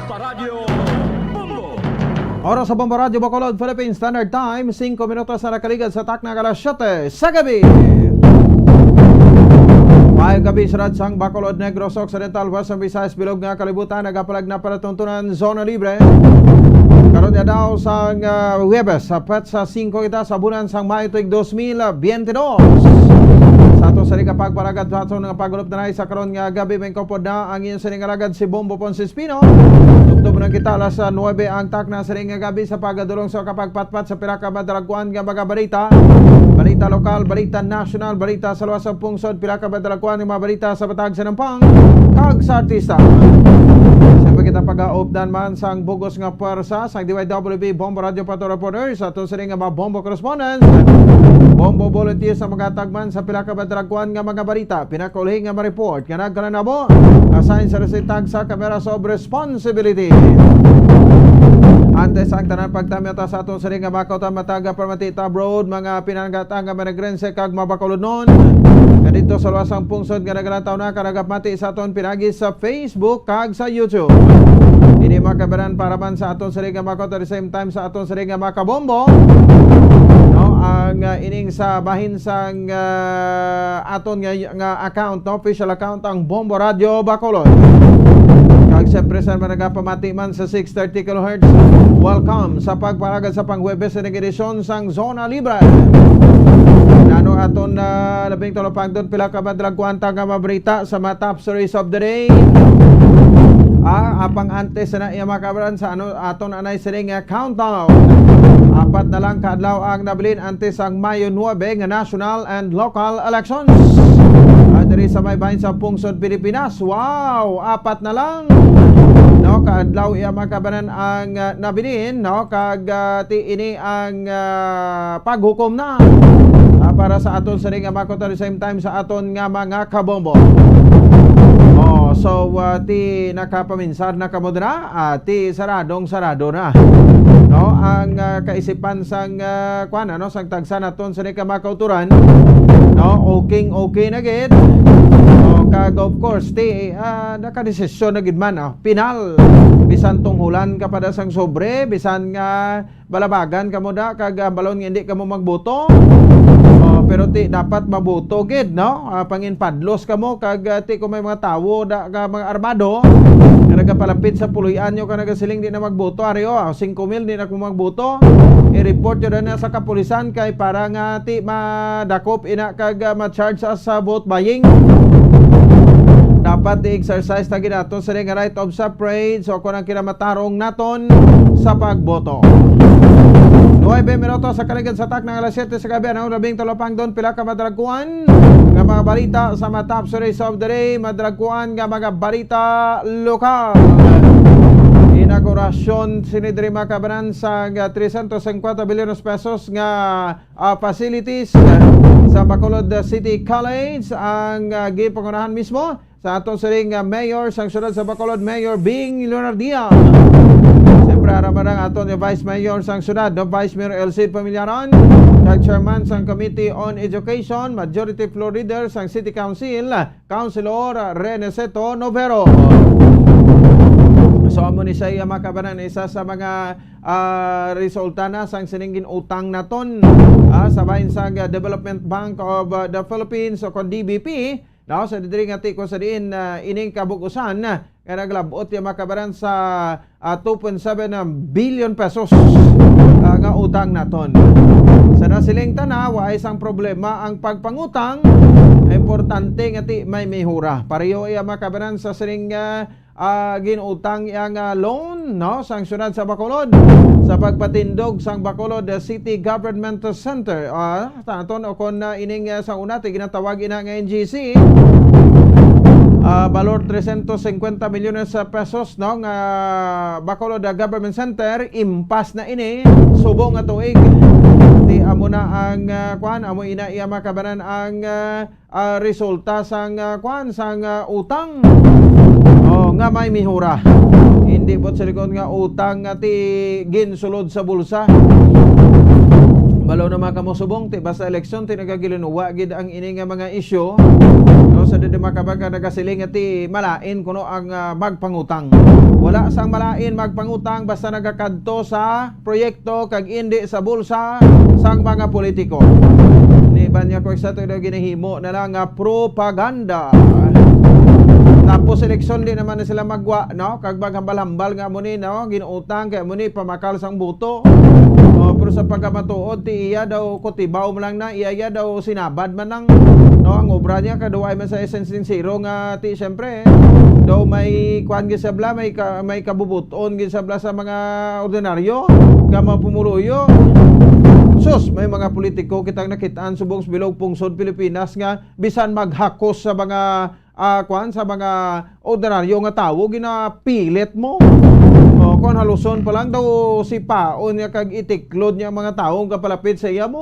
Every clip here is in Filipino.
Paradyo Bombo. Oras sa Bombo Radio Bacolod, Philippine Standard Time, 5 minutos na nakaligad sa takna alas 7 sa gabi. May gabi sa Radsang Bacolod, Negros Occidental, Western Visayas, Bilog nga kalibutan, nagapalag na palatuntunan, zona libre. Karon niya daw sa Huwebes, sa petsa 5 kita sa bulan sang Mayo tuig 2022. Sa ato sa pagparagad sa ato nga pagulop na sa karon nga gabi may kopod na ang iyong siningaragad si Bombo Ponce Espino. Tugtog na kita alas 9 ang takna sa nga gabi sa pagadulong sa kapagpatpat sa piraka madalagkuan nga mga balita. Balita lokal, balita national, balita sa luwas ng pungsod, piraka madalagkuan nga mga balita sa Batag sa Nampang, kag sa artista. Siyempre kita pag-aupdan man sang bugos nga pwersa sang DYWB Bombo Radio Pato Reporters ato sa nga mga Bombo Correspondents. Bombo volunteers sa mga tagman sa pila ka badragkuan nga mga balita, pinakulhi nga ma-report nga nagkananabo assign sa resitag sa Cameras of Responsibility. Antes ang tanan pagtamyata sa aton sa nga makauta mataga permatita abroad, mga pinanggata nga managrense kag mabakulod nun. Kadito sa luwasang pungsod nga nagalataw na karagapmati sa aton pinagi sa Facebook kag sa YouTube. Ini makabaran para man sa aton sa nga makauta at the same time sa aton sa nga makabombo. Ang ining sa bahin sang aton nga account, no? Official account ang Bombo Radio Bacolod. Kag siyempre sa managapamati man sa 630 kHz. Welcome sa pagparagad sa pang-Huwebes na edisyon sang Zona Libre. Nano aton labing tulopang doon pila ka madalagkuan nga mabrita sa mga top stories of the day. Apang antes na iya makabaran sa aton anay sining countdown. Apat na lang kaadlaw ang nabilin antes ang Mayo 9 nga national and local elections. Diri sa may bahin sa pungsod Pilipinas. Wow, apat na lang. No, kaadlaw iya makabaran ang nabilin, no, kag ini ang paghukom na para sa aton sa nga makot at the same time sa aton nga mga kabombo. So ti nakapaminsar na kamodra, ti sarado na. No, ang kaisipan sang kuan ano sang tagsa naton sa kamakauturan. No, okay na gid. No, kag of course ti nakadesisyon na gid man final. Bisan tunghulan ka pada sang sobre, bisan nga balabagan kamo da kag balon nga hindi kamo magboto. Pero ti dapat maboto gid, no? Panginpadlos kamo kag ti kung may mga tawo da ka mga armado nga nagapalapit sa puluyan nyo ka nagasiling di na magboto ariyo 5,000 di na kung magboto i-report nyo na sa kapulisan kay para nga ti madakop ina kag ma-charge sa vote buying. Dapat i-exercise na ginato sa nga right of suffrage so kung ang kinamatarong naton sa pagboto. 9 minutos sa kaligid sa tak ng alas 7 sa gabi. Ang labing tulopang doon pila ka madragkuan nga mga balita sa mga top stories of the day. Madragkuan nga mga balita lokal. Inaugurasyon sinidri makabanan sa 350 billion pesos nga facilities sa Bacolod City College. Ang gipangunahan mismo sa atong siring mayor sang syudad sa Bacolod, Mayor Bing Leonardia. Aramarang aton yung Vice Mayor sang syudad, no? Vice Mayor Elcid Pamilyaran, kag Chairman sang Committee on Education, Majority Floor Leader sang City Council, Councilor Reneseto Novero. So amo ni siya makabanan isa sa mga resulta na sang siningin utang naton sa bahin sang Development Bank of the Philippines o kon DBP. Now, sa didiri nga ti ko sa diin ining kabukusan kaya naglabot yung makabaran sa 2.7 billion pesos nga utang naton. Sa nasiling tanawa ay isang problema ang pagpangutang. Importante nga ti may mihura. Pareho iya makabaran sa siring ginutang yang loan, no, sang syudad sa Bacolod sa pagpatindog sang Bacolod City Government Center. Taton o kon ining sa una ti ginatawag ina nga NGC. Valor 350 milyones pesos, no, nga Bacolod Government Center impas na ini subong nga tuig. Ti amo na ang kuan amo ina iya makabanan ang resulta sang kuan sang utang. Nga may mihura. Hindi po sa likod nga utang nga ti ginsulod sa bulsa. Balo na makamusubong ti basta eleksyon ti nagagilunuwa gid ang ini nga mga isyu, no, sa didi makabaga nagasiling ti malain kuno ang magpangutang. Wala sang malain magpangutang basta nagakadto sa proyekto kag indi sa bulsa sang mga politiko. Ni banya ko sa to ginahimo na lang nga propaganda. Tapos eleksyon din naman na sila magwa, no, kag maghambal-hambal nga muni, no, ginuutang kay muni pamakal sang buto. Pero sa pagkamatuod ti iya daw kutibaw man lang na iya daw sinabad man nang, no, ang obra niya kaduay man sa essence zero nga ti syempre daw may kuan gid sa bla may kabubuton gid sa bla sa mga ordinaryo nga mapumuluyo. Sus, may mga politiko kitang nakitaan subong bilog pungsod Pilipinas nga bisan maghakos sa mga sa mga ordinaryo nga tawo ginapilit mo. Kung haluson pa lang daw si paon niya kag itiklod niya mga taong kapalapit sa iya mo,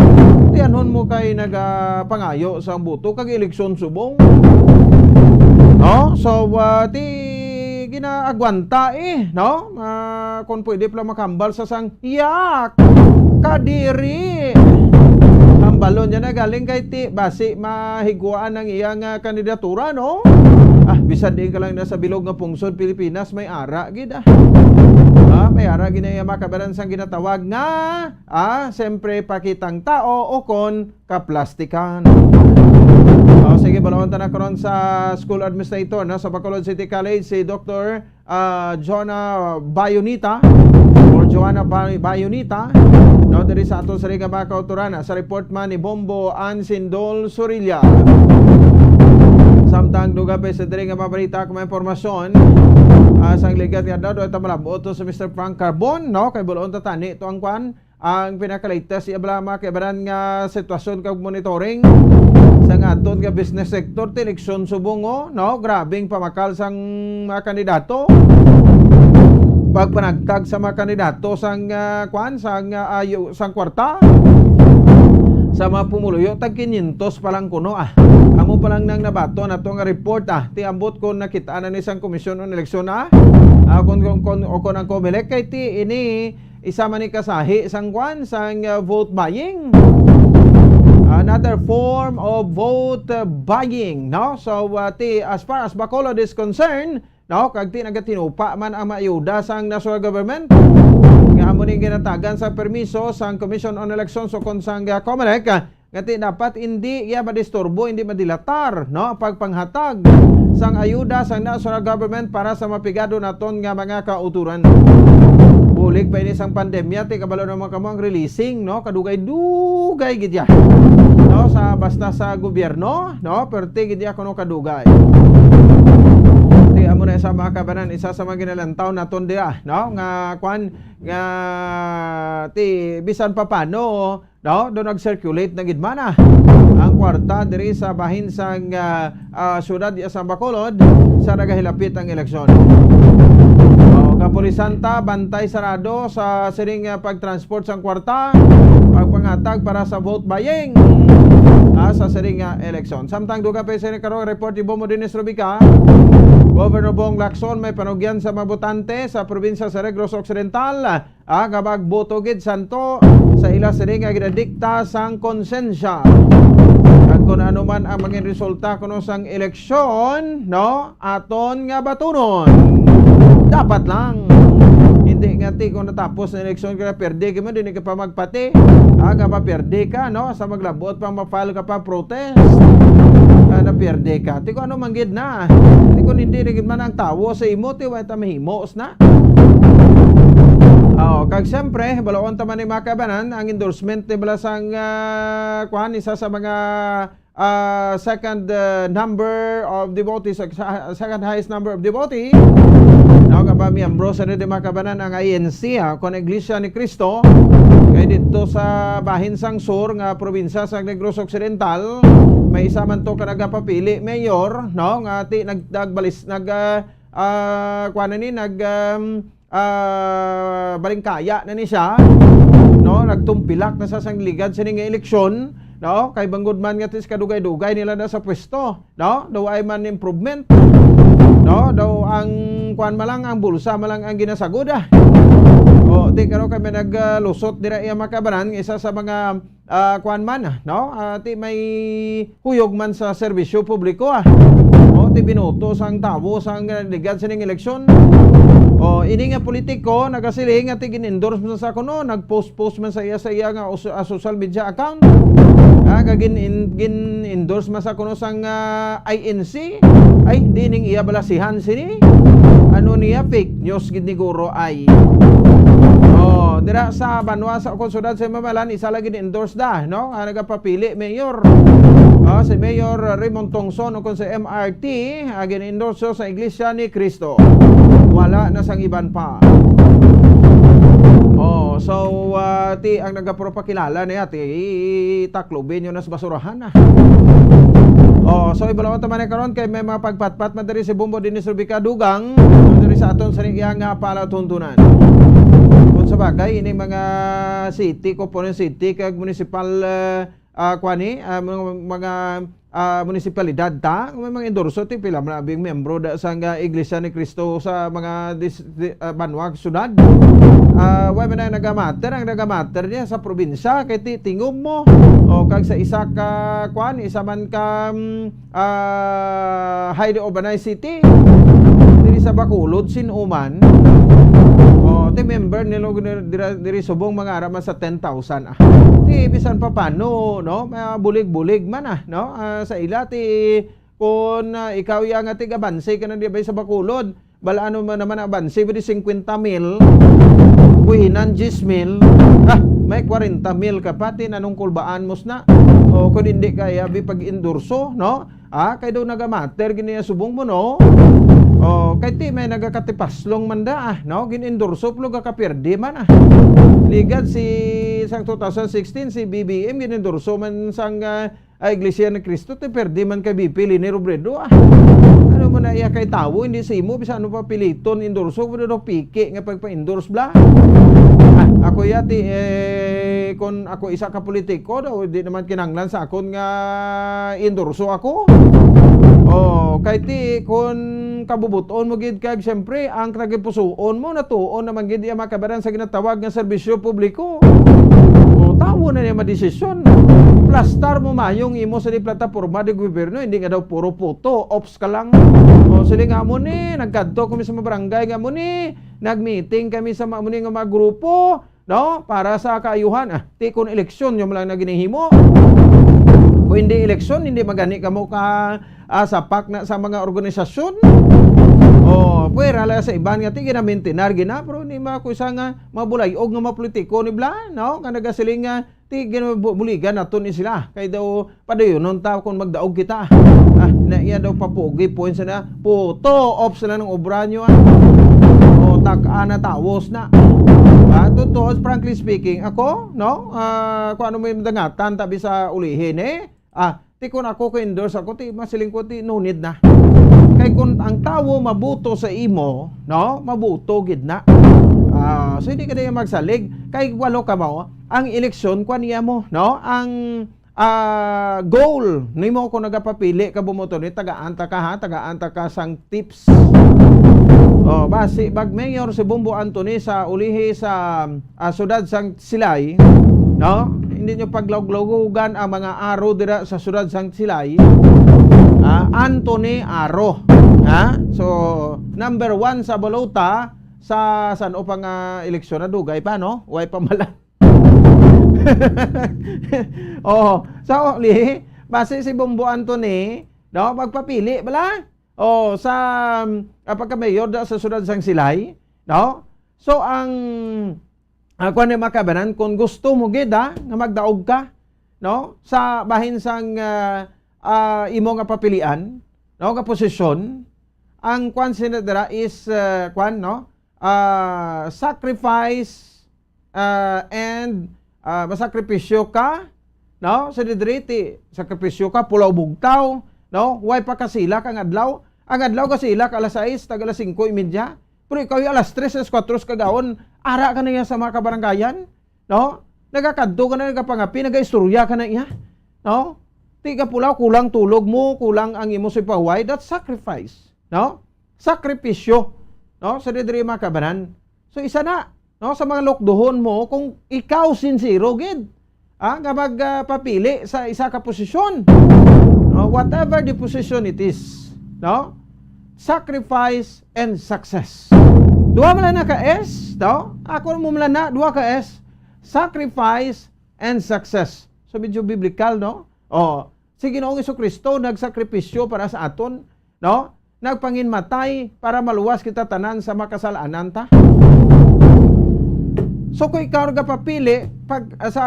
tiyanhon mo kay nagapangayo sa buto kag eleksyon subong. No? So, ti ginaagwanta no? Kung pwede pala makambal sa sang yak kadiri. Ang balon niya na galing kay ti basi mahiguan ng iyang kandidatura, no? Bisan din ka lang na sa bilog nga pungsod Pilipinas may ara gid may ara gid na makabaran sang ginatawag nga siyempre pakitang tao o kon kaplastikan. Sige, balawon ta na karon sa school administrator na sa Bacolod City College si Dr. Joanna Bayonita or Joanna Bayonita, no, diri sa aton sa Riga Bacau Turana sa report man ni Bombo Ansindol Surilla. Samtang duga pa sa diri nga mabalita kung may impormasyon sang ligat nga daw ito malabot sa Mr. Frank Carbon, no, kay balawon ta tani ito ang kwan ang pinaka-latest iablama kay baran nga sitwasyon kag monitoring sang aton nga business sector ti eleksyon subong, no, grabing pamakal sang mga kandidato. Pagpanagtag sa mga kandidato sang sang kwarta sa mga pumuluyo tag 500 pa lang kuno amo pa lang nang nabato na to nga report ti ambot ko nakita na ni sang komisyon on eleksyon kung ang COMELEC kay ti ini isa man ni kasahi sang kwan sang vote buying, another form of vote buying, no. So ti as far as Bacolod is concerned, no, kag ti nagatinupa man ang maayuda sang national government nga amo ni ginatagan sa permiso sang Commission on Elections o kon sang COMELEC nga ti dapat hindi madisturbo, hindi madilatar, no, pagpanghatag sang ayuda sang national government para sa mapigado naton nga mga kauturan. Bulig pa ini sang pandemya ti kabalo naman kamo ang releasing, no, kadugay-dugay gid ya, no, sa basta sa gobyerno, no, perti gid ya kuno kadugay. Ti amo na sa mga kabanan isa sa mga ginalantaw naton dia, no, nga kwan nga ti bisan pa paano, no, do nag-circulate na gid man ang kwarta diri sa bahin sang syudad sa Bacolod sa nagahilapit ang eleksyon. Kapulisan ta bantay sarado sa siring pagtransport sang kwarta pagpangatag para sa vote buying sa siring eleksyon. Samtang duga pa sa karong report ni Bombo Dennis Rubica, Governor Bong Lacson may panugyan sa mga botante sa probinsya sa Negros Occidental gabag boto gid santo sa ila siring ginadikta sang konsensya. At kung ano man ang maging resulta kuno sang eleksyon, no, aton nga batunon. Dapat lang hindi nga ti kung natapos na eleksyon ka perde ka mo din ka pa magpati nga maperde ka, no, sa maglabot pang mafile ka pa protest na perde ka ti kung ano manggid na ti kung hindi rin man ang tawo sa imo ti wala ta mahimos na. Kag siyempre balawon ta man ni makabanan ang endorsement ti balasang kuan isa sa mga second number of devotees, second highest number of devotees, no, kaba miyembro sa de makabanan ang INC kon Iglesia ni Cristo kay dito sa bahin sang sur nga probinsya sa Negros Occidental may isa man to ka nagapapili mayor, no, nga ti nagdagbalis balingkaya na ni siya, no, nagtumpilak na sa sangligad sa nga eleksyon, no, kay banggod man nga tis kadugay-dugay nila na sa pwesto, no, daw ay man improvement, no, daw ang kuan malang ang bulsa malang ang ginasagod O ti karon kami naglusot dira iya makabanan isa sa mga kuan man no? Ti may huyog man sa serbisyo publiko O ti binoto sang tawo sang ligad sining eleksyon. O ini nga politiko nagasiling nga ti gin-endorse man sa kuno, nag-post man sa iya nga social media account. Gin-endorse man sa kuno sang INC. Ay di ning iya balasihan sini. Ano niya fake news gid ni guro ay. Dira sa Banwa sa konsulad sa Mamalan isa lagi ni-endorse no? Nagapapili mayor. Si Mayor Raymond Tongson o kung sa MRT gin-endorse sa Iglesia ni Cristo. Wala na sang iban pa. So ti ang nagapropakilala niya ti taklobin yun nas basurahan so ibalaw ta man karon kay may mga pagpatpat man diri si Bombo Dinis Rubica Dugang diri sa aton sa iyang palatuntunan. Kung sa bagay ini mga city component city kag municipal mga munisipalidad may mga endorso ti pila man abing membro da sang Iglesia ni Cristo sa mga Banwa syudad. Why man ang nagamater niya sa probinsya kay tingog mo o kag sa isa ka isa man ka highly urbanized city diri sa Bacolod sinuman ti member nilo diri subong mga araman sa 10,000 ti bisan pa paano no bulig-bulig man no sa ila ti kun ikaw yang nga tiga banse kana di ba sa Bacolod balaano man naman ang banse di 50,000 kuhinan 10,000 may 40,000 ka pati nanong kulbaan mos na o kung hindi kaya bi pag-endorso no kay daw nagamater gini subong mo no kay ti may nagakatipaslong manda no gin-endorso plo ka kapirdi man ligad si sang 2016 si BBM gin-endorso man sang Iglesia ni Cristo ti perdi man kay BP Lini Robredo ano mo na iya kay tawo hindi sa imo bisan ano pa piliton endorso mo do piki nga pagpa-endorse bla ako yati kon ako isa ka politiko daw di naman kinanglan sa akon nga endorso ako kay ti kon kabubuton mo gid kag syempre ang tagipusoon mo natuon naman gid iya makabaran sa ginatawag nga serbisyo publiko tawo na niya madesisyon plastar mo mayong imo sa di plataporma de gobyerno hindi nga daw puro photo ops ka lang sili nga mo ni nagkadto kami sa mga barangay nga mo ni nagmeeting kami sa mga nga mga grupo no para sa kaayuhan ti kon eleksyon yung lang na ginihimo kung hindi eleksyon hindi magani ka mo ka sapak na sa mga organisasyon puwera lang sa iban nga ti ginamentenar gina pero ni ko isa nga mabulayog nga mapolitiko ni bla no nga nagasiling nga ti ginabuligan naton ni sila kay daw padayonon ta kung magdaog kita na iya daw papugi points na puto off sila ng obra nyo tak-ana tawos na totoo frankly speaking ako no kung ano may dangatan tabi sa ulihin ti kung ako ka-endorse ako ti masiling ko ti no need na kay kung ang tawo mabuto sa imo no mabuto gid na so hindi ka na magsalig kay walo ka mo ang eleksyon kwa niya mo no ang goal nimo kung nagapapili ka bumoto ni taga-anta ka sang tips basi bag mayor si Bombo Anthony sa ulihi sa sudad sang Silay no hindi nyo paglawg-lawgugan ang mga aro dira sa sudad sang Silay Anthony Aro so number 1 sa balota sa san o pang eleksyon na dugay pa no way pa mala sa uli base si Bombo Anthony no magpapili bala sa pagka-mayor sa sudad sang Silay no so ang kung ano makabanan kung gusto mo gid nga magdaog ka no sa bahin sang imo nga papilian no nga posisyon ang kwan sinadara is sacrifice and masakripisyo ka no sa didriti sakripisyo ka pulaw bugtaw no way pa kasila kang adlaw ang adlaw kasila alas 6 tag alas 5:30 pero ikaw alas 3 alas 4 kagawon ara ka na iya sa mga kabaranggayan no nagakadto ka na nagapangapi nagaistorya ka na iya no tiga pulaw kulang tulog mo kulang ang imo sa paway that's sacrifice no sakripisyo no sa didiri makabanan so isa na no, sa mga lokdohon mo kung ikaw sincero gid nga magpapili sa isa ka posisyon. No, whatever the position it is, no? Sacrifice and success. Duha man na ka S, no? Ako mo man na duha ka S. Sacrifice and success. So medyo biblical, no? Si Ginoong Jesucristo nagsakripisyo para sa aton, no? Nagpanginmatay para maluwas kita tanan sa makasalanan ta. So kung ikaw nga papili pag sa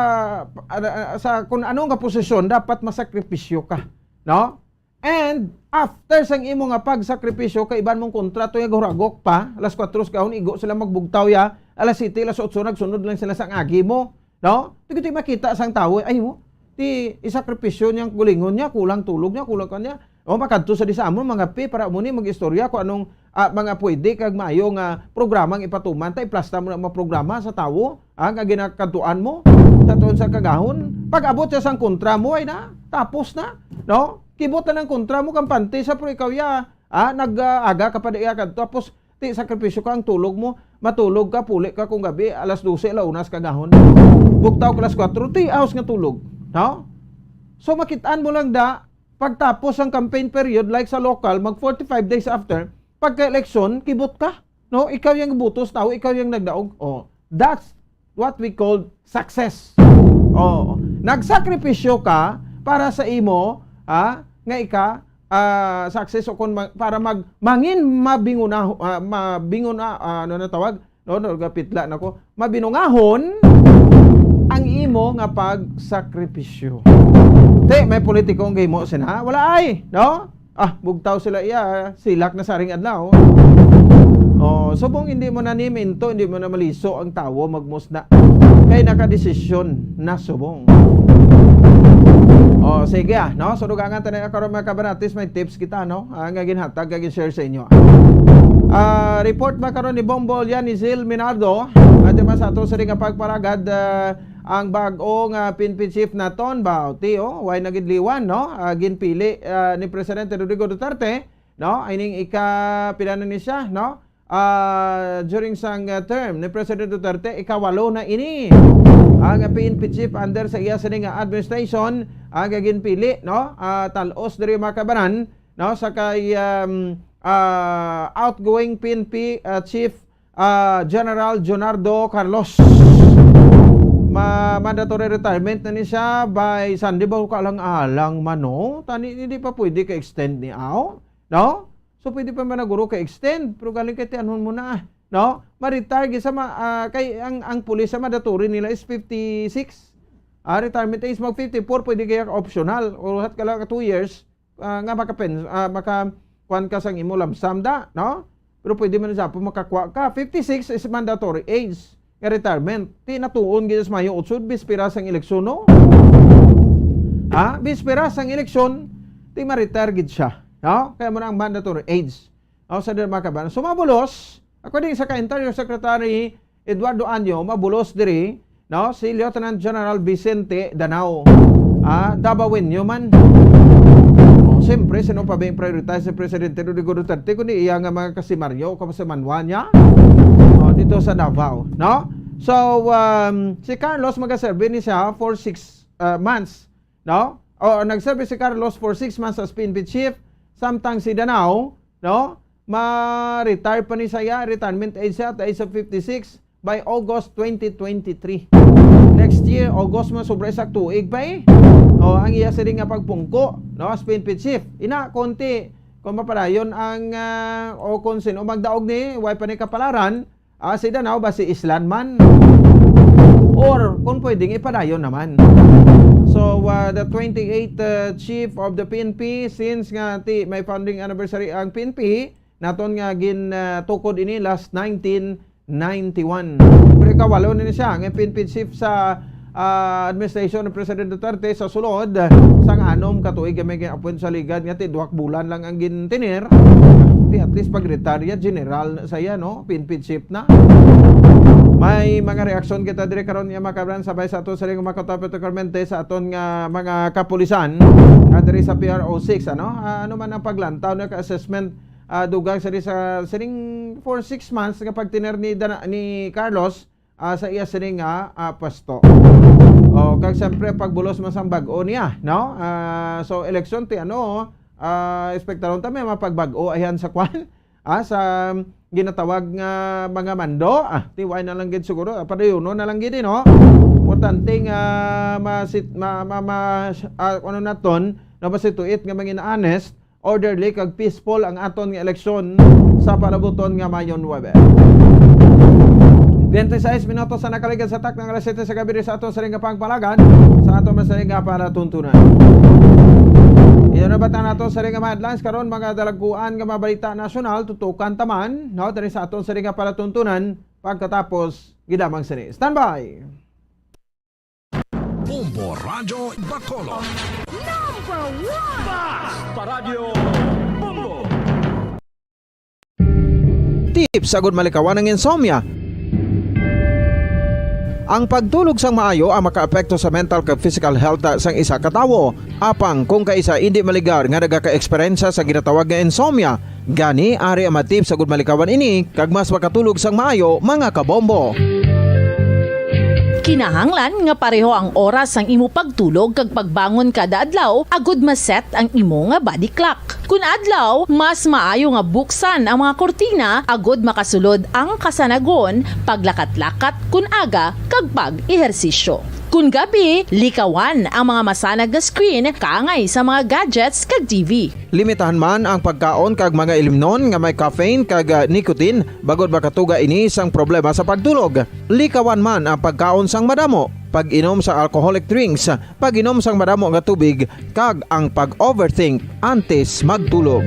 kung anong nga posisyon dapat masakripisyo ka, no? And after sang imo nga pagsakripisyo kay iban mong kontrato ya guragok pa, alas 4 kahon igo sila magbugtaw ya, alas 7 alas 8 nagsunod lang sila sa agi mo, no? Tigiti makita sang tawo ay mo ti isakripisyo niyang gulingon niya, kulang tulog niya, kulang kanya. Makadto sa disamon mga pi para muni magistorya kung anong mga pwede kag maayo nga programang ipatuman ta iplasta mo na mga programa sa tawo nga ginakadtuan mo sa tuon sa kagahon. Pag abot sa sang kontra mo ay na tapos na, no? Kibot na ng kontra mo kampante sa pero ikaw ya nag-aga ka pa diya kadto tapos ti sakripisyo ka ang tulog mo, matulog ka puli ka kung gabi alas 12 launas kagahon. Bugtaw alas 4 ti hours nga tulog, no? So makitaan mo lang da pagtapos ang campaign period like sa local mag 45 days after pagka-election kibot ka, no? Ikaw yung butos tao, ikaw yung nagdaog. That's what we call success. Nagsakripisyo ka para sa imo nga ika success o kun para mangin ano na tawag no gapitla nako mabinungahon ang imo nga pagsakripisyo. May politikong game mo sina wala ay, no? Bugtaw sila silak na saring adlaw. Subong hindi mo na niminto, hindi mo na maliso ang tawo magmusna. Kay nakadesisyon na subong. Sige no? So dugangan tayo karon mga kabanatis, may tips kita, no? Nga ginhatag, nga share sa inyo. Report makaron ni Bombol yan ni Zil Minardo. At mas ato sa ring pagparagad ang bagong PNP chief naton ba way nagidliwan, no? Ginpili ni Presidente Rodrigo Duterte, no? Ining pila ni siya, no? During sang term ni President Duterte ikawalo na ini ang PNP chief under sa iya sining administration ang ginpili, no? Talos diri makabanan, no? Sa kay outgoing PNP chief General Jonardo Carlos. Mandatory retirement na ni siya by Sunday ba ka lang alang mano tani hindi pa pwede ka extend ni no? So pwede pa man naguro ka extend pero galing kay tianhon mo na, no? Ma-retire gisa kay ang pulis sa mandatory nila is 56. Retirement age mag 54 pwede kaya optional o hat ka lang 2 years nga maka kuan ka sang imo lamsam da, no? Pero pwede man sa makakuha ka 56 is mandatory age nga retirement. Ti natuon gid sa Mayo 8 bispera sang eleksyon, no? Bispera sang eleksyon ti ma-retire gid siya, no? Kaya mo na ang mandatory age. Sa diri makaban. So mabulos according sa Interior Secretary Eduardo Anyo, mabulos diri, no? Si Lieutenant General Vicente Danao. Dabawenyo man. Siyempre, sino pa ba yung prioritize sa Presidente Rodrigo Duterte kundi iya nga mga kasimaryo o sa manwa niya dito sa Davao, no? So, si Carlos magaserve ni siya for 6 months, no? Nagserve si Carlos for 6 months as PNP chief, samtang si Danao, no? Ma-retire pa ni siya, retirement age siya at age of 56 by August 2023. Next year, August mo sobra sa tuig pa ang iya sa ring nga pagpungko, no? As PNP chief. Ina, konti, kung mapadayon ang, kung sino magdaog ni, way pa ni kapalaran, si Danao ba si Islan man? Or, kung pwedeng ipadayon naman. So, the 28th chief of the PNP, since nga may founding anniversary ang PNP, naton nga tukod ini last 1991. Pero ikawalo na siya, ang PNP chief sa administration ng President Duterte sa sulod sang anom katuig may appoint sa ligad nga 2 bulan lang ang gintinir at least pag retire general saya, no? PNP chief na. May mga reaksyon kita dire karon nga makabran sabay sa ato sa ring makatapos Clemente sa aton nga mga kapulisan dire sa PRO6, ano man ang paglantaw na ka-assessment dugang sa ring for 6 months nga pagtiner ni Carlos sa iya sini nga pwesto. O kag siyempre pagbulos man sang bag-o niya, no? So election ti expectaron ta may mapagbago ayan sa kwan sa ginatawag nga mga mando tiway na lang gid siguro padayuno na lang gid no. Importante nga ano naton na masituit nga mangin honest, orderly kag peaceful ang aton nga eleksyon sa palabuton nga Mayo 9. 26 minutos sa nakaligan sa tak ng alas 7 sa gabi sa aton sa ring pangpalagan sa aton masaling para tuntunan. Ito na bata nato sa ring headlines karon mga dalaguan nga mabalita nasyonal tutukan taman no diri sa aton sa ring para tuntunan pagkatapos gidamang sini. Standby. Bombo Radio Bacolod. Number 1 Basta Radio Bombo. Tips sagud malikawan ng insomnia. Ang pagtulog sang maayo ang makaapekto sa mental kag physical health sang isa ka tawo. Apang kung kaisa hindi maligar nga nagaka-eksperyensya sa ginatawag nga insomnia, gani ari ang matip sagud malikawan ini kag mas makatulog sang maayo mga kabombo. Kinahanglan nga pareho ang oras ang imo pagtulog kag pagbangon kada adlaw agud maset ang imo nga body clock. Kun adlaw, mas maayo nga buksan ang mga kortina agud makasulod ang kasanagon, paglakat-lakat kun aga kag pag-ehersisyo. Kun gabi, likawan ang mga masanag nga screen kaangay sa mga gadgets kag TV. Limitahan man ang pagkaon kag mga ilimnon nga may caffeine kag nicotine bagod makatuga ini sang problema sa pagtulog. Likawan man ang pagkaon sang madamo, pag-inom sa alcoholic drinks, pag-inom sang madamo nga tubig kag ang pag-overthink antes magtulog.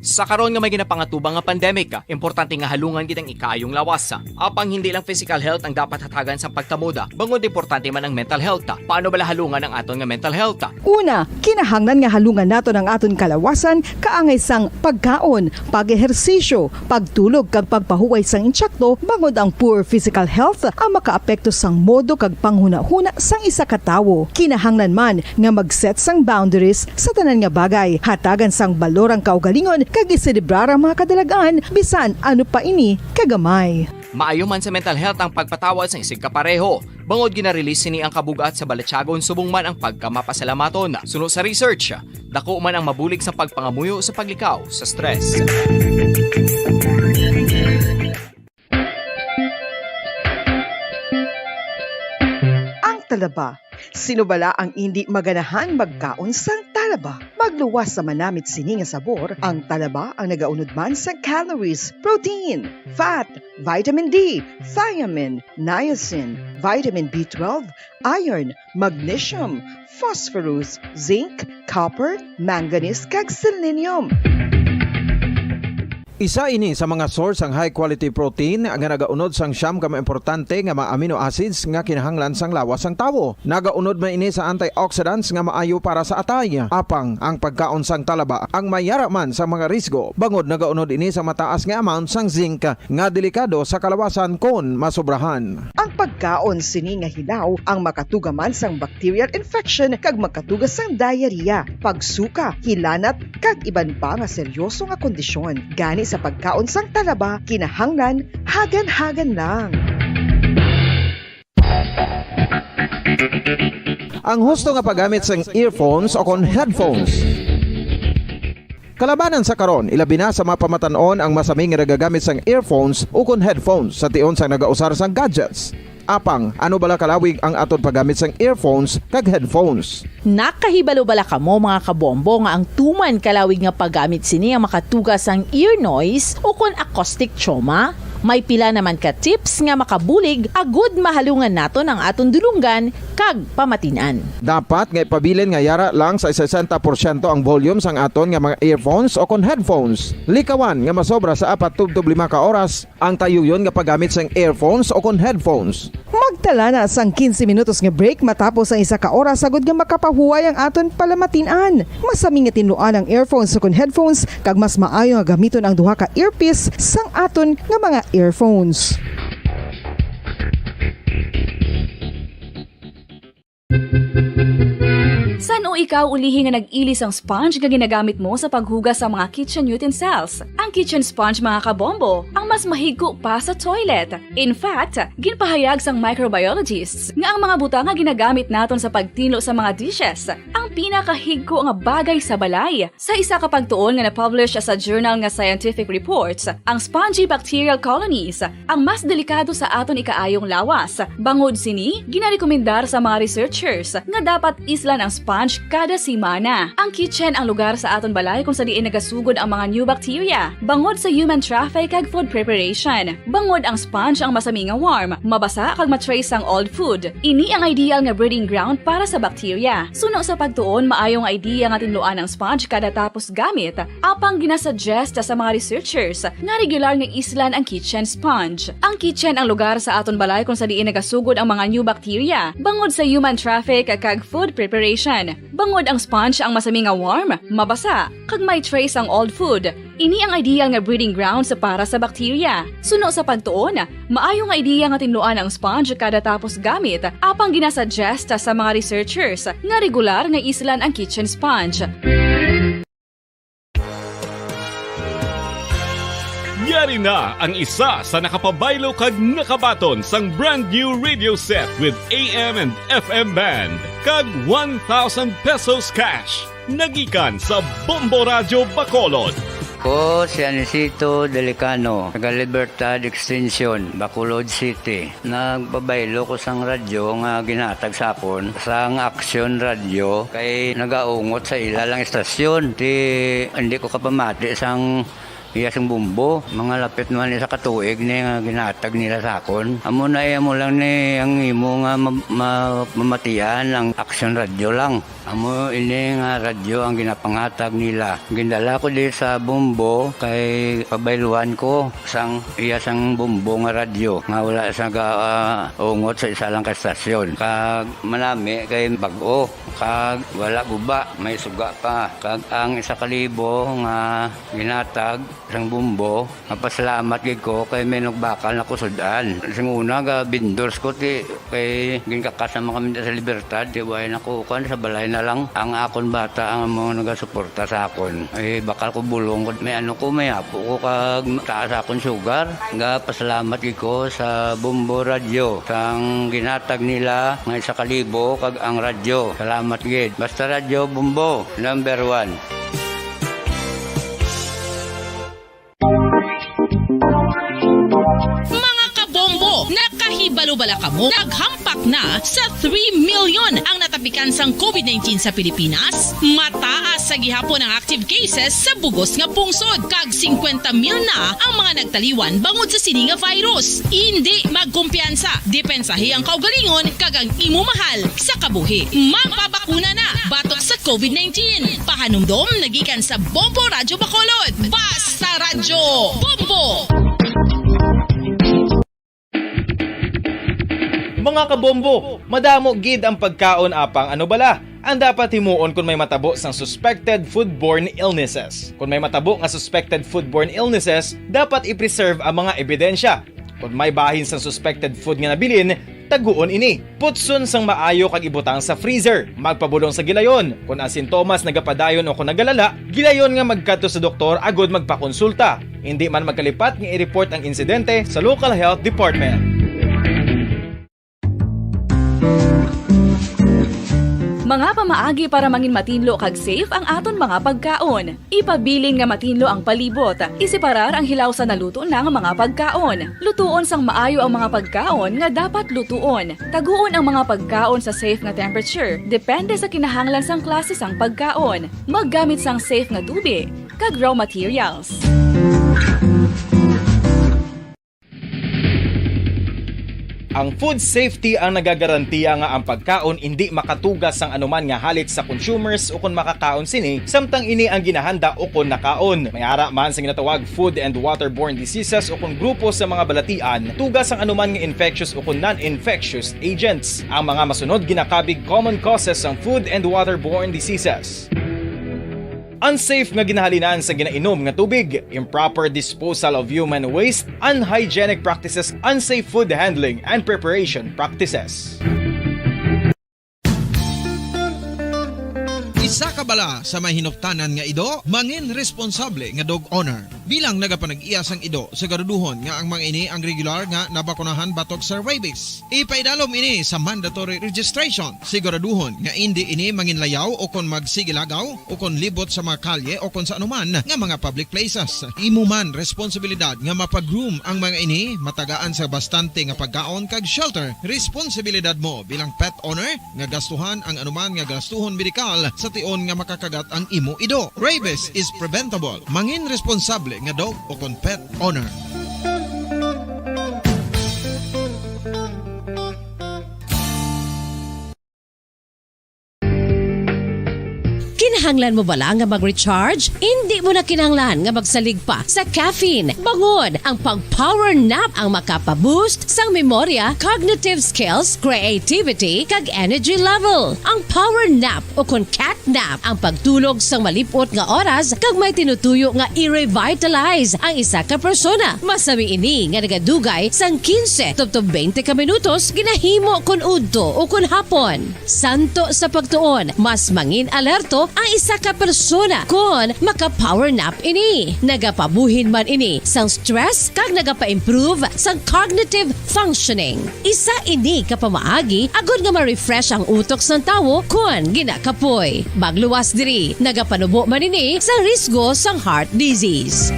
Sa karon nga may ginapangatubang nga pandemic, importante nga halungan kitang ikayong lawas. Apang hindi lang physical health ang dapat hatagan sa pagtamuda, bangod importante man ang mental health. Paano bala halungan ang aton nga mental health? Una, kinahanglan nga halungan nato ang aton kalawasan kaangay sang pagkaon, pag-ehersisyo, pagtulog kag pagpahuway sang insyakto bangod ang poor physical health ang makaapekto sang modo kag panghuna-huna sang isa ka tawo. Kinahanglan man nga mag-set sang boundaries sa tanan nga bagay, hatagan sang balorang kaugalingon kag iselebrar ang mga kadalagaan bisan ano pa ini kagamay. Maayo man sa mental health ang pagpatawad sa isig kapareho. Bangod gina-release ni ang kabugat sa Balatyagon subong man ang pagkamapasalamaton. Suno sa research, dako man ang mabulig sa pagpangamuyo sa paglikaw sa stress. Ang talaba. Sino bala ang hindi maganahan magkaon sang talaba? Magluwas sa manamit sini nga sabor, ang talaba ang nagaunod man sa calories, protein, fat, vitamin D, thiamine, niacin, vitamin B12, iron, magnesium, phosphorus, zinc, copper, manganese kag selenium. Isa ini sa mga source ang high quality protein nga nagaunod sang siyam ka importante nga mga amino acids nga kinahanglan sang lawas sang tawo. Nagaunod man ini sa antioxidants nga maayo para sa atay. Apang ang pagkaon sang talaba ang mayara man sa mga risgo. Bangod nagaunod ini sa mataas nga amount sang zinc nga delikado sa kalawasan kon masobrahan. Ang pagkaon sini nga hilaw ang makatugaman sang bacterial infection kag makatuga sang diarrhea, pagsuka, hilanat kag iban pa nga seryoso nga kondisyon. Gani sa pagkaon sang talaba, kinahanglan hagan-hagan lang. Ang husto nga paggamit sang earphones o kon headphones. Kalabanan sa karon, ilabi na sa mapamatanon ang masaming nga nagagamit sang earphones o kon headphones sa tion sang nagausar sang gadgets. Apang, ano bala kalawig ang aton paggamit sang earphones kag headphones? Nakahibalo bala kamo mga kabombo nga ang tuman kalawig nga paggamit sini ang makatugas ang ear noise o kon acoustic trauma? May pila naman ka tips nga makabulig agud mahalungan naton ang aton dulunggan kag pamatinan. Dapat nga ipabilin nga yara lang sa 60% ang volume sang aton nga mga earphones o kon headphones. Likawan nga masobra sa 4-5 ka oras ang tayuyon nga paggamit sang earphones o kon headphones. Magtala na sang 15 minutos nga break matapos ang isa ka oras sagud nga makapahuway ang aton palamatinan. Masami nga tinluan ang earphones o kon headphones kag mas maayo nga gamiton ang duha ka earpiece sang aton nga mga earphones. San o ikaw ulihi nga nag-ilis ang sponge nga ginagamit mo sa paghugas sa mga kitchen utensils. Ang kitchen sponge mga kabombo, ang mas mahigko pa sa toilet. In fact, ginpahayag sang microbiologists nga ang mga butang nga ginagamit naton sa pagtilo sa mga dishes ang pinakahigko nga bagay sa balay. Sa isa ka pagtuon nga na-publish sa journal nga Scientific Reports, ang spongy bacterial colonies ang mas delikado sa aton ikaayong lawas. Bangod sini, ginarekomendar sa mga researchers nga dapat islan ang sponge kada simana. Ang kitchen ang lugar sa aton balay kung sa diin nagasugod ang mga new bacteria. Bangod sa human traffic kag food preparation. Bangod ang sponge ang masami nga warm, mabasa kag matrace ang old food. Ini ang ideal nga breeding ground para sa bacteria. Suno sa pagtuon, maayong idea nga tinluan ang sponge kada tapos gamit. Apang ginasuggest sa mga researchers nga regular nga islan ang kitchen sponge. Ang kitchen ang lugar sa aton balay kung sa diin nagasugod ang mga new bacteria. Bangod sa human traffic kag food preparation. Bangod ang sponge ang masami nga warm, mabasa, kag may trace ang old food. Ini ang ideal nga breeding ground sa para sa bacteria. Suno sa pagtuon, maayong idea nga tinluan ang sponge kada tapos gamit. Apang ginasuggest sa mga researchers nga regular nga islan ang kitchen sponge. Yari na ang isa sa nakapabaylo kag nakabaton sang brand new radio set with AM and FM band kag 1,000 pesos cash. Nagikan sa Bombo Radio Bacolod. Ko si Anisito Delicano, taga Libertad Extension, Bacolod City. Nagbabaylo ko sang radyo nga ginatag sapon sang Action Radio kay nagaungot sa ilalang estasyon. Hindi ko kapamati sang iyasang bumbo, mga lapit naman sa katuig ni nga ginatag nila sakon. Amo na mo lang ni ang imo nga mamatian ang Action Radio lang. Amo ini nga radyo ang ginapangatag nila. Gindala ko di sa bumbo kay pabayluan ko sang iyasang bumbo nga radyo nga wala sa ungot sa isa lang ka estasyon. Kag manami kay bag-o, kag wala guba, may suga pa. Kag ang 1,000 nga ginatag sang bumbo, mapasalamat gid ko kay may nagbakal na kusudan. Sing una ga vendors ko ti kay ginkakasama kami sa Libertad, di way nako kan sa balay na lang ang akon bata ang mga nagasuporta sa akon. Ay bakal ko bulong ko may ano ko may apo ko kag taas akon sugar. Nga pasalamat gid ko sa Bombo Radio sang ginatag nila nga 1,000 kag ang radyo. Salamat gid. Basta Radio Bombo number 1. Mga kabombo, nakahibalo bala kamo? Naghampak na sa 3 million ang natapikan sang COVID-19 sa Pilipinas. Mataas sa gihapon ang active cases sa bugos nga pungsod. Kag 50 mil na ang mga nagtaliwan bangod sa sini nga virus. Hindi magkumpiyansa. Depensahi ang kaugalingon kag ang imo mahal sa kabuhi. Magpabakuna na batok sa COVID-19. Pahanumdom nagikan sa Bombo Radio Bacolod. Basta Radyo Bombo! Mga kabombo, madamo gid ang pagkaon apang ano bala. Ang dapat himuon kung may matabo sang suspected foodborne illnesses. Kung may matabo nga suspected foodborne illnesses, dapat i-preserve ang mga ebidensya. Kung may bahin sang suspected food nga nabilin, taguon ini. Putson sang maayo kag ibutang sa freezer. Magpabulong sa gilayon. Kung ang sintomas nagapadayon o kung nagalala, gilayon nga magkadto sa doktor agud magpakonsulta. Hindi man magkalipat nga i-report ang insidente sa local health department. Mga pamaagi para mangin matinlo kag safe ang aton mga pagkaon. Ipabilin nga matinlo ang palibot. Isiparar ang hilaw sa naluto na nga mga pagkaon. Lutuon sang maayo ang mga pagkaon nga dapat lutuon. Taguon ang mga pagkaon sa safe nga temperature. Depende sa kinahanglan sang klase sang pagkaon. Maggamit sang safe nga tubig kag raw materials. Ang food safety ang nagagarantiya nga ang pagkaon hindi makatugas sang anuman nga halit sa consumers o kung makakaon sini, samtang ini ang ginahanda o kung nakaon. May ara man sa ginatawag food and waterborne diseases o kung grupo sa mga balatian, tugas ang anuman nga infectious o kung non-infectious agents. Ang mga masunod ginakabig common causes ng food and waterborne diseases. Unsafe nga ginahalinan sa ginainom nga tubig, improper disposal of human waste, unhygienic practices, unsafe food handling and preparation practices. makabala sa mahinuptanan nga ido, mangin responsable nga dog owner. Bilang nagapanag-iyas ang ido, siguraduhon nga ang mga ini ang regular nga nabakunahan batok sa rabies. Ipaidalom ini sa mandatory registration. Siguraduhon nga hindi ini manginlayaw o kon magsigilagaw o kon libot sa mga kalye o kon sa anuman nga mga public places. Imo man responsibilidad nga mapag-groom ang mga ini, matagaan sa bastante nga pagkaon kag shelter. Responsibilidad mo bilang pet owner nga gastuhan ang anuman nga gastuhon medikal sa tion nga makakagat ang imo ido. Rabies is preventable. Mangin responsable nga dog o kon pet owner. Kinahanglan mo bala nga mag-recharge? Hindi mo na kinahanglan nga magsalig pa sa caffeine. Bangod, ang pag-power nap ang makapaboost sang memorya, cognitive skills, creativity, kag energy level. Ang power nap o kon cat nap ang pagtulog sang malipot nga oras kag may tinutuyo nga i-revitalize ang isa ka persona. Masabi ini nga nagadugay sang 15 tubtob 20 ka minutos ginahimo kun udto o kun hapon. Santo sa pagtuon, mas mangin alerto ang isa ka persona kung maka-power nap ini. Nagapabuhin man ini sang stress kag nagapa-improve sang cognitive functioning. Isa ini kapamaagi agud nga ma-refresh ang utok sang tawo kung ginakapoy. Magluwas diri, nagapanubo man ini sa risgo sang heart disease.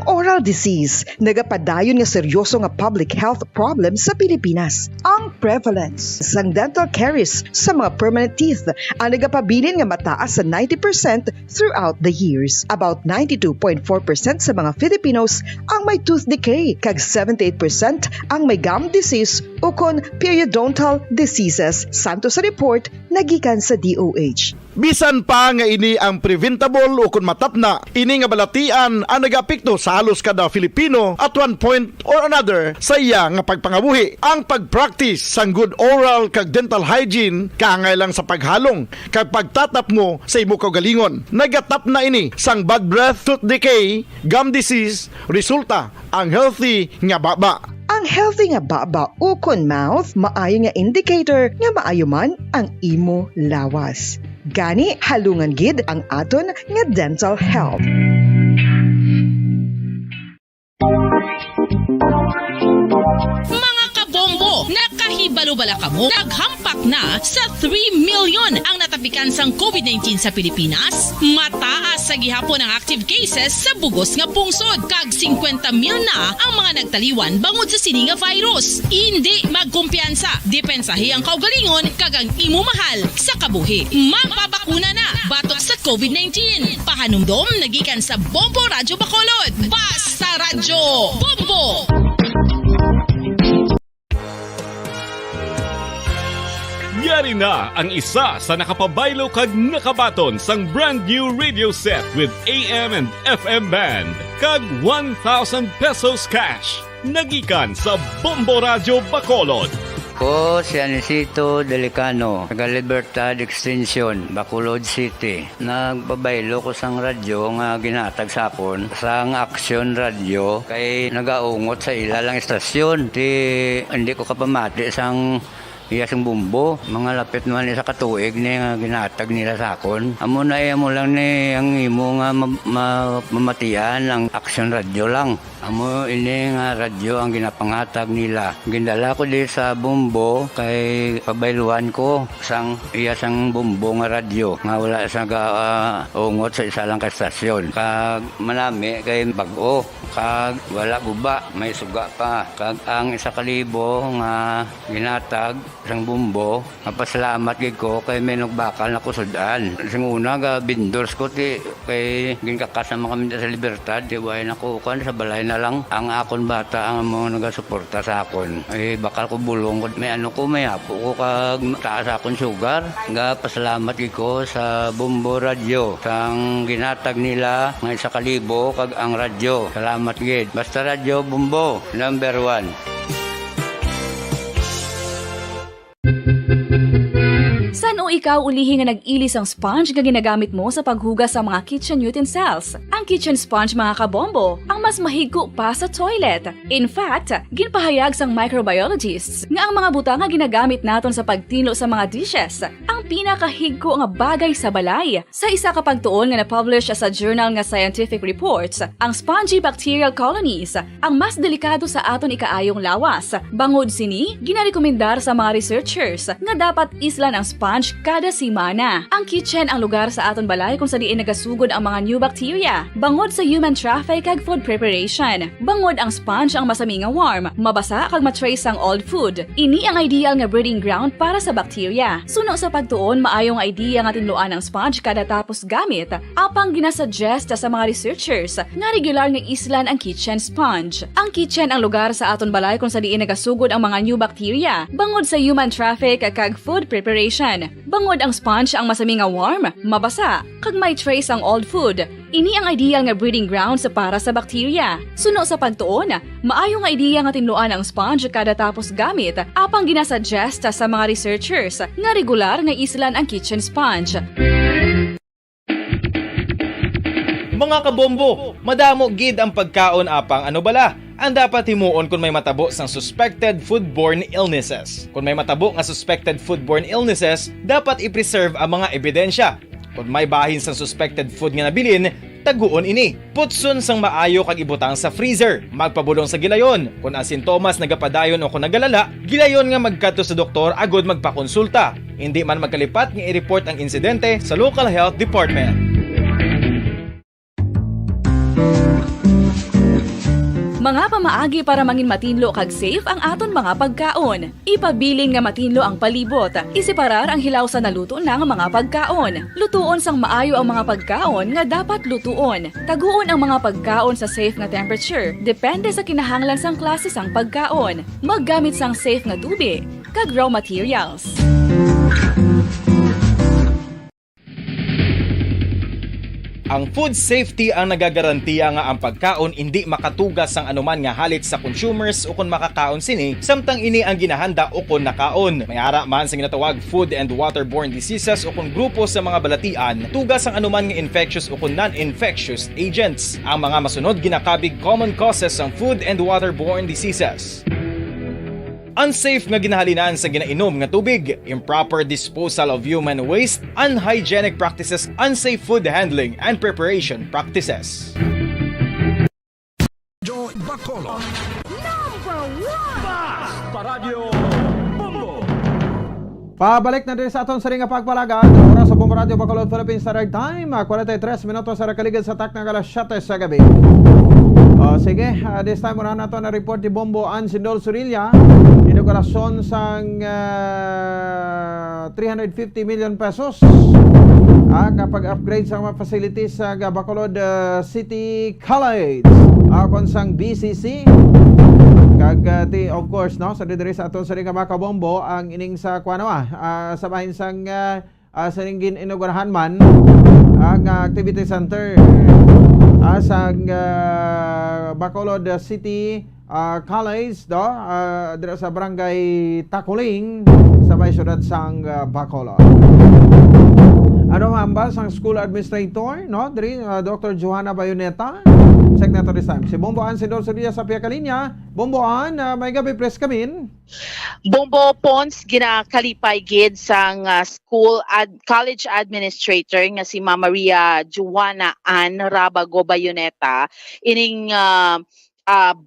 Oral disease, nagapadayon nga seryoso nga public health problem sa Pilipinas. Ang prevalence sang dental caries sa mga permanent teeth ang nagapabilin nga mataas sa 90% throughout the years. About 92.4% sa mga Filipinos ang may tooth decay, kag 78% ang may gum disease o kon periodontal diseases. Santo sa report nagikan sa DOH. Bisan pa nga ini ang preventable o kung matapna, ini nga balatian ang nag-apekto sa halos kada Filipino at one point or another sa iya nga pagpangabuhi. Ang pag-practice sang good oral kag dental hygiene kaangay lang sa paghalong kag pagtatap mo sa imo kaugalingon. Nagatap na ini sang bad breath, tooth decay, gum disease, resulta ang healthy nga baba. Ang healthy nga baba o kon mouth, maayo nga indicator nga maayo man ang imo lawas. Gani halungan gid ang aton nga dental health. Mga kabombo, nakahibalo bala kamo? Naghampak na sa 3 million ang natapikan sang COVID-19 sa Pilipinas. Mataas sa gihapon ang active cases sa bugos nga pungsod. Kag 50 mil na ang mga nagtaliwan bangod sa sini nga virus. Hindi magkumpiyansa. Depensahi ang kaugalingon kag ang imo mahal sa kabuhi. Magpabakuna na batok sa COVID-19. Pahanumdom nagikan sa Bombo Radyo Bacolod. Basta Radyo Bombo! Yari na ang isa sa nakapabaylo kag nakabaton sang brand new radio set with AM and FM band kag 1,000 pesos cash. Nagikan sa Bombo Radyo Bacolod. Ko si Anisito Delicano, taga Libertad Extension, Bacolod City. Nagbabaylo ko sang radyo nga ginatag sapon sang Action Radio kay nagaungot sa ilalang estasyon. Hindi ko kapamati sang iyasang bumbo, mga lapit naman sa katuig ni nga ginatag nila sakon. Amo na mo lang ni ang imo nga mamatian ang Action Radio lang. Amo ini nga radyo ang ginapangatag nila. Gindala ko di sa bumbo kay pabayluan ko sang iyasang bumbo nga radyo nga wala sa ungot sa isa lang ka estasyon. Kag manami kay bag-o, kag wala guba, may suga pa. Kag ang 1,000 nga ginatag sang bumbo, mapasalamat gid ko kay may nagbakal na kusudan. Sing una ga vendors ko ti kay ginkakasama kami sa Libertad, di way nakukan sa balay na lang ang akon bata ang mga nagasuporta sa akon. Ay bakal ko bulong ko may ano ko may apo ko kag taas akon sugar. Nga pasalamat gid ko sa Bombo Radio sang ginatag nila nga 1,000 kag ang radyo. Salamat gid. Basta Radyo Bombo number 1. San o ikaw ulihi nga nag-ilis ang sponge nga ginagamit mo sa paghugas sa mga kitchen utensils. Ang kitchen sponge mga kabombo, ang mas mahigko pa sa toilet. In fact, ginpahayag sang microbiologists nga ang mga butang nga ginagamit naton sa pagtilo sa mga dishes ang pinakahigko nga bagay sa balay. Sa isa ka pagtuon nga na-publish sa journal nga Scientific Reports, ang spongy bacterial colonies ang mas delikado sa aton ikaayong lawas. Bangod sini, ginarekomendar sa mga researchers nga dapat islan ang sponge kada simana. Ang kitchen ang lugar sa aton balay kung sa diin nagasugod ang mga new bacteria. Bangod sa human traffic kag food preparation. Bangod ang sponge ang masami nga warm, mabasa kag matrace ang old food. Ini ang ideal nga breeding ground para sa bacteria. Suno sa pagtuon, maayong idea nga tinluan ang sponge kada tapos gamit. Apang ginasuggest sa mga researchers nga regular nga islan ang kitchen sponge. Ang kitchen ang lugar sa aton balay kung sa diin nagasugod ang mga new bacteria. Bangod sa human traffic kag food preparation. Bangod ang sponge ang masami nga warm, mabasa, kag may trace ang old food. Ini ang ideal nga breeding ground sa para sa bacteria. Suno sa pagtuon, maayong nga idea nga tinluan ang sponge kada tapos gamit. Apang ginasuggest sa mga researchers nga regular nga islan ang kitchen sponge. Mga kabombo, madamo gid ang pagkaon apang ano bala. Ang dapat himuon kung may matabo sang suspected foodborne illnesses. Kung may matabo nga suspected foodborne illnesses, dapat i-preserve ang mga ebidensya. Kung may bahin sang suspected food nga nabilin, taguon ini. Putson sang maayo kag ibutang sa freezer. Magpabulong sa gilayon. Kung ang sintomas nagapadayon o kung nagalala, gilayon nga magkadto sa doktor agud magpakonsulta. Hindi man magkalipat nga i-report ang insidente sa local health department. Mga pamaagi para mangin matinlo kag safe ang aton mga pagkaon. Ipabilin nga matinlo ang palibot. Isiparar ang hilaw sa naluto ng mga pagkaon. Lutuon sang maayo ang mga pagkaon nga dapat lutuon. Taguon ang mga pagkaon sa safe nga temperature. Depende sa kinahanglan sang klase sang pagkaon. Maggamit sang safe nga tubig kag raw materials. Ang food safety ang nagagarantiya nga ang pagkaon hindi makatugas sang anuman nga halit sa consumers o kung makakaon sini, samtang ini ang ginahanda o kung nakaon. May ara man sa ginatawag food and waterborne diseases o kung grupo sa mga balatian, tugas ang anuman nga infectious o kung non-infectious agents. Ang mga masunod ginakabig common causes ng food and waterborne diseases. Unsafe nga ginahalinan sa ginainom nga tubig, improper disposal of human waste, unhygienic practices, unsafe food handling and preparation practices. Bacolod. Number 1! Paradyo Bombo! Pabalik na din sa aton sa ring nga pagpalagad. Oras sa Bombo Radio Bacolod Philippines Standard Time, 43 minutos sa rakaligid sa tak ng alas 7 sa gabi. Sige, this time muna nato na report ni Bombo Ansindol Surilla. Inaugurasyon sang 350 million pesos kapag upgrade sa mga facilities sa Bacolod City College kon sang BCC kag of course no sa diri sa aton sa ring mga kabombo ang ining sa kuanawa sa bahin sang sa ring inaugurahan man ang activity center sa Bacolod City College do dira sa barangay Takuling sa may syudad sang Bacolod. Ano mambas ang school administrator no diri Dr. Johanna Bayoneta secretary time si Bombo Ansindol Surilla sa piya kalinya. Bombo may gabi press kamin. Bombo Pons ginakalipay gid sang college administrator nga si Ma'am Maria Johanna Ann Rabago Bayoneta ining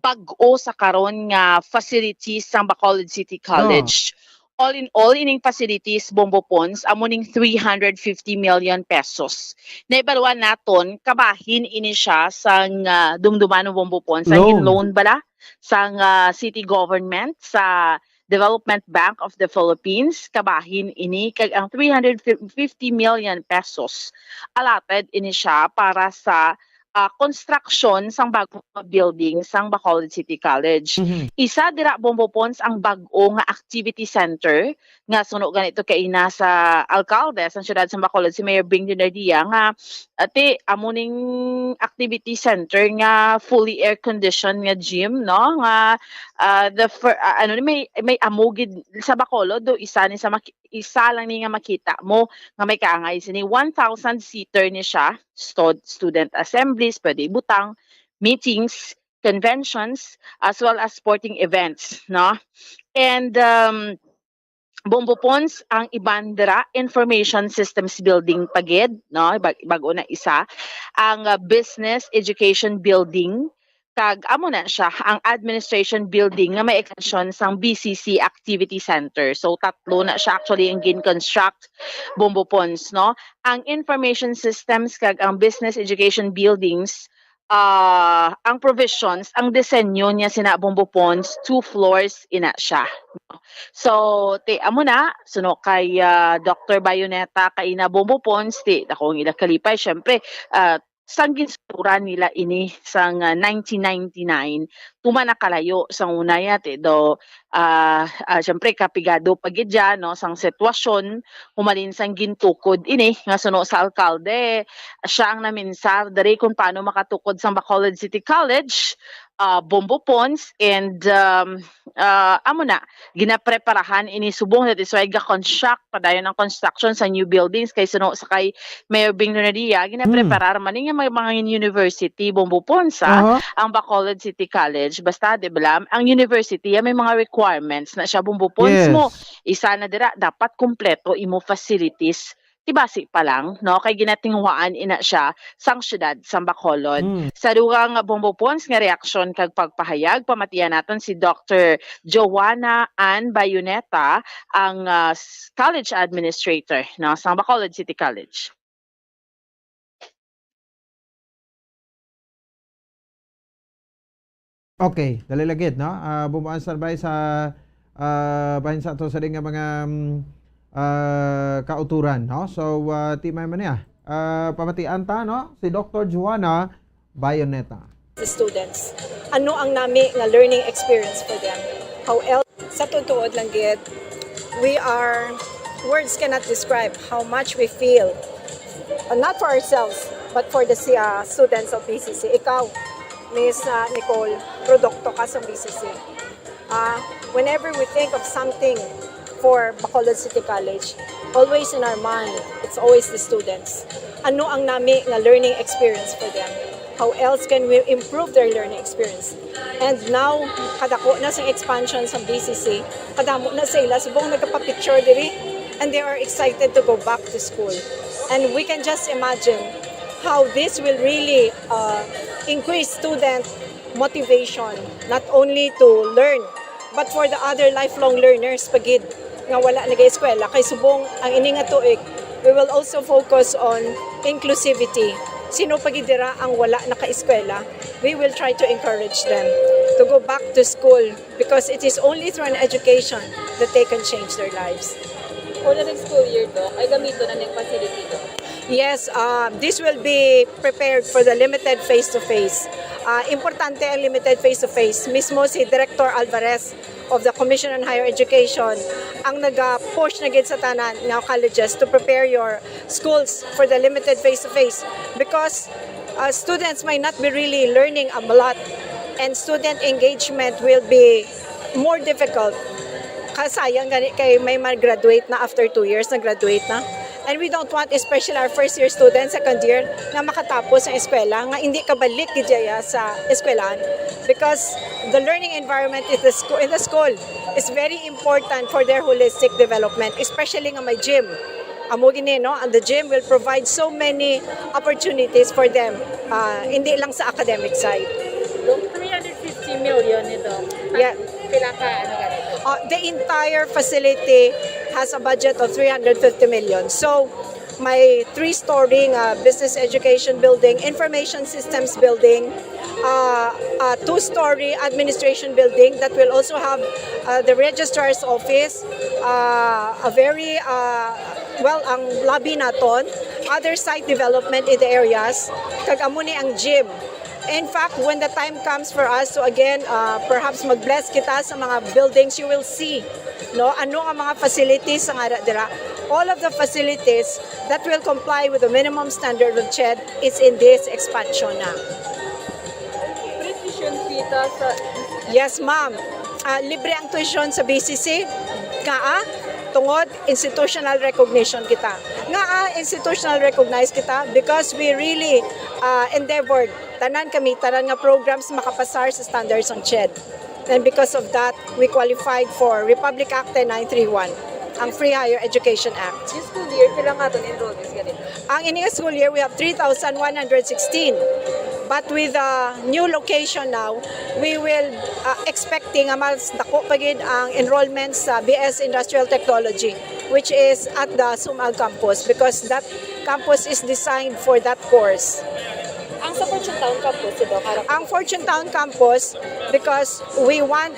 bag-o sa karon nga facilities sang Bacolod City College. All in all, ining facilities, Bombo Pons, amuning 350 million pesos. Naibaluan naton, kabahin ini siya sang dumduman ng Bombo Pons, ang loan bala sang city government sa Development Bank of the Philippines, kabahin ini kag ang 350 million pesos allotted ini siya para sa construction sang bagong building sang Bacolod City College. Isa dira Bombo Pons ang bag-o nga activity center nga suno ganito kay ina sa alcalde sa siyudad sa Bacolod si Mayor Bing Dinardia nga ati amuning activity center nga fully air conditioned nga gym no nga may amugid sa Bacolod do isa ni sa isa lang ni nga makita mo nga may kaangay sini 1,000 seater ni siya, student assemblies, pwede ibutang, meetings, conventions, as well as sporting events, no? And Bombo Pons ang ibandera information systems building pagid, no? Bago na isa ang business education building, kag amo na siya ang administration building nga may extension sang BCC Activity Center. So tatlo na siya actually ang gin-construct Bombo Pons, no? Ang information systems kag ang business education buildings, ang provisions, ang disenyo niya sina Bombo Pons, 2 floors ina siya. So, amo na, suno kay Dr. Bayoneta kay na Bombo Pons, akong ila kalipay, syempre, sang ginsura nila ini sang 1999 tuma nakalayo sang unaya do syempre kapigado pagidya no sang sitwasyon humalin sang gintukod ini nga suno sa alkalde siya ang naminsar diri kung paano makatukod sang Bacolod City College, Bombo Pons, and amo na ginapreparahan ini subong that is why ga-construct padayon ang construction sa new buildings kay suno sa kay Mayor Bing Donadia ginapreparar man nga mga university Bombo Pons ang Bacolod City College basta deblam ang university may mga requirements na siya Bombo Pons mo isa na dira dapat kumpleto imo facilities tibasi pa lang, no? Kay ginatinghuaan ina siya sang syudad sa Bacolod. Sa dugang Bombo Pons nga reaksyon kag pagpahayag, pamatiyan naton si Dr. Joanna Ann Bayoneta, ang college administrator, no? Sa Bacolod City College. Okay, dalilagid, no? Bumuan sa bay sa bahin sa ato sa nga mga kauturan, no? So timay man niya pamatian ta, no? Si Dr. Joanna Bayoneta. The students, ano ang nami nga learning experience for them? How else sa tutuod lang gid, words cannot describe how much we feel, not for ourselves but for the students of BCC. Ikaw, Miss Nicole, produkto ka sa BCC. Whenever we think of something for Bacolod City College, always in our mind, it's always the students. Ano ang nami nga learning experience for them? How else can we improve their learning experience? And now, kadako na sa expansion sa BCC, kadamo na sila, subong nagpa-picture diri, and they are excited to go back to school. And we can just imagine how this will really increase student motivation, not only to learn, but for the other lifelong learners, pagid nga wala nag-eskwela kay subong ang ini nga tuig, we will also focus on inclusivity. Sino pagidira ang wala naka-eskwela, we will try to encourage them to go back to school because it is only through an education that they can change their lives. For the next school year, Doc, ay gamito na ng facility, Doc? Yes, this will be prepared for the limited face-to-face. Importante ang limited face-to-face. Mismo si Director Alvarez of the Commission on Higher Education ang nag-push na gid sa tanan ng colleges to prepare your schools for the limited face-to-face because students might not be really learning a lot and student engagement will be more difficult. Kasayang gani kay may mag-graduate na after 2 years, nag-graduate na. And we don't want, especially our first-year students, second year, na makatapos ang eskwela, nga hindi kabalik gidya sa eskwelahan. Because the learning environment in the school is very important for their holistic development, especially nga may gym. Amo gini, no? And the gym will provide so many opportunities for them, hindi lang sa academic side. 350 million ito. Yeah. The entire facility has a budget of 350 million. So, my 3-story business education building, information systems building, a 2-story administration building that will also have the registrar's office, a very, ang lobby naton, other site development in the areas, kag amo ni ang gym. In fact, when the time comes for us to again, perhaps mag-bless kita sa mga buildings, you will see, no, ano ang mga facilities sa dira. All of the facilities that will comply with the minimum standard of CHED is in this expansion na. Tuition fee sa... Yes, ma'am. Libre ang tuition sa BCC. tungod institutional recognition kita. Nga institutional recognized kita because we really endeavored tanan nga programs makapasar sa standards ng CHED. And because of that, we qualified for Republic Act 10931, ang Free Higher Education Act. Yung school year, kailan nga ito enrollments ganito? Ang ining school year, we have 3,116. But with the new location now, we will expecting mas dako pagid ang enrollment sa BS Industrial Technology, which is at the Sumag campus because that campus is designed for that course. Ang sa Fortune Town campus, Ang Fortune Town campus, because we want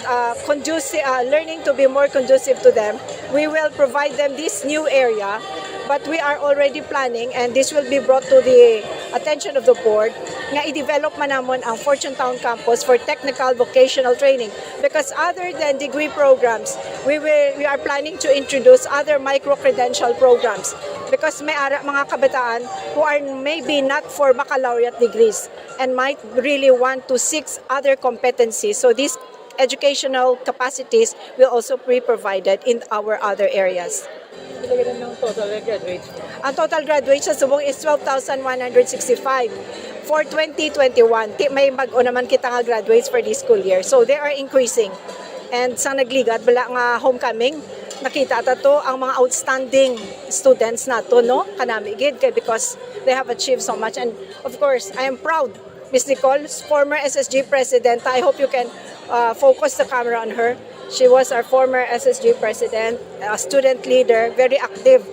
learning to be more conducive to them, we will provide them this new area, but we are already planning, and this will be brought to the attention of the board, nga i-develop man namon ang Fortune Town campus for technical vocational training. Because other than degree programs, we are planning to introduce other micro-credential programs. Because may mga kabataan who are maybe not for baccalaureate degrees and might really want to seek other competencies. So these educational capacities will also be provided in our other areas. Ang total graduates sa subong is 12,165. For 2021, may bago naman kita nga graduates for this school year. So they are increasing. And sa nagligad, bala nga homecoming, nakita to ang mga outstanding students nato, no? Kanami gid kay because they have achieved so much. And of course, I am proud, Ms. Nicole, former SSG president. I hope you can focus the camera on her. She was our former SSG president, a student leader, very active.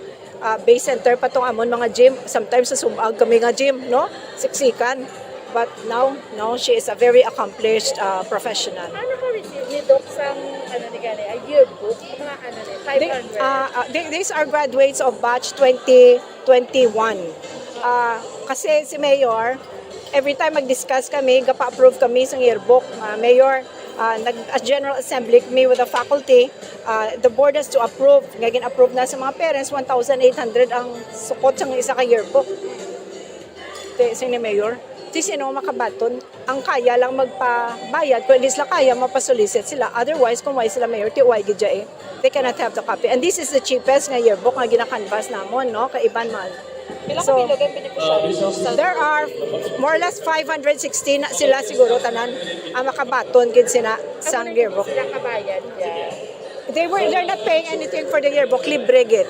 Base center pa tong amon mga gym. Sometimes sa Sumag kami nga gym, no? Siksikan. But now she is a very accomplished professional. Ano ka receive ni Doc sa a yearbook? Mga 500? These are graduates of batch 2021. Kasi si Mayor, every time mag-discuss kami, gapa-approve kami sa yearbook. Mayor, a General Assembly kami with the faculty, the board has to approve. Ngagin approve na sa mga parents, 1,800 ang sukot sa isa ka yearbook. Sino Mayor? Sino makabaton, ang kaya lang magpabayad. Kung hindi sila kaya, mapasolicit sila. Otherwise, kung why sila Mayor, tiway gidya they cannot have the copy. And this is the cheapest nga yearbook nga ginakanvas namon, no? Kaiban man. So, there are more or less 516 na sila siguro tanan ang makabaton gid sina sa yearbook. They're not paying anything for the yearbook, libre gid.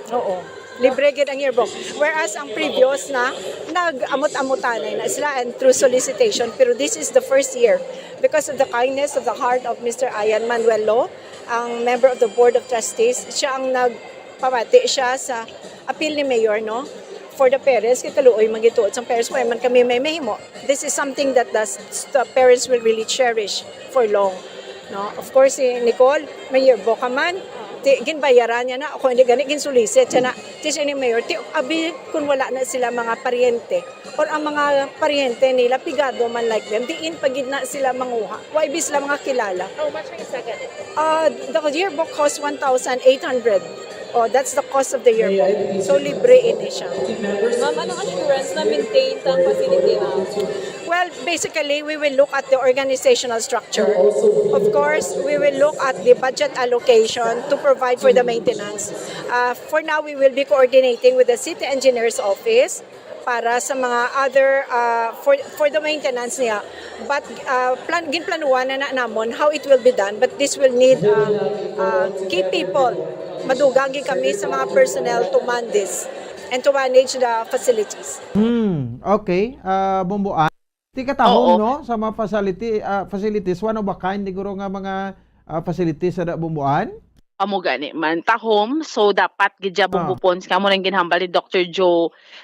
Oo. Libre gid ang yearbook. Whereas ang previous na nag-amot-amutanay na sila and through solicitation, pero this is the first year because of the kindness of the heart of Mr. Ayan Manuelo, ang member of the Board of Trustees. Siya ang nagpamati siya sa appeal ni Mayor, no? For the parents, kay kaluoy magituot sa parents mo, man kami may mahimo. This is something that the parents will really cherish for long. No? Of course, si Nicole, may yearbook ka man, ginbayaran niya na, ako hindi gani, ginsulisit siya na, siya ni Mayor, abi kung wala na sila mga paryente, or ang mga paryente nila, pigado man like them, diin pagid na sila manguha, waibi sila mga kilala. How much ang isa ganit? The yearbook costs 1,800. Oh, that's the cost of the yearbook. So, libre ini siya. Ma'am, anong assurance na maintain ang facility na? Well, basically, we will look at the organizational structure. Of course, we will look at the budget allocation to provide for the maintenance. For now, we will be coordinating with the City Engineer's Office para sa mga other, for the maintenance niya. But ginplanuan na namon how it will be done. But this will need key people. Madugagi kami sa mga personnel to man this and to manage the facilities. Okay. Bumbuan. Di katahom, no? Sa mga facilities, one of a kind, siguro nga mga facilities sa Bumbuan? Amo gani man tahom, so dapat gidya bubupons kamo nang ginhambal ni Dr.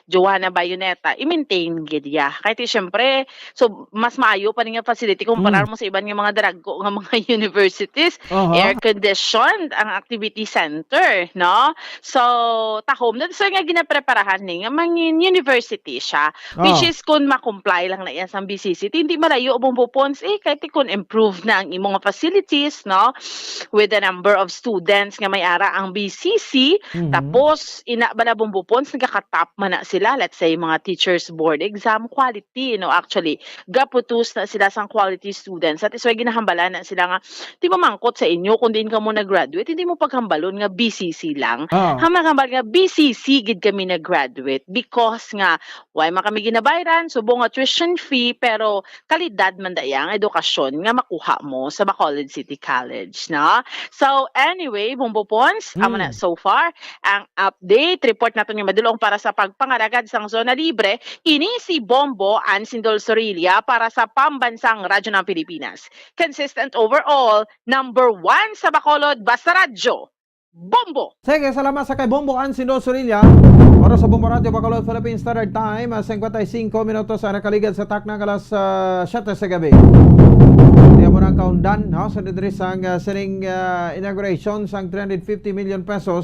Joanna Bayoneta i-maintain gidya. Kahit syempre, so mas maayo pa ning facility kumpara mo sa iban nga mga darago nga mga universities, air conditioned ang activity center, no? So tahom na so nga ginapreparahan ni nga mga university siya, which is kung ma-comply lang na yan sa BCC, hindi malayo bubupons kahit kun improve na ang imong facilities, no? With the number of students students nga may ara ang BCC, tapos ina ba na bumbupons nagaka-top man na sila, let's say mga teachers board exam quality, actually gaputus na sila sang quality students. At is why ginahambalan na sila nga di mo mangkot sa inyo kung din ka mo nag-graduate, hindi mo paghambalon nga BCC lang. Hamahambal nga BCC gid kami nag-graduate because nga why man kami ginabayran subo nga tuition fee pero kalidad man dayang edukasyon nga makuha mo sa Bacolod City College, no? So anyway, bumbupons, amo na so far ang update report naton yung madulong para sa pagpangaragad sang zona libre ini si Bombo Ansindol Sorilla para sa pambansang radyo ng Pilipinas. Consistent overall, number 1 sa Bacolod basta radyo. Bombo! Sige, salamat sa kay Bombo Ansindol Sorilla. Para sa Bombo Radio Bacolod Philippine Standard Time, 55 minutos ang nakaligad sa taknang alas 7 sa gabi. Tiyan mo na ang kaundan, sa didris ang sining inauguration sang 350 million pesos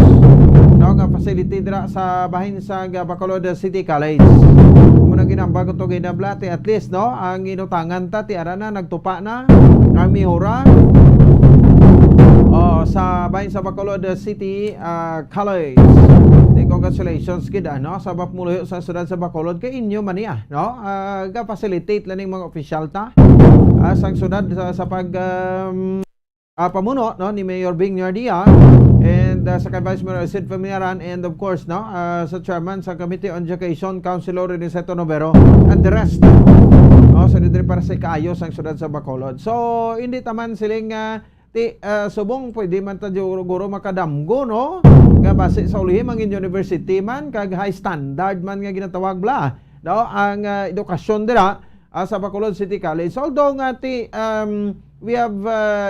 nga facility dira sa bahin sa Bacolod City College. Muna ginambag ito ginablati at least, ang inutangan ta, tiara na, nagtupa na, ang mihura, sa bahin sa Bacolod City College. Congratulations kid sa bapmulo sa sudad sa Bacolod kay inyo maniya ga facilitate laning mga official ta sang sudad sa pag pamuno ni Mayor Bing Nardia and sa kay Vice Mayor Sid Familiaran and of course sa chairman sa Committee on Education Councilor Reniceto Novero and the rest sa dito para sa kaayos ang sudad sa Bacolod. So hindi taman siling subong pwede man ta guro makadamgo nga base sa ulihim ang university man kag high standard man nga ginatawag bla ang edukasyon dira sa Bacolod City College. Although nga we have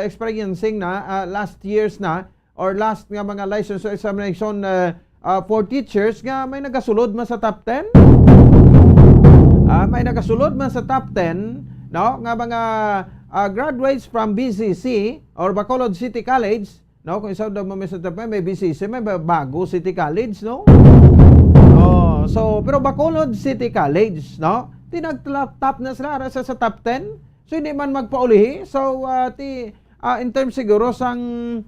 experiencing na last years na or last nga mga license examination for teachers nga may nagasulod man sa top 10 may nagasulod man sa top 10 nga mga graduates from BCC or Bacolod City College, kung isa daw may BCC, may bago City College, so pero Bacolod City College, tinag-top na sila sa top 10, so hindi man magpaulihi. So in terms siguro sang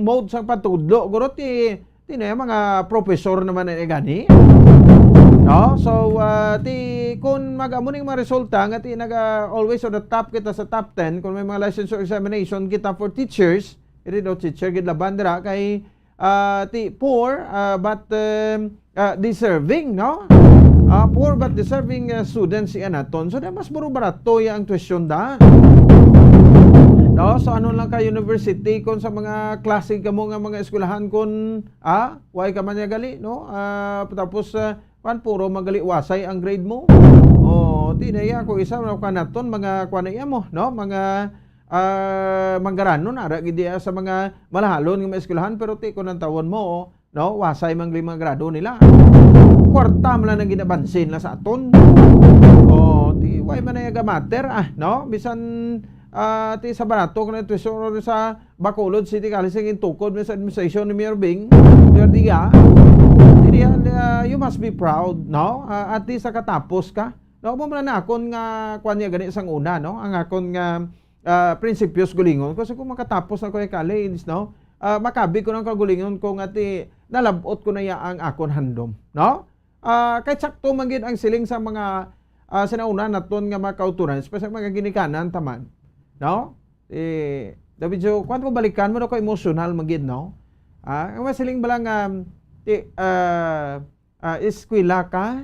mode sang patudlo, guro mga professor naman na gani. So kung mag-amuning mga resulta nga always on the top kita sa top 10 kung may mga license examination kita for teachers, teacher gid laban dira kay poor but deserving, poor but deserving students anaton. So mas barato ang tuition da. So ano lang ka university kung sa mga klase kamo nga mga eskwelahan kun why ka man gali tapos puro magali wasay ang grade mo. Tinaya ko isa na kanaton mga kuanaya mo, mga manggaranon ara gid sa mga malahalon nga eskwelahan pero ti kun ang tawon mo wasay mang 5 grado nila. Kwarta man lang ginabansin la sa aton. Ti why man ay matter bisan ti sa barato kana tuition sa Bacolod City College ang tukod sa administration ni Mayor Bing Nardia. You must be proud, at least sa katapos ka. Mo man na akon nga kuan niya gani sang una, ang akon nga prinsipyos gulingon kasi kung makatapos na ko yung college, makabi ko ng kagulingon kung ati nalabot ko na ang akon handom, kahit sakto magid ang siling sa mga sinauna naton nga mga kauturan, especially mga ginikanan taman, David Jo, kung balikan mo ko emotional magid, ang siling balang eskwela ka,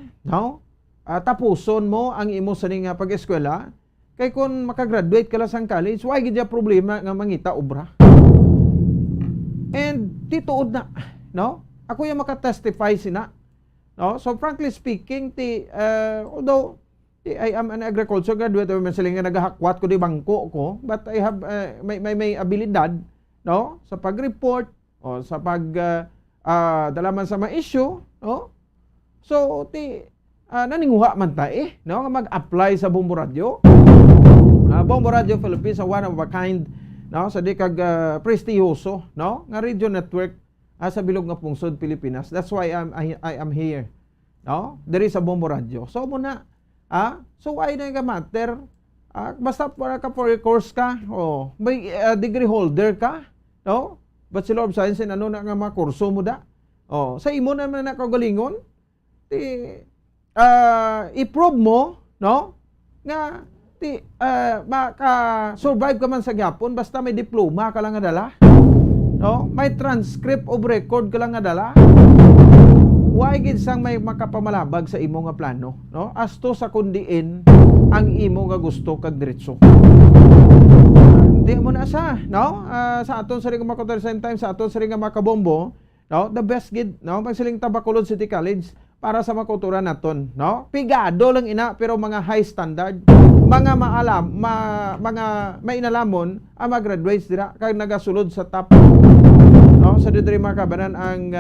tapuson mo ang imo sa nga pag-eskwela, kay kung makagraduate ka lang sa college, why gid problema nga mangita obra. And tituod na, ako yung makatestify sina. So frankly speaking, although I am an agriculture graduate, or siling nga nagahakwat ko di bangko ko, but I have may abilidad, sa pag-report o sa pag dalaman sa mga issue, so naninguha man ta nga mag-apply sa Bombo Radio. Bombo Radio Philippines, one of a kind, sa di kag prestiyoso, nga radio network sa bilog nga pungsod Pilipinas. That's why I am here. There is a Bombo Radio. So muna, so why na nga matter? Basta para ka for course ka, may degree holder ka, Bachelor of Science in ano na nga mga kurso mo da. Sa imo naman na kagalingon, i-prove mo, no? Nga, maka-survive ka man sa gyapon, basta may diploma ka lang nga dala. No? May transcript of record ka lang nga dala. Why gid sang may makapamalabag sa imo nga plano, no? Asto sa kundiin ang imo nga gusto kag diretso. Hindi mo na sa, no? Sa aton sa ring mga same time, sa aton sa ring mga kabombo, no? The best gid, no? Pagsiling Bacolod City College para sa makultura naton, no? Pigado lang ina pero mga high standard, mga maalam, mga mainalamon ang mag-graduates dira kag nagasulod sa top. No, sa dito rin makabanan ang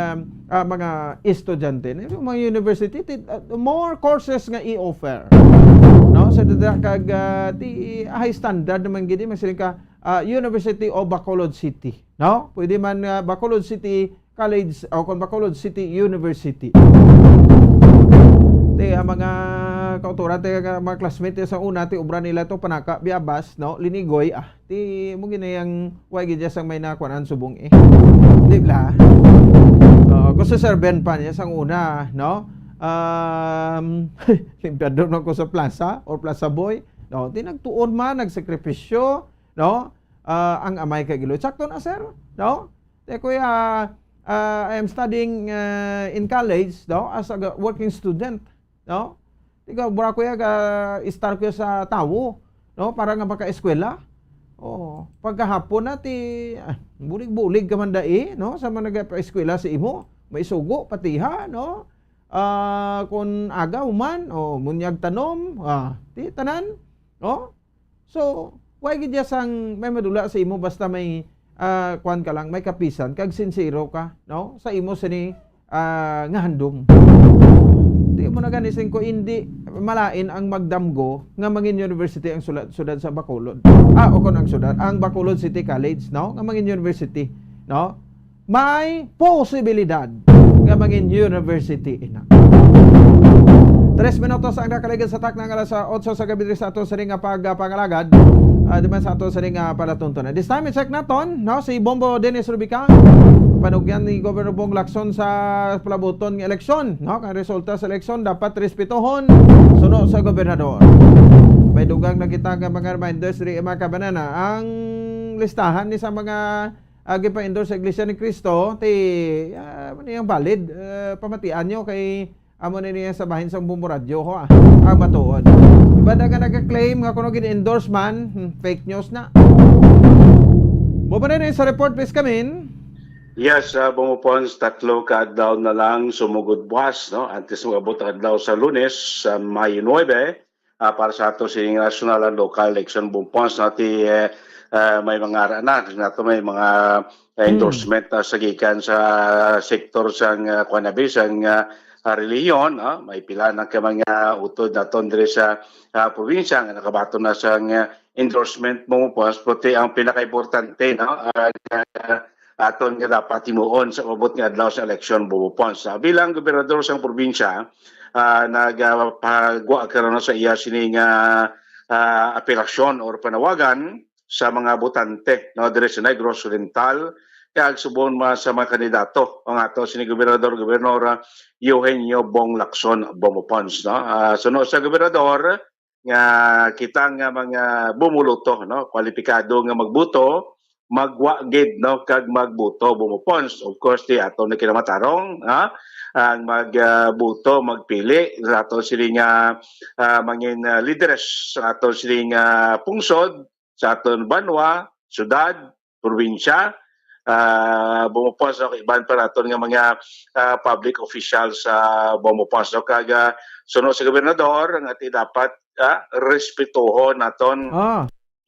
mga estudyante. Yung mga university, more courses nga i-offer. No, sa dito kag high standard naman gid masiling ka University of Bacolod City. No? Pwede man Bacolod City College o kung Bacolod City University. Ang mga kauturan mga classmates sa una ubra nila to panaka biabas, no, linigoy mo ginayang way gid sang may nakuan subong di ba? Ko sa Sir Ben pa niya sang una, no, limpyado na ko sa plaza or Plaza Boy, no, nagtuon man nagsakripisyo, no, ang amay kay gilo sakto na sir, no, kuya I am studying in college, no, as a working student. No? Ikaw, bura ko start ko sa tawo, no? Para nga maka-eskwela. Pagkahapon na, bulig-bulig ka man dai, no? Sa mga nag-eskwela sa imo, may sugo, patiha, no? Kung agaw man, munyag tanom, tanan, no? So, why gid sang may madula sa imo basta may kuan ka lang, may kapisan, kag sincero ka, no? Sa imo sini nga handom. Di mo na ganisin ko hindi malain ang magdamgo nga mangin university ang sudad sa Bacolod. O kon ang sudad, ang Bacolod City College, no? Nga mangin university, no? May posibilidad nga mangin university ina. 3 minutos ang nakaligan sa tak ng alas 8 sa gabi sa ato sa ring pagpangalagad. Di ba sa ato sa ring palatuntunan. This time, check naton, no? Si Bombo Dennis Rubica. Panugyan ni Governor Bong Lacson sa palabuton ng eleksyon, no? Kang resulta sa eleksyon dapat respetuhon suno sa gobernador. May dugang nakita nga mga reminders ri mga kabanana ang listahan ni sa mga gipa-endorse sa Iglesia ni Cristo ang valid pamatian nyo kay amo na niya sa bahin sa Bumbo Radio ho ang batuon. Iba na nga nagka-claim nga kuno gin-endorse man, fake news na. Mo ba na sa report please kamin? Yes, bumupons 3 kaadlaw na lang sumugod buwas, no? Antes magabot adlaw sa Lunes, sa Mayo 9, para sa ato sining national and local election bumupons nati may mga arana, nato may mga endorsement sa gikan sa sektor sang kuanabi sang reliyon, may pila na ka mga utod naton diri sa probinsya nga nakabato na sang endorsement bumupons, pati ang pinaka-importante, no? Aton nga dapat himuon sa mabot nga adlaw sa eleksyon bumupons. Bilang gobernador sang probinsya, nagpagwa karon sa iya sining apelasyon or panawagan sa mga botante, no, dire sa Negros Oriental kag subon sa mga kandidato ang ato sining gobernador Eugenio Bong Lacson bumupons, no. Suno sa gobernador nga kita nga mga bumuluto, no, kwalipikado nga magbuto, magwagid, no, kag magbuto bumupons. Of course di ato na kinamatarong ang magbuto magpili sa ato siling mangin leaders sa ato siling pungsod sa aton banwa, syudad, probinsya, bumupons iban pa naton nga mga public officials sa bumupons, no, kag suno sa gobernador nga dapat respetuhon naton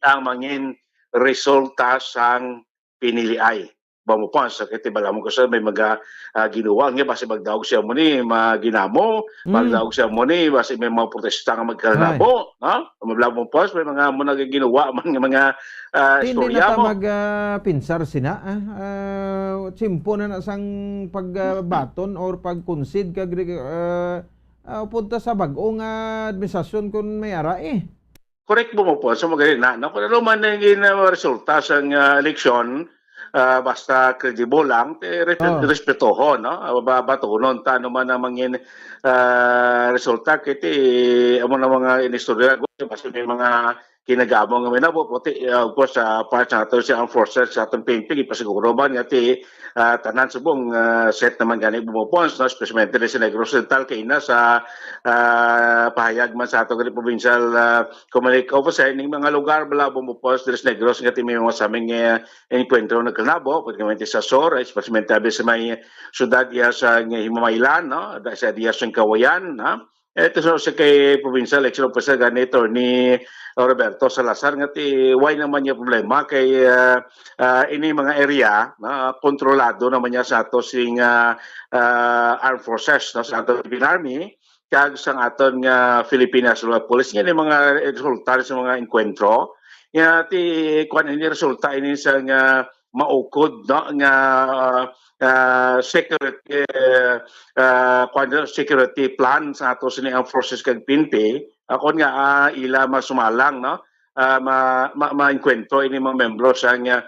ang mangin resulta sang piniliay. Bumupons, kaya tibala mo ko sa may mga ginawa nga basi magdaog siya mo ni maginamo, magdaog siya mo ni basi may mga protesta nga magkalanabo, no? Bumupons, may mga mo nagaginawa mga istorya mo. Hindi na pinsar sina, simpo na sang pagbaton or pagkonsid kag punta sa bag-ong administrasyon kung may ara Correct bumupons, so magaling na. Kung ano man naging resulta sa eleksyon, basta credible lang, respetuhon, no? Batunon, ta ano man ang mangin resulta, kiti, amo na mga inistorya, kasi may mga kinagamong nga minabo, puti, of course, sa part sa ato siya ang forces sa atong painting, ipasiguro ba nga ti tanan subong set naman gani bumupons, no? Especially sa Negros Occidental, kay na sa pahayag man sa atong provincial community officer, ning mga lugar bala bumupons sa Negros, nga ti may mga saming enkwentro na kanabo, pagkamenti sa SOR, especially sa may syudad iya sa Himamaylan, no? Sa diya sa Kawayan, no? Ito sa kay provincial election officer ganito ni Roberto Salazar nga ti why naman niya problema kay ini mga area na kontrolado naman niya sa ato sing armed forces, no? Sa ato Philippine Army kag sa aton nga Philippine National Police nga ni mga resulta sa mga enkwentro nga ti kuan ini resulta ini sa nga maukod, no? Nga security security plan sa ato sini ang forces kag PNP ako nga ila masumalang, no? Ma-enkwentro ini mga membro sa nga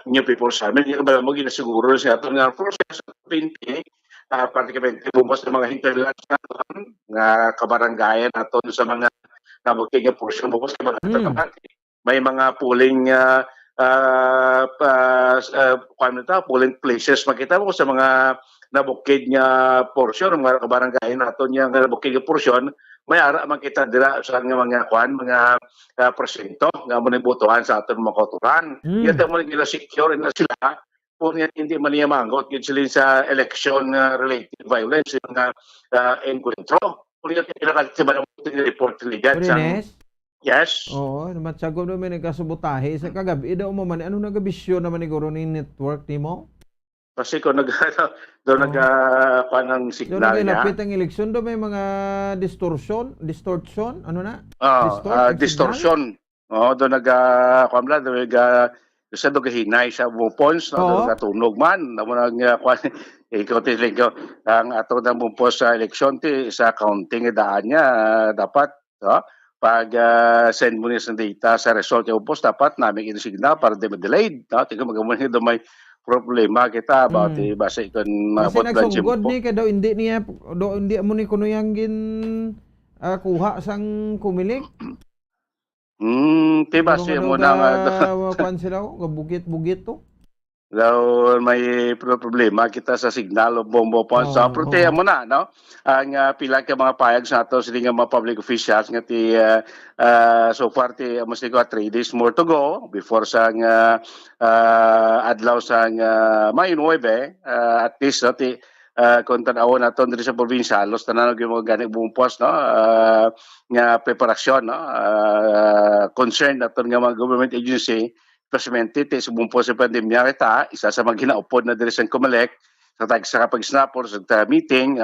New People's Army nga mo ginasiguro sa ato nga forces PNP particularly bumos sa mga hinterlands nga kabaranggayan ato sa mga nabukid nga portion bumos sa mga may mga pooling polling places makita mo sa mga nabukid nga portion mga kabarangay naton nga nabukid nga portion may ara makita dira sa nga mga mga presinto nga mo nibutuhan sa aton mga kotoran ito mo nila secure na sila kung hindi man niya mangot yun sila sa election related violence yung encuentro kung yung pinakatiba ng report nila dyan yes. Oo, matsago naman nagkasubutahe sa kagabi daw mo man ano nagabisyo naman ni guro ni network nimo? Kasi kung panang signal niya. niya. Doon ang eleksyon do may mga distortion, ano na? Distortion. Oh, doon kamla do sa do gahinay sa bupons no natunog man namo nang ikaw tiling ko ang ato na bupons sa eleksyon ti sa counting daan niya dapat pag send mo niya sa data sa result yung post, dapat namin in-signal para di ma-delayed. Tingnan magamunin doon may problema kita about basa ikon mabot lang siya po. Kasi nagsugod ni daw hindi niya, hindi mo ni kuno yang gin kuha sang kumilik. Tiba siya mo na pan sila bugit-bugit to. Daw may problema kita sa signal o bombo po. So, proteya mo na, no? Ang pila ka mga payag sa ato sila nga mga public officials nga ti so far ti mas 3 days more to go before sa adlaw sa May 9 at least ti kung tanaw naton diri sa probinsya halos tanan yung mga ganing bumumpos, no? Nga preparasyon, no? Concern naton nga mga government agency especially ti subumpo sa pandemya kita isa sa mga ginaupod na diri sa Comelec sa kapag-snapper sa meeting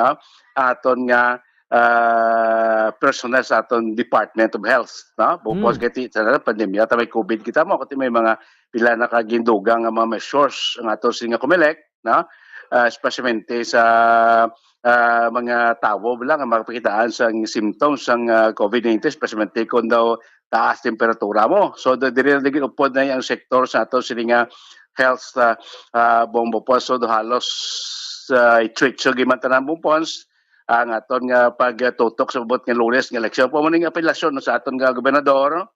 aton nga personnel sa aton Department of Health, no? Bukos kiti sa pandemya ta may COVID kita mo kuti may mga pila na kagindugang nga mga measures ang aton sa Comelec, no? Especially sa mga tawo lang ang mapakitaan sa symptoms ng COVID-19 especially kung daw taas temperatura mo. So, diri na ligin upod na yung sektor sa ato sila nga health bombo po. So, halos i-treat so gimantanan bumpons ang aton nga pagtutok sa bubot nga Lunes nga eleksyon. Pumuning apelasyon sa aton nga gobernador,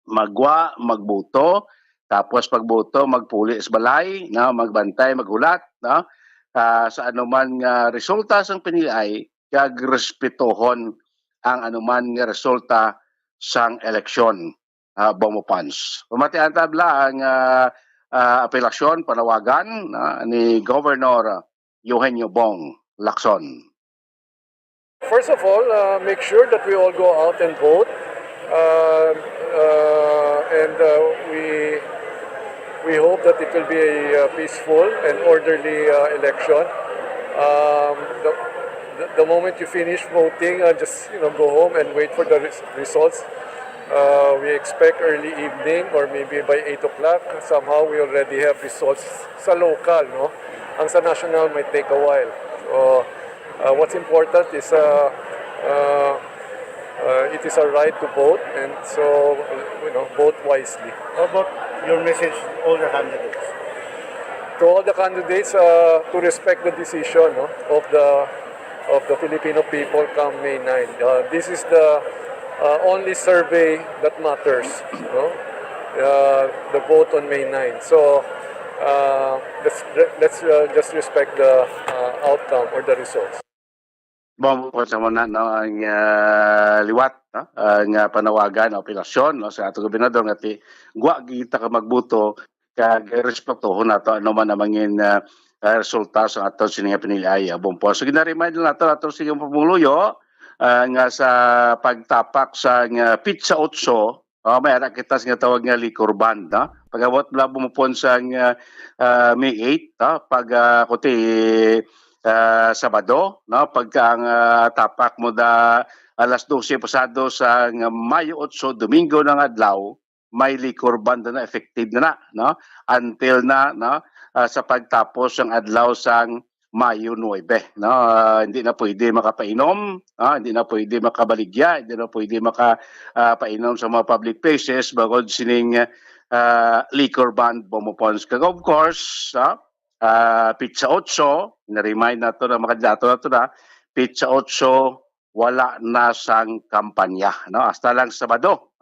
magwa, magbuto, tapos pagbuto, magpuli sa balay, no? Magbantay, maghulat, no? Sa anuman nga resulta sang pinilay, kag respetuhon ang anuman nga resulta sang eleksyon bomopans. Pamatian tabla ang apelasyon panawagan ni Governor Eugenio Bong Lacson. First of all, make sure that we all go out and vote, and we hope that it will be a peaceful and orderly election. The moment you finish voting, just go home and wait for the results. We expect early evening or maybe by 8 o'clock. Somehow we already have results sa local, no? Ang sa national might take a while. So, what's important is it is our right to vote, and so vote wisely. How about your message to all the candidates? to all the candidates to respect the decision of the Filipino people come May 9. This is the only survey that matters, the vote on May 9. So let's just respect the outcome or the results. Bombo po sa muna ang liwat ang panawagan o operasyon sa ato gobernador nga ti guwa kita ka magbuto kag respetuhon nato ano man amangin resulta sa ato sininga pinilay bompo. So gina-remind nato ato sa iyong pamuluyo nga sa pagtapak sa Pizza 8 may ara kita nga tawag nga liquor ban pag-abot bla bumupon sa May 8 pag kuti Sabado, pagka ang tapak mo da alas 12 pasado sa Mayo 8, Domingo ng adlaw, may liquor ban na effective na until sa pagtapos ng adlaw sang Mayo 9. Hindi na pwede makapainom, hindi na pwede makabaligya, hindi na pwede makapainom sa mga public places bagod sining liquor ban bumupons. Kag of course, Pizza 8, na-remind nato na makadato nato na Pizza 8 wala na sang kampanya hasta lang Sabado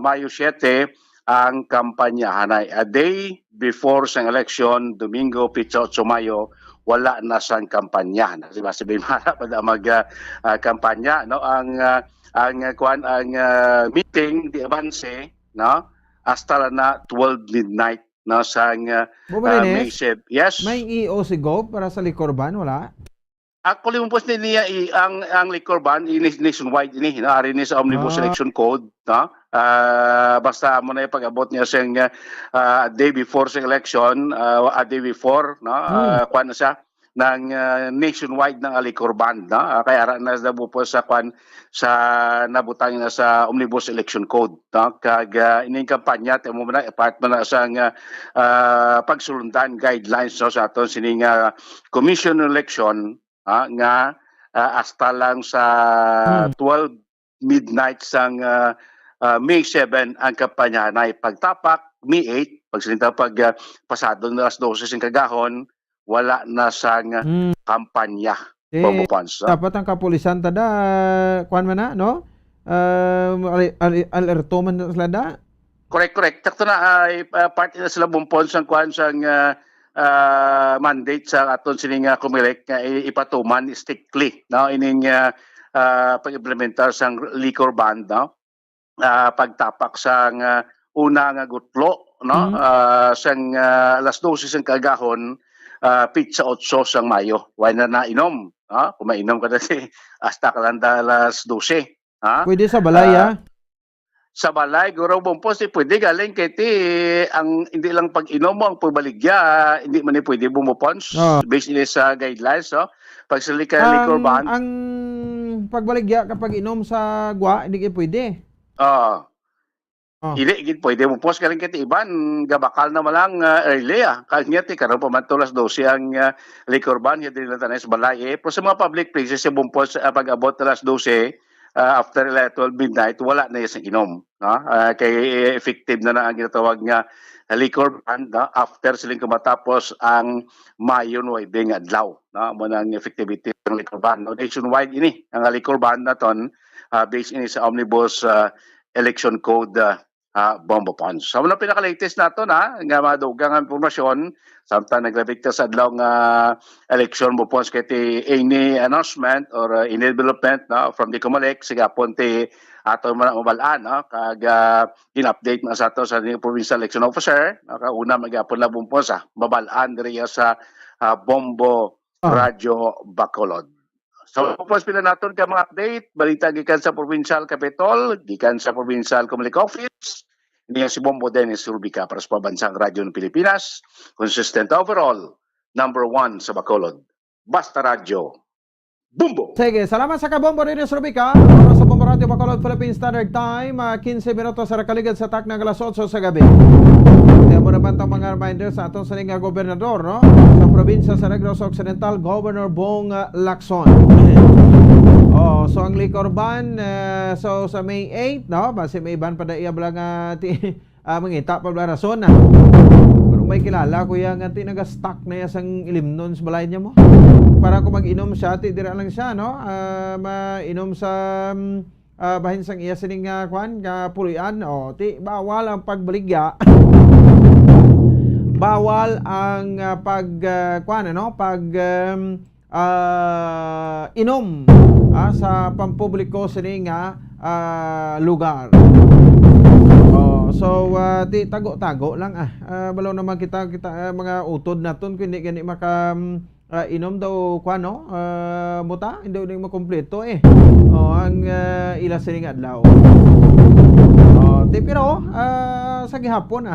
Mayo 7 ang kampanya hanay a day before sang election Domingo Pizza 8 Mayo wala na sang kampanya sabi mara pa mag kampanya ang meeting di avance hasta na 12 midnight sang May 7. Yes. May EOC para sa liquor ban, wala? Actually, mumpos niya ang liquor ban nationwide ini ari ni sa Omnibus Election Code, basta mo na pag-abot niya sa day before sa election, a day before, kuan na siya ng nationwide ng liquor ban, kaya ara na daw po sa kuan sa nabutang na sa Omnibus Election Code, kag ining kampanya mo na part na sa pagsulundan guidelines sa aton sining commission election nga hasta lang sa 12 midnight sang May 7 ang kampanya na pagtapak May 8 pagsalita pag pasado na alas 12 sing kagahon wala na sang kampanya. Dapat ang kapulisan tada kuan man na alerto man sila da. Correct. Takto na ay part na sila bumpon sang kuan sang mandate sa aton sining Comelec nga ipatuman strictly ining pag-implementar sang liquor ban pagtapak sang una nga gutlo sang alas 12 sang kagahon Pizza 8 sang Mayo. Why na nainom? Kung mainom ka dati, hasta ka lang alas 12. Pwede sa balay, Sa balay, guro bumpos, pwede galing kiti ang hindi lang pag-inom mo, ang pagbaligya, hindi man pwede bumupons based sa guidelines. Pag sa liquor ban. Ang pagbaligya kapag inom sa gwa, hindi pwede. Hindi pwede mo post galing kiti iban gabakal na malang early kanya ti karon pamantulas 12 ang liquor ban hindi nila tanis balay pero sa mga public places sa bumpos pag-abot alas 12 after 12 midnight wala na yung inom kay effective na ang ginatawag nga liquor ban after siling kumatapos ang Mayo 9 nga adlaw mo nang effectivity ng liquor ban nationwide ini ang liquor ban naton based ini sa Omnibus Election Code Bombo Pons. So, wala pinaka-latest nato nga madugang ang informasyon samtang naglabigta sa adlaw nga election mo pons kiti any announcement or any development from the Comelec sigapon ti ato mabalaan kag in-update na sa ato sa provincial election officer kauna magapon na bumpos mabalaan diri sa Bombo Radio Bacolod. So, pupos pila naton ka mga update, balita gikan sa Provincial Capitol, gikan sa Provincial Comelec Office, niya si Bombo Dennis Rubica para sa Pabansang Radyo ng Pilipinas, consistent overall, number 1 sa Bacolod. Basta Radyo, Bombo! Sige, salamat sa Kabombo Dennis Rubica. Para sa Bombo Radio Bacolod Philippine Standard Time, 15 minutos sa rakaligad sa tak ng alas 8 sa gabi. Kaya mo naman itong mga reminder sa atong saling gobernador, sa probinsya sa Negros Occidental, Governor Bong Lacson. So ang liquor ban, so sa May 8, base may ban pa da iya bala nga mangita pa bala rason na. Pero may kilala kuya nga ti naga-stock na yasang ilimnon sa balay niya mo. Para kung mag-inom siya, ti dira lang siya, no? Mainom sa bahin sang iya sining kwan, pulian, o, ti bawal ang pagbaligya. Bawal ang inom sa pampubliko sining lugar. So ti tago-tago lang balaw naman kita mga utod naton kundi gani maka inom daw kwano muta hindi ni makompleto ang ila sining adlaw. Pero sa gihapon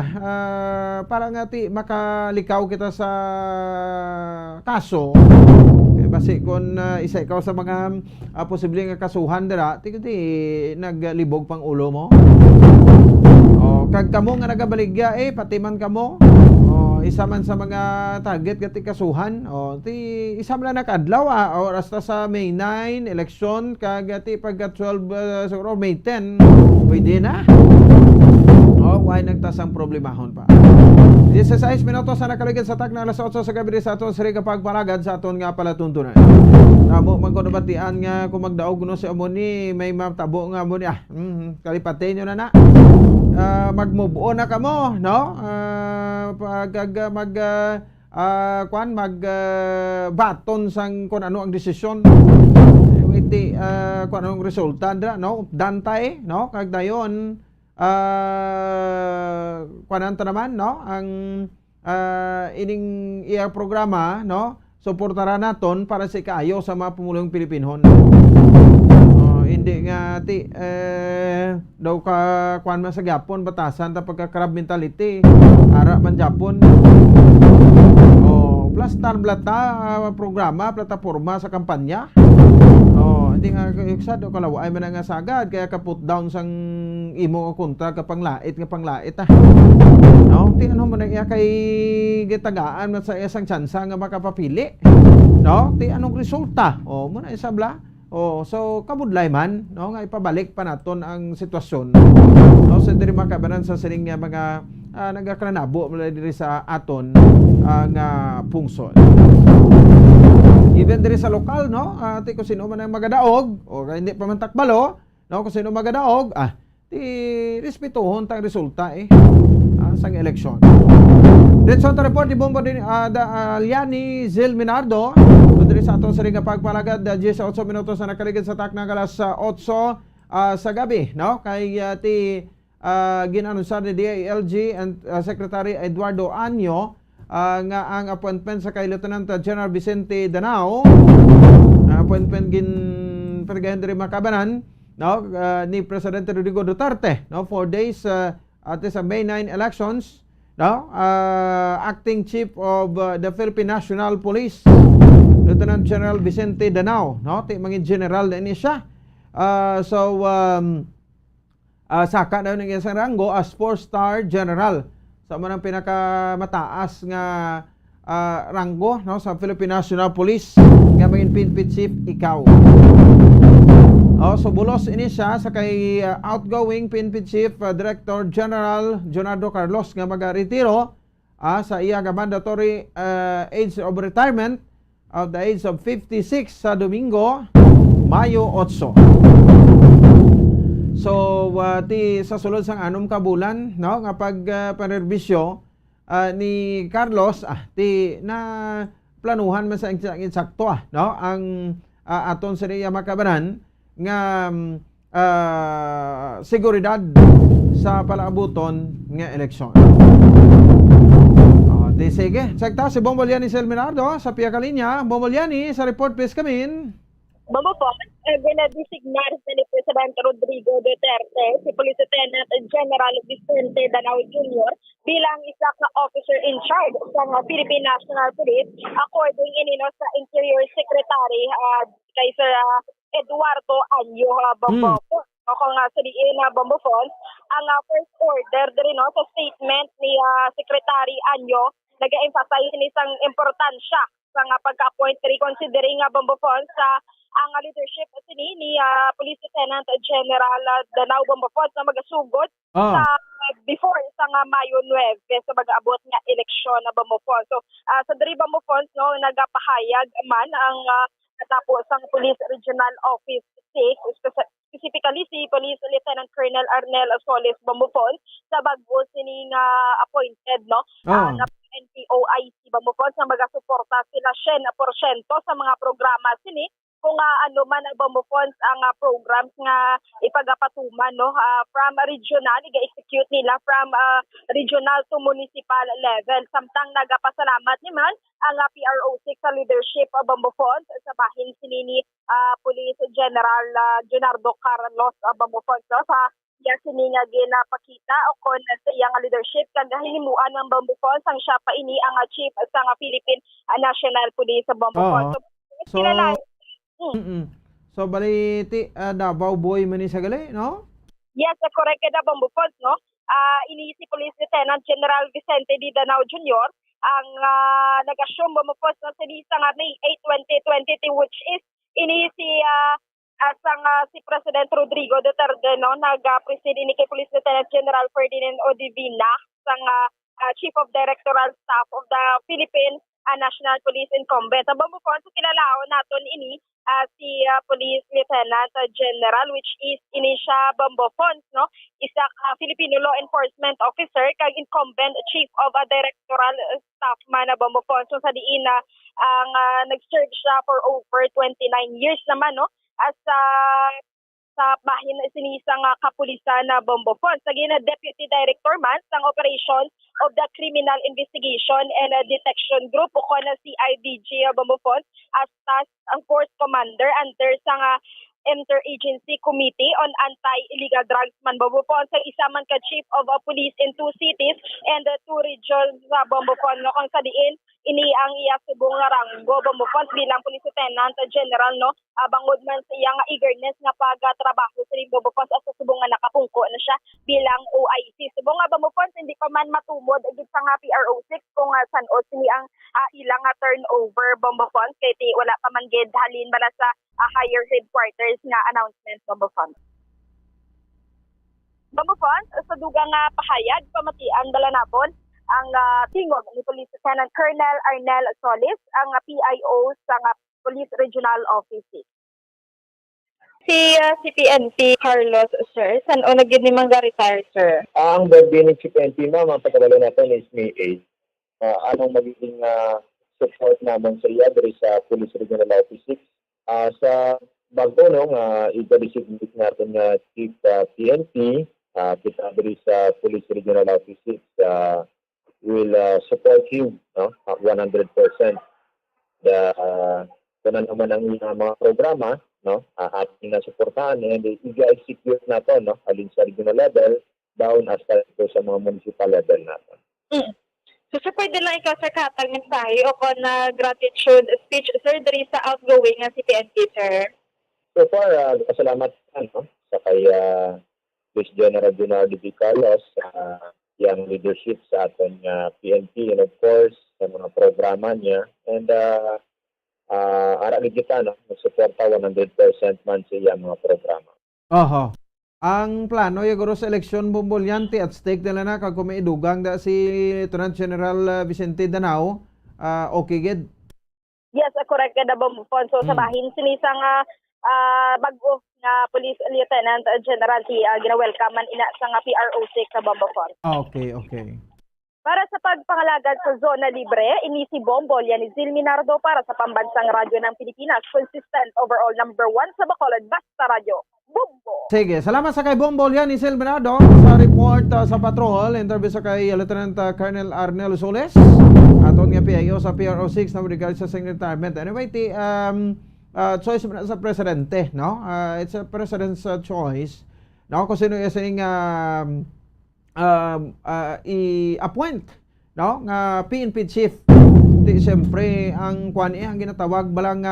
para nga ti makalikaw kita sa kaso basi kung isa ikaw sa mga posibleng kasuhan dira ti naglibog pang ulo mo. Kag kamo nga nagabaligya pati man kamo isa man sa mga target gati kasuhan ti isa man nakadlaw oras ta sa May 9 election kag ti pagka 12 siguro May 10 pwede na. Why nagtasang problemahon pa. 16 minutos na nakaligid sa tak na alas 8 sa gabi sa aton sari kapagparagad sa aton nga palatuntunan. Namo magkunabatian nga kung magdaog no si amoni may matabo nga amoni kalipaten nyo na. Mag-move on na kamo, no? Baton sang kung ano ang desisyon. Iti kung ano ang resulta dra, no? Dantay, no? Kag dayon kwananta naman, no? Ang ining iya programa, no? Suportara naton para sa kaayo sa mga pumulong Pilipinhon. Hindi nga ti daw ka kwan man sa Japon batasan ta pagka-crab mentality ara man Japon. Plus tarblata programa plataporma sa kampanya. Hindi nga sad kalawa ay man nga sagad kaya ka put down sang imo kontra ka panglait no ti ano man iya kay gitagaan man sa isang tsansa nga makapapili, no ti anong resulta muna isabla. So kabudlay man, no, nga ipabalik pa naton ang sitwasyon. No, sa diri makabanan sa sining nga mga nagakranabo mula diri sa aton ang pungsod. Even diri sa lokal, no, ti kung sino man ang magadaog o hindi pa man takbalo, no, kung sino magadaog, ti respetuhon tang resulta sang eleksyon. Diretso ta report ni Bombo din Aliani Zil Minardo diri sa aton sari nga pagpalagad 18 minutos na nakaligid sa tak ng alas 8 sa gabi, no, kay ti ginanunsar ni DILG and Secretary Eduardo Anyo nga ang appointment sa kay Lieutenant General Vicente Danao, appointment pergayan diri makabanan, no, ni Presidente Rodrigo Duterte, no, 4 days at sa May 9 elections, no, acting chief of the Philippine National Police Lieutenant General Vicente Danao, no, ti mga general na siya. Saka daw ng isang ranggo as 4-star general. Sa manang pinakamataas nga ranggo, no, sa Philippine National Police nga maging PNP chief ikaw. So bulos ini siya sa kay outgoing PNP Chief Director General Jonardo Carlos nga magaretiro sa iya nga mandatory age of retirement of the age of 56 sa Domingo, Mayo 8. So ti sa sulod sang anom ka bulan, no, nga pagpanerbisyo ni Carlos ti na planuhan man sa insakto no, ang aton sa iya makabanan nga seguridad sa palaabuton nga eleksyon. Di sige, sakta si Bombolyani Selminardo sa Pia Kalinya. Bombolyani, sa report please kamin. Bombo po, ginadesignar ni Presidente Rodrigo Duterte si Police Lieutenant General Vicente Danao Jr. bilang isa ka officer in charge sa Philippine National Police according inino sa Interior Secretary kay Sir Eduardo Anyo Bombo. Ako nga sa diin Bombo Falls, ang first order din sa statement ni Secretary Anyo nag-emphasize ni isang importansya sa pagka-appoint considering Bombo Falls sa ang leadership ni Police Lieutenant General Danao Bombo Falls na magasugod sa before isang Mayo 9 sa mag-abot nga eleksyon na Bamofon. So sa diri Bamofon no nagapahayag man ang katapos ang Police Regional Office 6 specifically si Police Lieutenant Colonel Arnel Solis Bamofon sa bago sining appointed no na NPOIC Bamofon sa magasuporta sila 100% sa mga programa sini kung ano man ang Bamofon ang programs nga ipagapatuman no from regional iga-execute nila from regional to municipal level. Samtang nagapasalamat naman ang PRO6 sa leadership of Bamofon sa bahin sini Police General Junardo Carlos Bamofon sa sini nga ginapakita o kon sa iyang leadership kag himuan ng Bamofon sang siya pa ini ang chief sa Philippine National Police sa Bamofon. So baliti Davao boy man ni sagali, no? Yes, correct na Bamofon, no? Ini si Police Lieutenant General Vicente D. Danao Jr. ang nag-assume Bamofon sa lista nga May 8, 2022 which is ini si si President Rodrigo Duterte no nag-preside ini kay Police Lieutenant General Ferdinand Odivina sang Chief of Directoral Staff of the Philippine National Police Incumbent. Ang Bamofon sa kilalaon naton ini si Police Lieutenant General which is ini siya Bamofon no isa Filipino law enforcement officer kag incumbent Chief of Directoral Staff man na Bamofon. So sa diin ang nag-serve siya for over 29 years naman no as sa bahin sinisang kapulisan na Bamofon. Sa gina Deputy Director man sang Operation of the Criminal Investigation and Detection Group o na CIDG Bamofon as Task Force Commander under sang Interagency Committee on Anti-Illegal Drugs man Bamofon sa isa man ka Chief of Police in 2 cities and 2 regions sa Bamofon no kung sa diin ini ang iya subong nga ranggo Bamofon bilang Police Lieutenant General no bangod man sa iyang eagerness nga pagtrabaho sa Bamofon sa subong nga nakapungko na siya bilang OIC. Subong nga Bamofon hindi pa man matumod gid sa nga PRO6 kung san o sini ang ilang turnover Bamofon kay wala pa man gid halin bala sa higher headquarters nga announcement Bamofon. Bamofon sa dugang pahayag pamatian bala napon ang tingog ni Police Lieutenant Colonel Arnel Solis ang PIO sa Police Regional Office. Si CPNP Carlos, sir, saan o naging ni retire sir? Ang birthday ni CPNP na mapatagalo natin is May 8. Anong magiging support naman sa iya dari sa Police Regional Office 6? Sa bago no i-designate natin nga Chief PNP, kita dari sa Police Regional Office 6 will support you no 100%. Kunan naman ang mga programa no ating nasuportahan and i-execute nato no alin sa regional level down hasta sa mga municipal level nato. So sir, pwede lang ikaw sir katang mensahe o kung gratitude speech sir dari sa outgoing ng CPNP sir? So far, pasalamat no sa kay Vice General Junardo D. Carlos yung leadership sa aton PNP and of course sa mga programa niya and ara kita no nagsuporta 100% man sa iyang mga programa. Ang plano siguro sa eleksyon bumbulyante at stake nila na kag kumaidugang da si Lieutenant General Vicente Danao okay gid. Yes, correct kada Bamofon. So sa bahin sinisang bago nga Police Lieutenant General gina-welcome man ina sa PRO6 sa Bamofon. Okay. Para sa pagpangalagad sa zona libre, ini si Bombol yan ni Zil Minardo para sa Pambansang Radyo ng Pilipinas, consistent overall number 1 sa Bacolod, Basta Radio. Bombo! Sige, salamat sa kay Bombol yan ni Zil Minardo sa report sa patrol. Interview sa kay Lieutenant Colonel Arnel Solis aton nga PIO sa PRO6 na regard sa retirement. Anyway, choice sa presidente, no? It's a president's choice. No, kung sino yung i-appoint, no? Nga PNP chief. Di siyempre ang ang ginatawag balang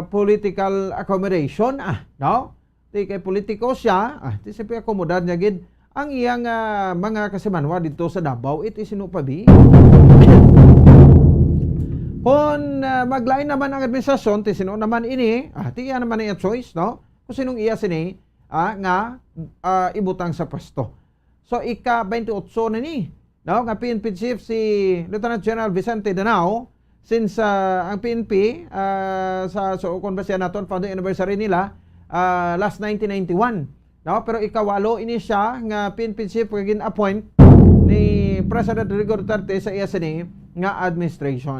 political accommodation, no? Di kay politiko siya, di siyempre akomodad niya gid ang iyang mga kasimanwa dito sa Davao. Iti sinupabi. Kung maglain naman ang administrasyon, ti sino naman ini, ti iya naman iya choice, no? Kung sinong iya sini, nga ibutang sa pwesto. So ika-28 na ni. No, nga PNP Chief si Lieutenant General Vicente Danao, since ang PNP kung ba siya naton founding anniversary nila last 1991. No, pero ikawalo ini siya nga PNP Chief kagin appoint ni President Rodrigo Duterte sa iya sini nga administration.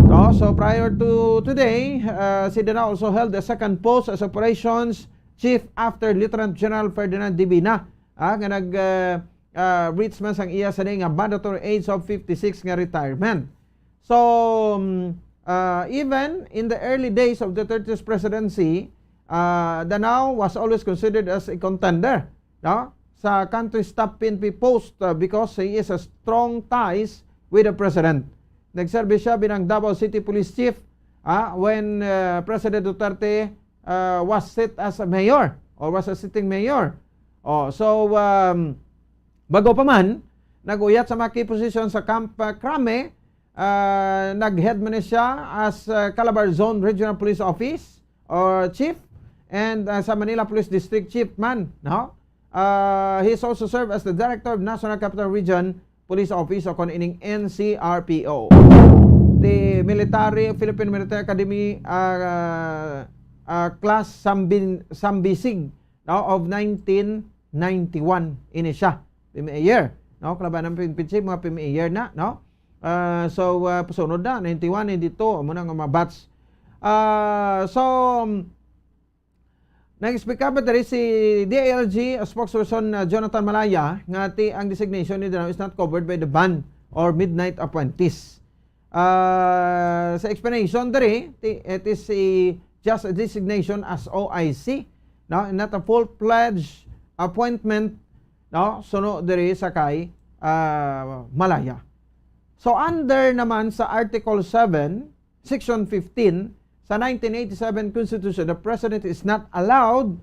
No, so prior to today, si Danao also held the second post as Operations Chief after Lieutenant General Ferdinand Divina nga reach man sang iya sa nga mandatory age of 56 nga retirement. So even in the early days of the 30th presidency, Danao was always considered as a contender, no, sa country's top PNP post because he is a strong ties with the president. Nagserve siya bilang Davao City Police Chief when President Duterte was sit as a mayor or was a sitting mayor. So bago pa man, nag-uyat sa mga key position sa Camp Crame, nag-head man siya as Calabar Zone Regional Police Office or Chief and sa Manila Police District Chief man. No? He's also served as the Director of National Capital Region Police Office o kung ining NCRPO. The Philippine Military Academy class Sambisig, no, of 1991 ini siya. PMA year, no? Kalaban ng PNP mga PMA year na, no? So pasunod na 91 dito muna nga mga batch. Nag-speak up diri si DILG spokesperson Jonathan Malaya nga ang designation ni Danao is not covered by the ban or midnight apprentice. Sa explanation diri, it is just a designation as OIC, no? Not a full-fledged appointment, no, suno diri sa kay Malaya. So under naman sa Article 7, Section 15 sa 1987 Constitution, the President is not allowed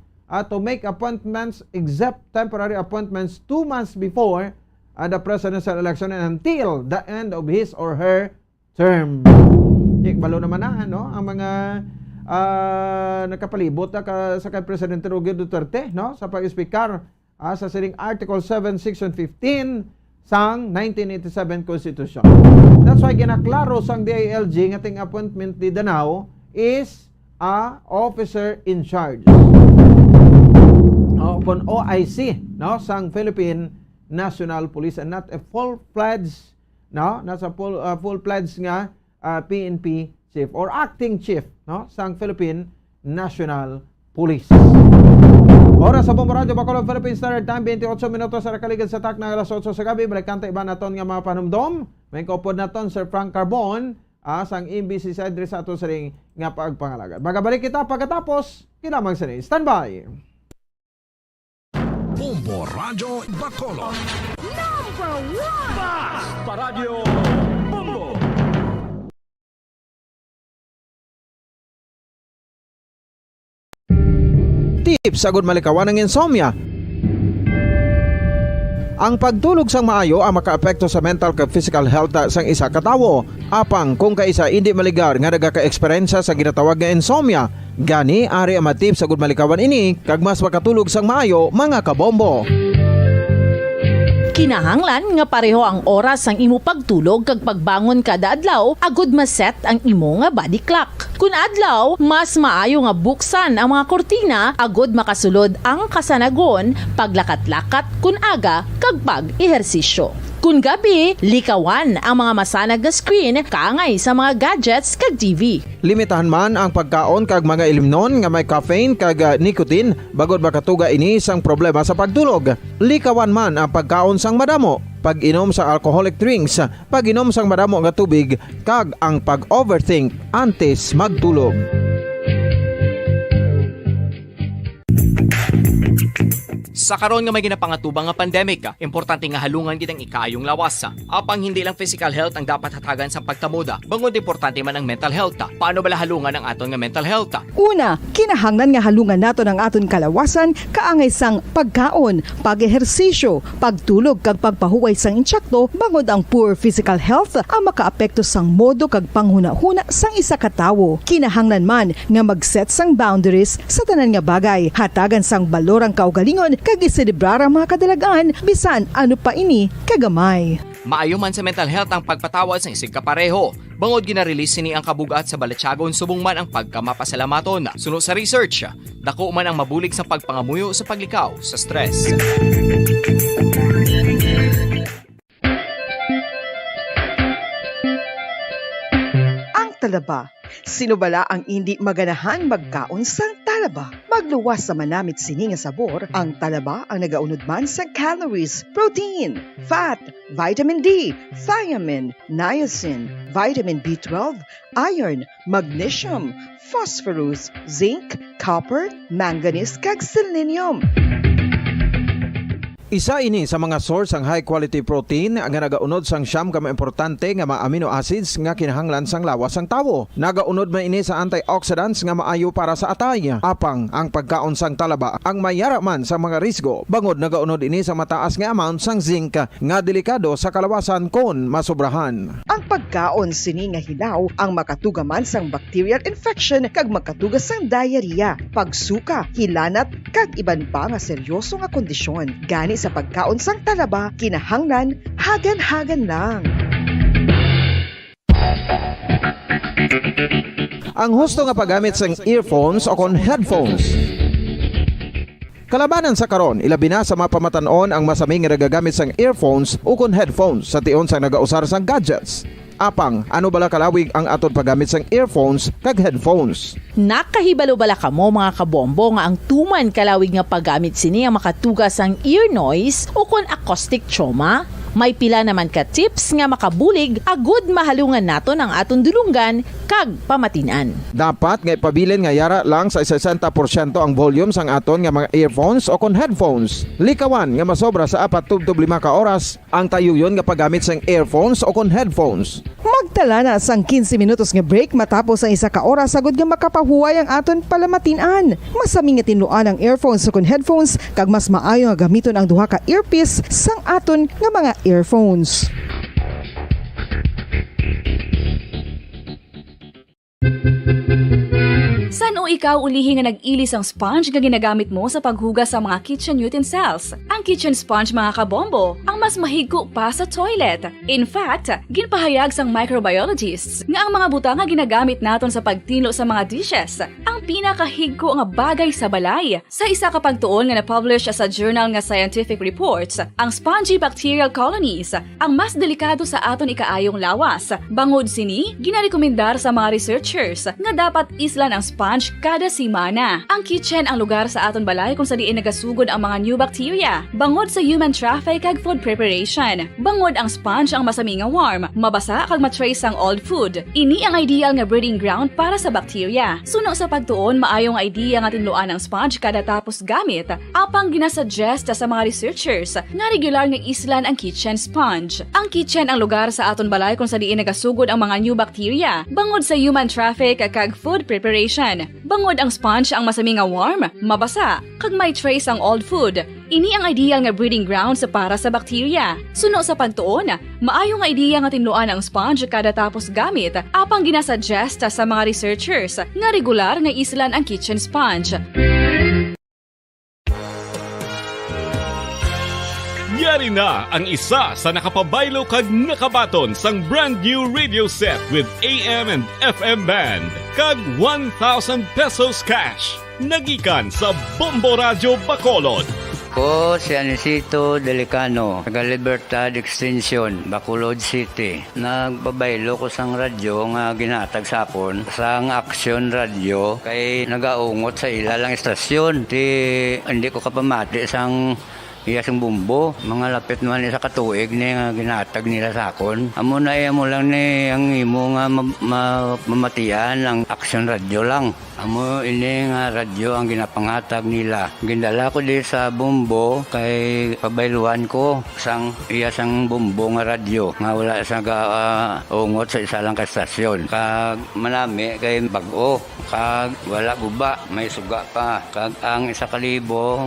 to make appointments except temporary appointments 2 months before the presidential election and until the end of his or her term. Balo naman na, no, ang mga nakapalibot na sa kay Presidente Rodrigo Duterte, no, sa pag-speaker sa sining Article 7, Section 15 sang 1987 Constitution. That's why ginaklaro sang DILG nga ting appointment ni Danao is a officer in charge. Kung OIC, no, sang Philippine National Police and not a full-fledged, no, not a full-fledged nga PNP chief or acting chief, no, sang Philippine National Police. Oras sa Bombo Radio Bacolod Philippine Standard Time 28 minutos sa nakaligid sa tak na alas 8 sa gabi. Balikan ta iba naton nga mga panumdom. May kopod naton Sir Frank Carbon sang MBC side sa ato sa ring nga pagpangalagan. Magabalik kita pagkatapos kinamang sa ni. Stand by. Bombo Radio Bacolod. Number 1 Basta Radio Bombo. Tips agud malikawan ng insomnia. Ang pagtulog sang maayo ang makaapekto sa mental kag physical health sang isa ka tawo. Apang kung kaisa hindi maligar nga nagaka-eksperyensya sa ginatawag nga insomnia, gani ari ang tips agud malikawan ini kag mas makatulog sang maayo mga kabombo. Kinahanglan nga pareho ang oras ang imo pagtulog kag pagbangon kada adlaw agud maset ang imo nga body clock. Kun adlaw, mas maayo nga buksan ang mga kortina agud makasulod ang kasanagon, paglakat-lakat kun aga kag pag-ehersisyo. Kun gabi, likawan ang mga masanag nga screen kaangay sa mga gadgets kag TV. Limitahan man ang pagkaon kag mga ilimnon nga may caffeine kag nicotine bagod makatuga ini sang problema sa pagtulog. Likawan man ang pagkaon sang madamo, pag-inom sa alcoholic drinks, pag-inom sang madamo nga tubig kag ang pag-overthink antes magtulog. Sa karon nga may ginapangatubang nga pandemic, importante nga halungan kitang ikayong lawas. Apang hindi lang physical health ang dapat hatagan sa pagtamuda, bangod importante man ang mental health. Paano bala halungan ang aton nga mental health? Una, kinahanglan nga halungan nato ang aton kalawasan kaangay sang pagkaon, pag-ehersisyo, pagtulog kag pagpahuway sang insyakto bangod ang poor physical health ang makaapekto sang modo kag panghuna-huna sang isa ka tawo. Kinahanglan man nga mag-set sang boundaries sa tanan nga bagay, hatagan sang balorang kaugalingon kag nagiselebrar ang mga kadalagan bisan ano pa ini kagamay. Maayo man sa mental health ang pagpatawad sa isig kapareho. Bangod ginarelease ni ang kabugat sa Balatyagon subong man ang pagkamapasalamaton. Suno sa research, dako man ang mabulig sa pagpangamuyo sa paglikaw sa stress. Ang talaba. Sino bala ang hindi maganahan magkaon sang talaba? Magluwas sa manamit sini nga sabor, ang talaba ang nagaunod man sa calories, protein, fat, vitamin D, thiamine, niacin, vitamin B12, iron, magnesium, phosphorus, zinc, copper, manganese kag selenium. Isa ini sa mga source ang high quality protein nga nagaunod sang siyam ka importante nga mga amino acids nga kinahanglan sang lawas sang tawo. Nagaunod man ini sa antioxidants nga maayo para sa atay. Apang ang pagkaon sang talaba ang mayara man sa mga risgo. Bangod nagaunod ini sa mataas nga amount sang zinc nga delikado sa kalawasan kon masobrahan. Ang pagkaon sini nga hilaw ang makatugaman sang bacterial infection kag makatuga sang diarrhea, pagsuka, hilanat kag iban pa nga seryoso nga kondisyon. Gani sa pagkaon sang talaba, kinahanglan hagan-hagan lang. Ang husto nga paggamit sang earphones o kon headphones. Kalabanan sa karon, ilabi na sa mapamatanon ang masaming nga nagagamit sang earphones o kon headphones sa tion sang nagausar sang gadgets. Apang, ano bala kalawig ang aton paggamit sang earphones kag headphones? Nakahibalo bala kamo mga kabombo nga ang tuman kalawig nga paggamit sini ang makatugas ang ear noise o kon acoustic trauma? May pila naman ka tips nga makabulig agud mahalungan naton ang aton dulunggan kag pamatinan. Dapat nga ipabilin nga yara lang sa 60% ang volume sang aton nga mga earphones o kon headphones. Likawan nga masobra sa 4 to 5 ka oras ang tayuyon nga paggamit sang earphones o kon headphones. Magtala na sang 15 minutos nga break matapos ang 1 ka oras sagod nga makapahuway ang aton palamatinan. Masami nga tinluan ang earphones o kon headphones kag mas maayo nga gamiton ang duha ka earpiece sang aton nga mga earphones. San o ikaw ulihi nga nag-ilis ang sponge nga ginagamit mo sa paghugas sa mga kitchen utensils? Ang kitchen sponge mga kabombo, ang mas mahigko pa sa toilet. In fact, ginpahayag sang microbiologists nga ang mga butang nga ginagamit naton sa pagtinlo sa mga dishes ang pinakahigko nga bagay sa balay. Sa isa ka pagtuon nga na-publish sa journal nga Scientific Reports, ang spongy bacterial colonies ang mas delikado sa aton ikaayong lawas. Bangod sini, ginarekomendar sa mga researchers nga dapat islan ang sponge kada simana. Ang kitchen ang lugar sa aton balay kung sa diin nagasugod ang mga new bacteria. Bangod sa human traffic kag food preparation. Bangod ang sponge ang masami nga warm, mabasa kag matrace ang old food. Ini ang ideal nga breeding ground para sa bacteria. Suno sa pagtuon, maayong idea nga tinluan ang sponge kada tapos gamit. Apang ginasuggest sa mga researchers nga regular nga islan ang kitchen sponge. Ang kitchen ang lugar sa aton balay kung sa diin nagasugod ang mga new bacteria. Bangod sa human traffic kag food preparation. Bangod ang sponge ang masami nga warm, mabasa, kag may trace ang old food. Ini ang ideal nga breeding ground sa para sa bacteria. Suno sa pagtuon, maayo nga idea nga tinluan ang sponge kada tapos gamit. Apang ginasuggest sa mga researchers nga regular nga islan ang kitchen sponge. Yari na ang isa sa nakapabaylo kag nakabaton sang brand new radio set with AM and FM band kag 1,000 pesos cash. Nagikan sa Bombo Radio Bacolod. Ko si Anisito Delicano, taga Libertad Extension, Bacolod City. Nagbabaylo ko sang radyo nga ginatag sapon sang Action Radio kay nagaungot sa ilalang estasyon. Hindi ko kapamati sang iyasang bumbo, mga lapit naman isa katuig ni nga ginatag nila sakon. Amo na iya mo lang ni ang imo nga mamatian ang Action Radio lang. Amo ini nga radyo ang ginapangatag nila. Gindala ko di sa bumbo kay pabayluan ko sang iyasang bumbo nga radyo nga wala sa ungot sa isa lang ka estasyon. Kag manami kay bag-o kag wala guba, may suga pa. Kag ang 1,000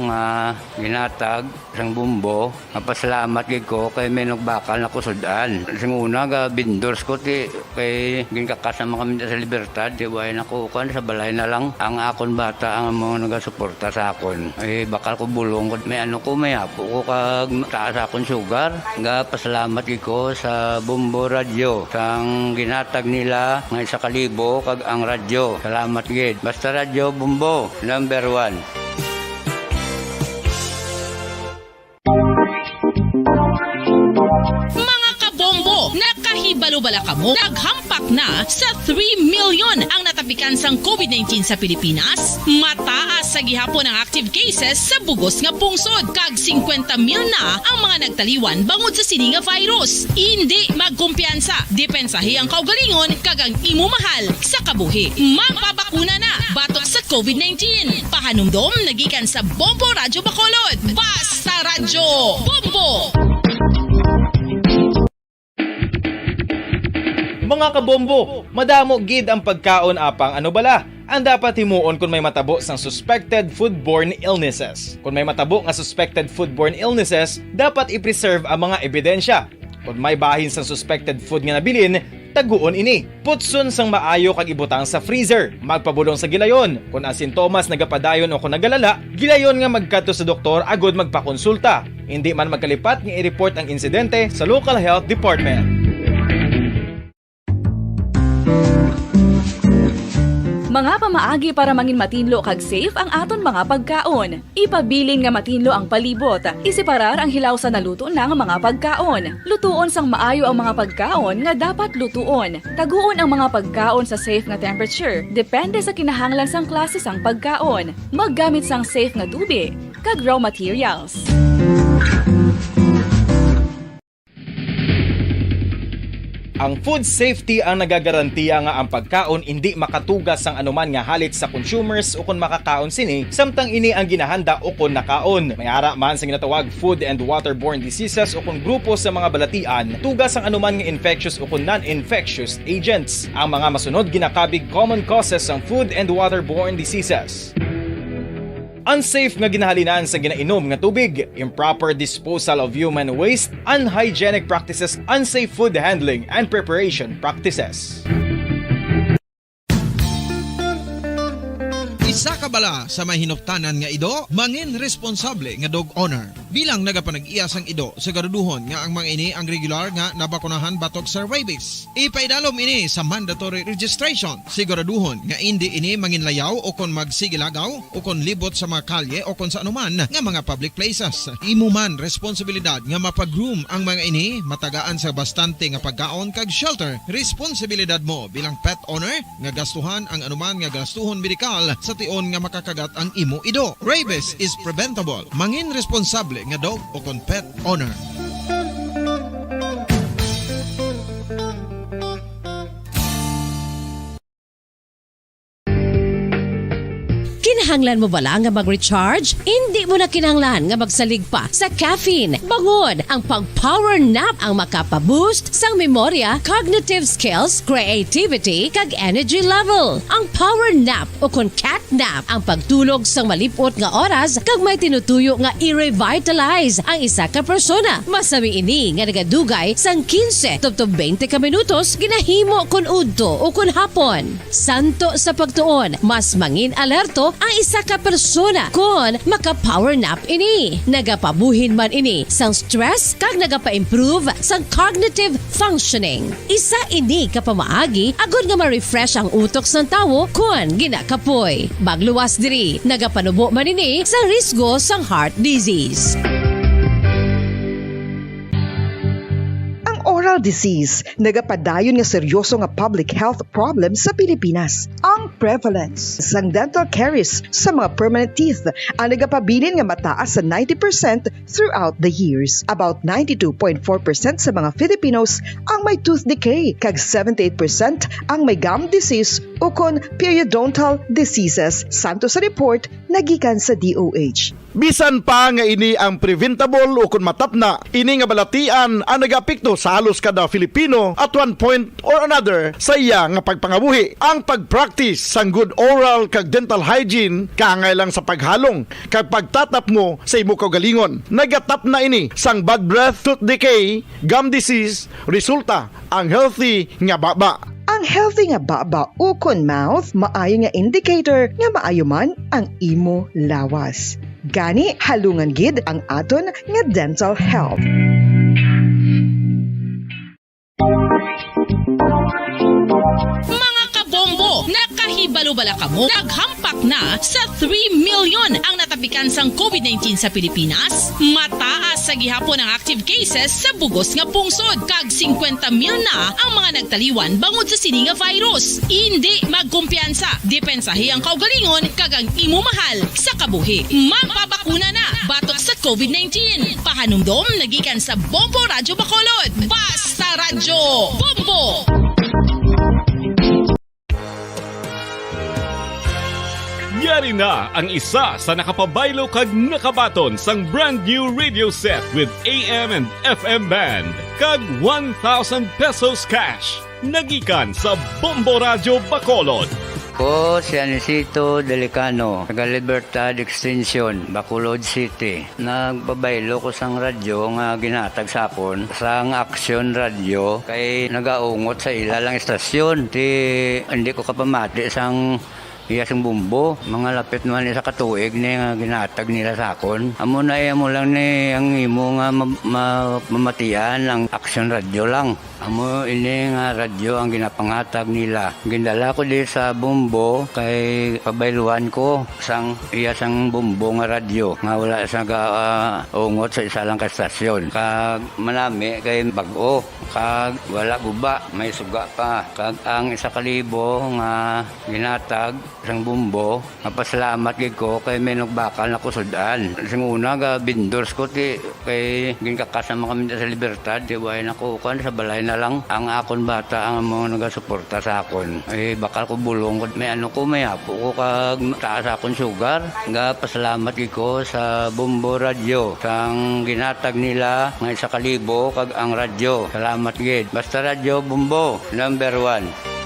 nga ginatag sang bumbo, mapasalamat gid ko kay may nagbakal na kusudan. Sing una ga vendors ko ti kay ginkakasama kami sa Libertad, di way nakukan sa balay na lang ang akon bata ang mga nagasuporta sa akon. Ay bakal ko bulong ko, may ano ko, may apo ko kag taas akon sugar. Ga pasalamat gid ko sa Bumbo Radio sang ginatag nila nga 1,000 kag ang radyo. Salamat gid. Basta radyo Bumbo, number 1. Nakahibalo-bala ka mo, naghampak na sa 3 million ang natapikan sang COVID-19 sa Pilipinas. Mataas sa gihapon ang active cases sa bugos nga pungsod. Kag 50 mil na ang mga nagtaliwan bangod sa sini nga virus. Hindi magkumpiyansa. Depensahi ang kaugalingon kag ang imo mahal sa kabuhi. Magpabakuna na batok sa COVID-19. Pahanumdom nagikan sa Bombo Radyo Bacolod. Basta Radyo Bombo! Mga kabombo, madamo gid ang pagkaon apang ano bala ang dapat himuon kung may matabo sang suspected foodborne illnesses. Kung may matabo nga suspected foodborne illnesses, dapat i-preserve ang mga ebidensya. Kung may bahin sang suspected food nga nabilin, taguon ini. Putson sang maayo kag ibutang sa freezer. Magpabulong sa gilayon. Kung ang sintomas nagapadayon o kung nagalala, gilayon nga magkadto sa doktor agud magpakonsulta. Hindi man magkalipat nga i-report ang insidente sa local health department. Mga pamaagi para mangin matinlo kag safe ang aton mga pagkaon. Ipabilin nga matinlo ang palibot. Isiparar ang hilaw sa naluto na nga mga pagkaon. Lutuon sang maayo ang mga pagkaon nga dapat lutuon. Taguon ang mga pagkaon sa safe nga temperature. Depende sa kinahanglan sang klase sang pagkaon. Maggamit sang safe nga tubig kag raw materials. Ang food safety ang nagagarantiya nga ang pagkaon hindi makatugas sang anuman nga halit sa consumers o kung makakaon sini, samtang ini ang ginahanda o kung nakaon. May ara man sa ginatawag food and waterborne diseases o kung grupo sa mga balatian, tugas ang anuman nga infectious o kung non-infectious agents. Ang mga masunod ginakabig common causes ng food and waterborne diseases. Unsafe nga ginahalinan sa ginainom nga tubig, improper disposal of human waste, unhygienic practices, unsafe food handling and preparation practices. Isa ka bala sa may hinuptanan nga ido, mangin responsable nga dog owner. Bilang nagapanag-iyas ang ido, siguraduhon nga ang mga ini ang regular nga nabakunahan batok sa rabies. Ipaidalom ini sa mandatory registration. Siguraduhon nga hindi ini manginlayaw o kon magsigilagaw o kon libot sa mga kalye o kon sa anuman nga mga public places. Imo man responsibilidad nga mapag-groom ang mga ini, matagaan sa bastante nga pagkaon kag shelter. Responsibilidad mo bilang pet owner nga gastuhan ang anuman nga gastuhon medikal sa tion nga makakagat ang imo ido. Rabies is preventable. Mangin responsable nga dog o kon pet owner. Kinahanglan mo bala nga mag-recharge? Hindi mo na kinahanglan nga magsalig pa sa caffeine. Bangod ang pag-power nap ang makapaboost sang memorya, cognitive skills, creativity, kag energy level. Ang power nap o kon cat nap ang pagtulog sang malipot nga oras kag may tinutuyo nga i-revitalize ang isa ka persona. Masami ini nga nagadugay sang 15 to 20 ka minutos ginahimo kun udto o kun hapon. Santo sa pagtuon, mas mangin alerto ang isa ka persona kung maka-power nap ini. Nagapabuhin man ini sang stress kag nagapa-improve sang cognitive functioning. Isa ini kapamaagi agud nga ma-refresh ang utok sang tawo kung ginakapoy. Bagluwas diri, nagapanubo man ini sang risgo sang heart disease. Oral disease, nagapadayon nga seryoso nga public health problem sa Pilipinas. Ang prevalence sang dental caries sa mga permanent teeth ang nagapabilin nga mataas sa 90% throughout the years. About 92.4% sa mga Filipinos ang may tooth decay, kag 78% ang may gum disease o kon periodontal diseases, santo sa report nagikan sa DOH. Bisan pa nga ini ang preventable o kung matapna, ini nga balatian ang nagapekto sa halos kada Filipino at one point or another sa iya nga pagpangabuhi. Ang pag-practice sang good oral kag dental hygiene kaangay lang sa paghalong kag pagtatap mo sa imo kaugalingon. Nagatap na ini sang bad breath, tooth decay, gum disease, resulta ang healthy nga baba. Ang healthy nga baba ukon mouth maayo nga indicator nga maayo man ang imo lawas. Gani halungan gid ang aton nga dental health. Mga kabombo, nakahibalo bala kamo? Naghampak na sa 3 million ang natapikan sang COVID-19 sa Pilipinas. Mataas sa gihapon ang active cases sa bugos nga pungsod. Kag 50 mil na ang mga nagtaliwan bangod sa sini nga virus. Hindi magkumpiyansa. Depensahi ang kaugalingon kag ang imo mahal sa kabuhi. Magpabakuna na batok sa COVID-19. Pahanumdom nagikan sa Bombo Radyo Bacolod. Basta Radyo Bombo! Yari na ang isa sa nakapabaylo kag nakabaton sang brand new radio set with AM and FM band kag 1,000 pesos cash. Nagikan sa Bombo Radyo Bacolod. Ko si Anisito Delicano, taga Libertad Extension, Bacolod City. Nagbabaylo ko sang radyo nga ginatag sapon sang Action Radio kay nagaungot sa ilalang estasyon. Hindi ko kapamati sang iyasang bumbo, mga lapit naman sa katuig ni nga ginatag nila sakon. Amo na mo lang ni ang imo nga mamatian ang Action Radio lang. Amo ini nga radyo ang ginapangatag nila. Gindala ko di sa bumbo kay pabayluan ko sang iyasang bumbo nga radyo nga wala sa ungot sa isa lang ka estasyon. Kag manami kay bag-o, kag wala guba, may suga pa. Kag ang 1,000 nga ginatag sang bumbo, napasalamat gid ko kay may nagbakal na kusudan. Sing una ga vendors ko ti kay ginkakasama kami sa Libertad, di way nakukan sa balay na lang ang akon bata ang mga nagasuporta sa akon. Bakal ko bulong ko may may apo ko kag taas akon sugar. Nga pasalamat gid ko sa Bombo Radio sang ginatag nila nga 1,000 kag ang radyo. Salamat gid. Basta Radyo Bombo number 1.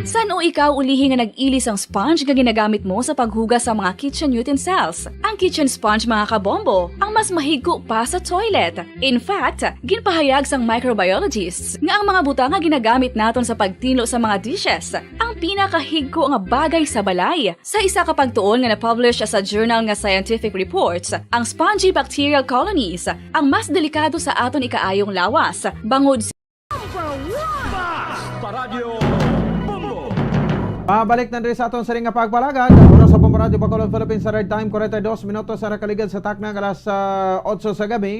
San o ikaw ulihi nga nag-ilis ang sponge nga ginagamit mo sa paghugas sa mga kitchen utensils? Ang kitchen sponge mga kabombo, ang mas mahigko pa sa toilet. In fact, ginpahayag sang microbiologists nga ang mga butang nga ginagamit naton sa pagtilo sa mga dishes ang pinakahigko nga bagay sa balay. Sa isa ka pagtuon nga na-publish sa journal nga Scientific Reports, ang spongy bacterial colonies ang mas delikado sa aton ikaayong lawas bangod Paradyo Pabalik na rin sa aton sa ring nga pagpalagad. Oras sa Bombo Radyo Bacolod, Philippines sa red time 42 minutos sa nakaligad sa takna alas 8 sa gabi.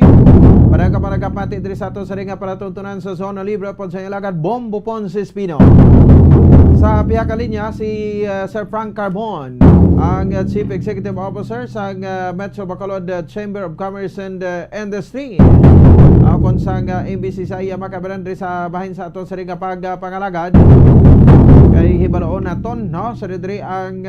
Para ka managapati rin sa aton sa ring nga palatuntunan sa zona libre po sa ilagad Bombo Ponce Espino. Sa pihaka linya si Sir Frank Carbon, ang Chief Executive Officer sa Metro Bacolod Chamber of Commerce and Industry. Kung sa MBC sa iya makabaran rin sa bahin sa aton sa ring nga pagpangalagad. Kay hibaloon naton no sa diri ang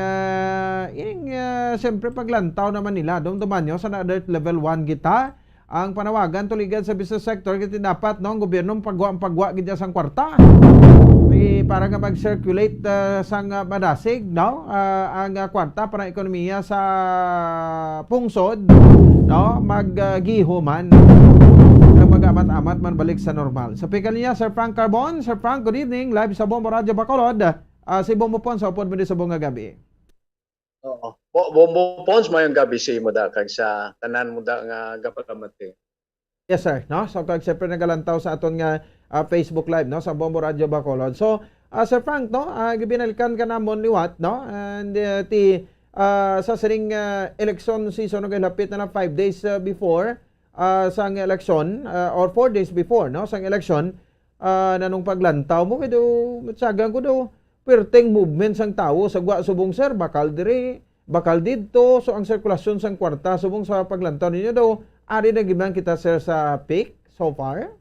siyempre paglantaw naman nila dumduman nyo sa alert level 1 kita ang panawagan tuligan sa business sector kiti dapat no ang gobyerno pagwa gid sang kwarta para nga mag-circulate sang madasig no ang kwarta para ekonomiya sa pungsod no maggihuman mag-amat-amat man balik sa normal. Sa pikal niya, Sir Frank Carbon. Sir Frank, good evening. Live sa Bombo Radyo Bacolod. Si Bombo Pons, sa upod mo din sa bunga gabi. Oo. Bombo Pons, mayong gabi si mo da, kag sa tanan mo da nga gapakamati. Yes, sir. No? So, kag siyempre nagalantaw sa aton nga Facebook Live no sa Bombo Radyo Bacolod. So, Sir Frank, no, gibinalikan ka namon liwat, no? And sa siring election season, nagilapit na 5 days before, sang election or 4 days before no sang election nanong paglantaw mo kay matsagan ko daw perteng movement sang tawo sa gwa subong sir bakal dire bakal didto so ang sirkulasyon sang kwarta subong sa paglantaw ninyo daw ari na giman kita sir sa peak so far.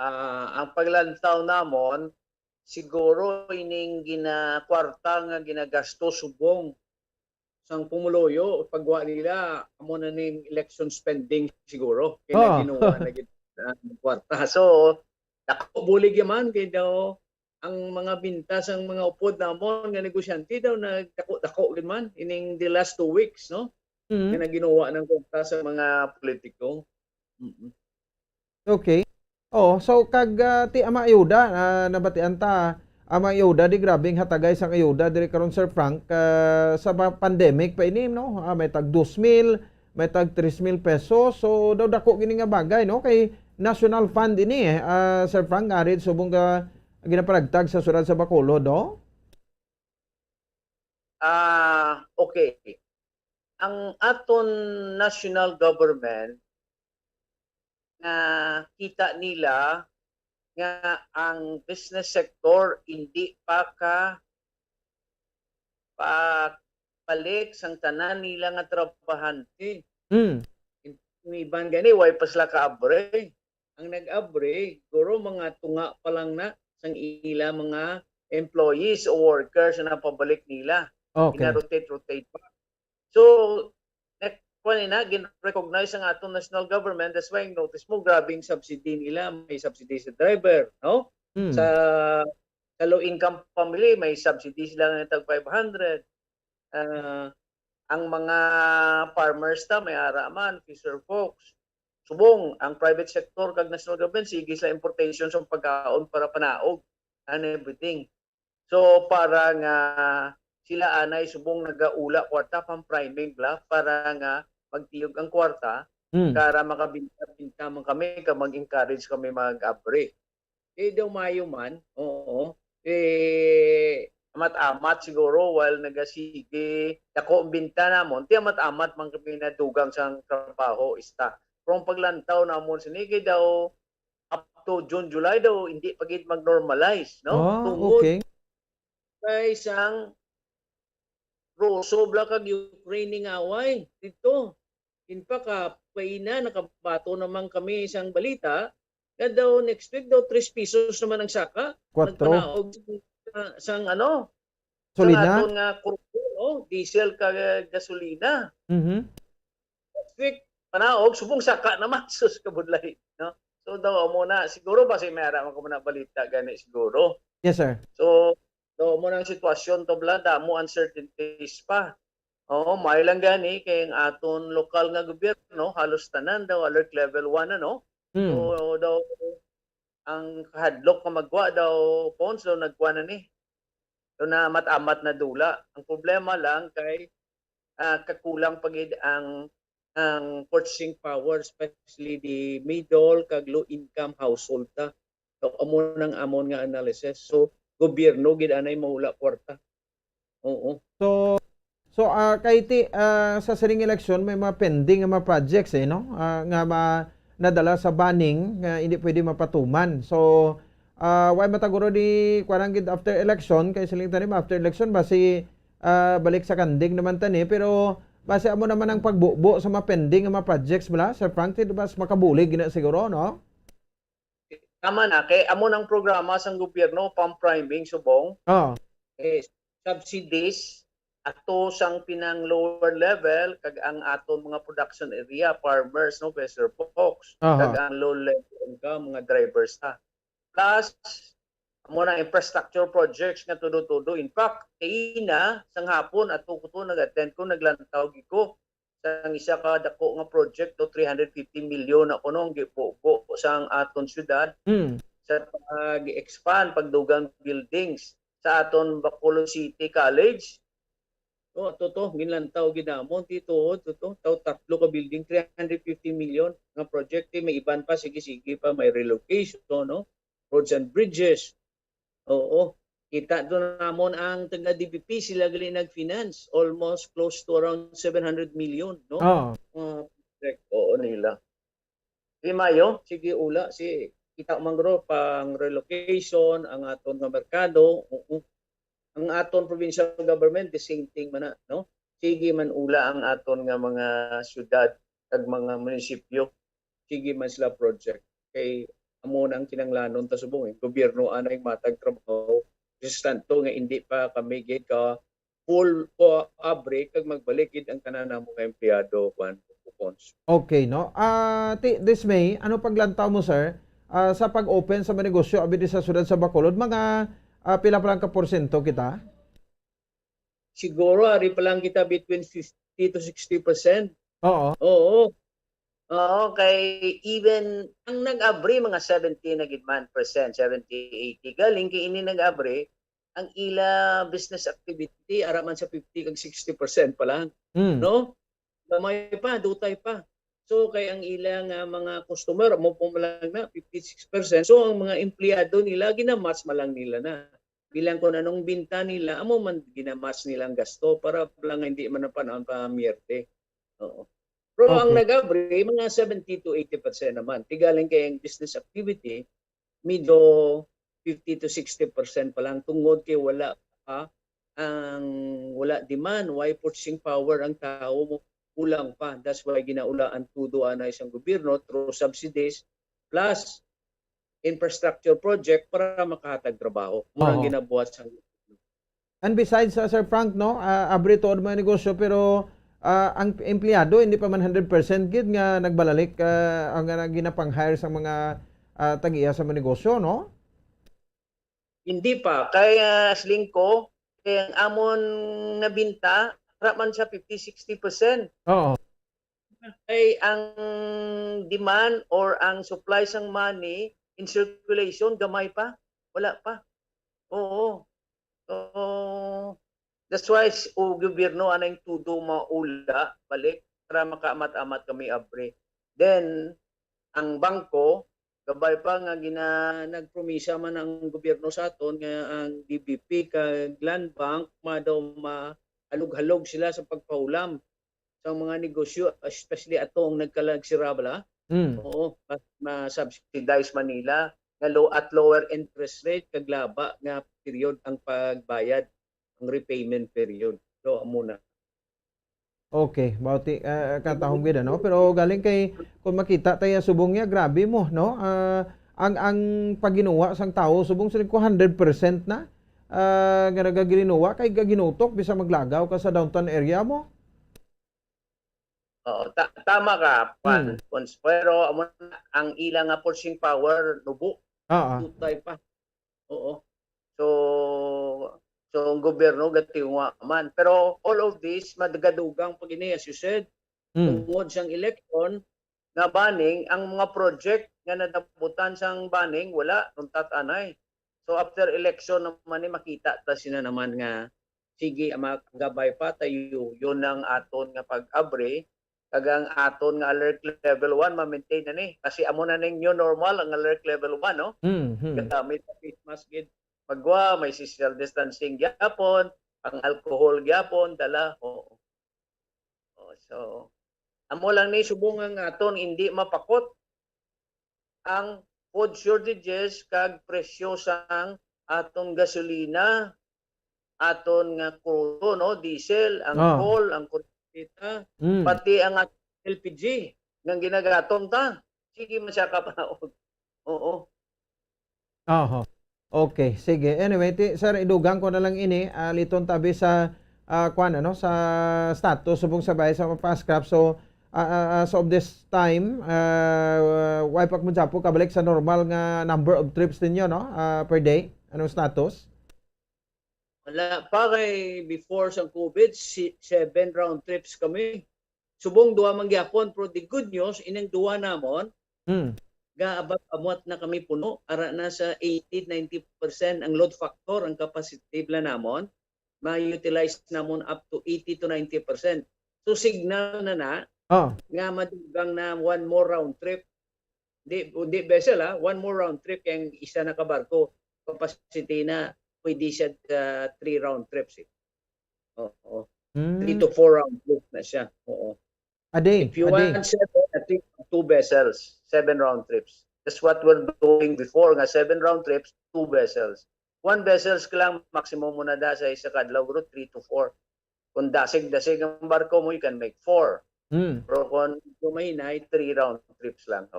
Ang paglantaw namon siguro ining kwarta nga ginagasto subong sang pumuloyo pagwa nila amo na ning election spending siguro kaya ginawa na kwarta. So dako bulig yaman kay daw ang mga bintas ang mga upod namon nga negosyante daw nagdako-dako man ining the last 2 weeks, no? Nga ginawa ng kwarta sa mga politiko. Okay. Oh, so kag ti ama ayuda nabatian ta ama ayuda di grabing hatagay sang ayuda diri karon Sir Frank sa pandemic pa inim, no? May tag 2,000, may tag 3,000 pesos. So daw dako gini nga bagay, no? Kay national fund ini Sir Frank arid subong ka ginaparagtag sa syudad sa Bacolod, do? Okay. Ang aton national government na kita nila nga ang business sector hindi pa balik sang tanan nila nga trabahante. Iban gani way pa sila kaabre. Ang nag-abre guro mga tunga pa lang na sang ila mga employees o workers na pabalik nila. Okay. Rotate pa. So kanina gin-recognize ang atong national government. That's why notice mo grabing subsidy nila, may subsidy sa driver, no? Sa low income family may subsidy sila ng tag 500. Ang mga farmers ta may ara man, fisher folks. Subong ang private sector kag national government sige sa importation sa pagkaon para panaog and everything. So para nga sila anay subong nagaula kwarta pang priming bla para nga magtiyog ang kwarta para makabinta man kami ka mag-encourage kami mag-abre. Daw mayo man, amat-amat siguro while nagasige dako ang binta namon, ti amat-amat man kami na dugang sang trabaho ista. Pero paglantaw namon sinigay daw up to June, July daw hindi pagid mag-normalize, no? Tungod kay isang Ruso bla kag Ukraine nga away dito. In fact, paina nakabato naman kami isang balita na daw next week daw 3 pesos naman ang saka. 4. Nagpanaog sang Gasolina? Sang nga diesel kag gasolina. Next week panaog subong saka naman sus kabudlay, no? So daw mo na siguro ba si mera man ko na balita gani siguro. Yes, sir. So do mo nang sitwasyon to blada mo uncertainties pa. May lang gani kay ang aton lokal nga gobyerno halos tanan daw alert level 1 So daw ang kahadlok nga magwa daw pons daw nagwa na ni. So na matamat na dula. Ang problema lang kay kakulang pagid ang purchasing power especially the middle kag low income household ta. So amon nga analysis. So gobyerno gid anay maula kwarta. So kay ti sa siring election may mga pending nga mga projects no? Nga nadala sa banning nga hindi pwede mapatuman. So why mataguro di kwarang gid after election kay siling tanim after election basi balik sa kandig naman tani pero base amo naman ang pagbubo sa mga pending nga mga projects bala Sir Frank ti bas makabulig gina siguro, no? Tama na kay amo ng programa sang gobyerno pang-priming subong. Subsidies ato sang pinang lower level kag ang ato mga production area farmers no Professor Fox kag ang low level income mga drivers ta. Plus amo na infrastructure projects nga tudo-tudo. In fact, kaina sang hapon ato ko nag-attend ko naglantaw giko sang isa ka dako nga project to 350 million ako nung gipupo sang aton syudad sa pag-expand pagdugang buildings sa aton Bacolod City College. Ginlantaw ginamon taw tatlo ka building 350 million nga project may iban pa sige pa may relocation no roads and bridges. Kita doon namon ang taga DBP sila gali nag-finance almost close to around 700 million no. Nila. Di mayo sige ula si kita mangro pang relocation ang aton nga merkado. Ang aton provincial government the same thing man no. Sige man ula ang aton nga mga syudad kag mga munisipyo sige man sila project kay amo nang kinanglanon ta subong gobyerno anay matag trabaho tanto nga hindi pa kami gid ka full o abre kag magbalik gid ang tanan namo nga empleyado kwan Pons. Okay, no? This May, ano paglantaw mo, sir, sa pag-open sa mga negosyo abidi sa siyudad sa Bacolod, mga pila pa lang ka porsyento kita? Siguro ari pa lang kita between 50 to 60%. Oo. Oo. Oo, kay even ang nag-abre mga 70 na gid man percent, 70, 80 galing kay ini nag-abre ang ila business activity araman sa 50 kag 60% pa lang. No? Gamay pa, dutay pa. So kay ang ilang mga customer mo lang na 56%. So ang mga empleyado nila ginamas malang nila na. Bilang kung anong binta nila, amo man ginamas nilang gasto para lang hindi man panahon pa miyerte. Oo. Pero ang nag-abre, mga 70 to 80% naman. Tigaling kay ang business activity, medyo 50 to 60% pa lang tungod kay wala pa wala demand, why purchasing power ang tao mo kulang pa. That's why ginaulaan tudo na isang gobyerno through subsidies plus infrastructure project para makahatag trabaho. Murang ginabuhat sa And besides, Sir Frank, no, abre tuod mga negosyo pero ang empleyado hindi pa man 100% gid nga nagbalalik ang ginapang-hire sa mga tag-iya sa mga negosyo, no? Hindi pa. Kaya Slingko, kaya ang amon nga binta, man siya 50-60%. Oo. Ay ang demand or ang supply sang money in circulation, gamay pa. Wala pa. Oo. So, that's why gobyerno anang tudo maula balik para makaamat-amat kami abre. Then, ang bangko, gabay pa nga nagpromisa man ang gobyerno sa aton nga ang DBP kag Land Bank daw halog-halog sila sa pagpaulam sa mga negosyo, especially atong nagkalagsira bala. Oo, ma-subsidize Manila at lower interest rate kag laba nga period ang pagbayad, ang repayment period. So amo na. Okay, bauti katahong gid no, pero galing kay kung makita tayo subong niya, grabe mo no. Ang pagginuwa sang tao subong sa ko 100% na nga nagaginuwa kay gaginutok bisa maglagaw ka sa downtown area mo. Oo, tama ka, Pan. Pero ang ilang nga purchasing power nubo. Tutay pa. Oo. So ang gobyerno gatiwa man. Pero all of this madagadugang pag ini as you said, tungod sang election nga banning ang mga project nga nadabutan sang banning wala runtat anay. So after election naman ni makita ta sina naman nga sige magabay pa tayo yun ang aton nga pag-abre kag ang aton nga alert level 1 ma-maintain na ni kasi amo na ning new normal ang alert level 1 no. Gamit sa face mask gid magwa may social distancing gyapon ang alcohol gyapon dala so amo lang ni subong ang aton hindi mapakot ang food shortages kag presyo sang aton gasolina aton nga crudo no diesel ang coal ang kuryente pati ang LPG nga ginagaton ta sige man siya kapanahon. Oo. Okay, sige. Anyway, sir, idugang ko na lang ini liton tabi sa sa status subong sabay sa pascrap. So of this time, wipe mo japo kabalik sa normal nga number of trips ninyo no per day. Anong status? Wala pa kay before sa COVID 7 round trips kami. Subong duwa man gyapon pero the good news inang duwa namon. Abot na kami puno ara na sa 80-90% ang load factor ang capacity la namon ma-utilize namon up to 80 to 90%. So signal na nga madugang na one more round trip. Di vessel one more round trip kay isa na ka barko capacity na pwede siya 3 round trips. Oo. 3 to 4 round trips na siya. Oo. A day. If you want 7, I think 2 vessels, 7 round trips. That's what we're doing before nga 7 round trips, 2 vessels. 1 vessels ka lang maximum mo na da sa isa kadlaw 3 to 4. Kung dasig-dasig ang barko mo, you can make 4. Pero kung kumahinay, 3 round trips lang.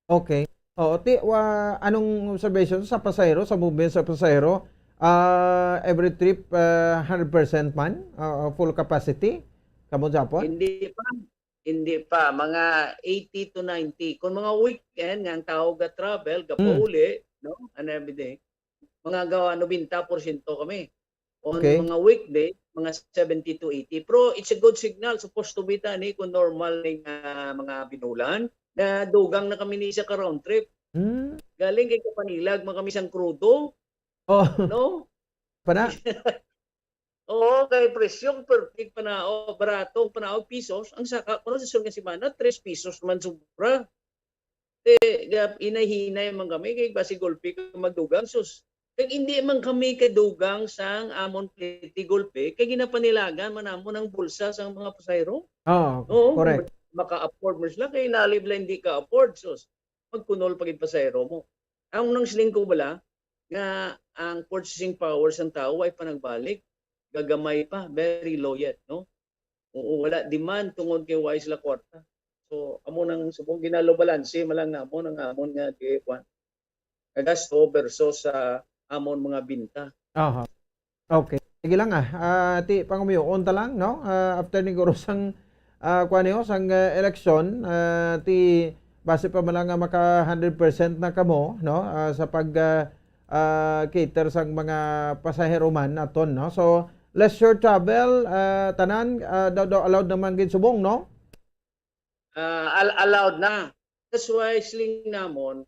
Okay. Anong observation sa pasahero, sa movement sa pasahero? Every trip 100% man, full capacity? Kamo Japon? Hindi pa. Mga 80 to 90. Kung mga weekend, nga ang tao ga travel, gapauli, no? And everything. Mga gawa 90% kami. On mga weekday, mga 70 to 80. Pero it's a good signal. Supposed to be tani kung normal ng mga binulan na dugang na kami ni sa round trip. Galing kay Kapanilag, mga kami sang krudo. No? Pana? Oo, kay presyong perfect panao, baratong panao pesos. Ang saka, kung sa sunod semana, 3 pesos man sobra. Inay-hinay man kami, kay basi golpe magdugang. Sus, kaya hindi man kami kadugang sang amon pliti golpe, kaya ginapanilagan man amon ang bulsa sa mga pasayro. Correct. Maka-afford mo sila, kaya nalibla hindi ka afford. Sus, magkunol pagid pasayro mo. Ang nang siling ko bala, nga ang purchasing powers ng tao ay panagbalik. Gagamay pa, very low yet, no? Oo, wala demand tungod kay wise la kwarta. So, amo nang subong ginalo balanse malang amon ang amon nga di kwan. Gasto versus sa amon mga binta. Okay. Sige lang ti pangumiyo onta lang, no? After ni sang sang election, ti base pa man lang maka 100% na kamo, no? Sa pag cater sang mga pasahero man aton, no? So leisure travel tanan daw allowed naman gid subong, no? Allowed na. That's why sling namon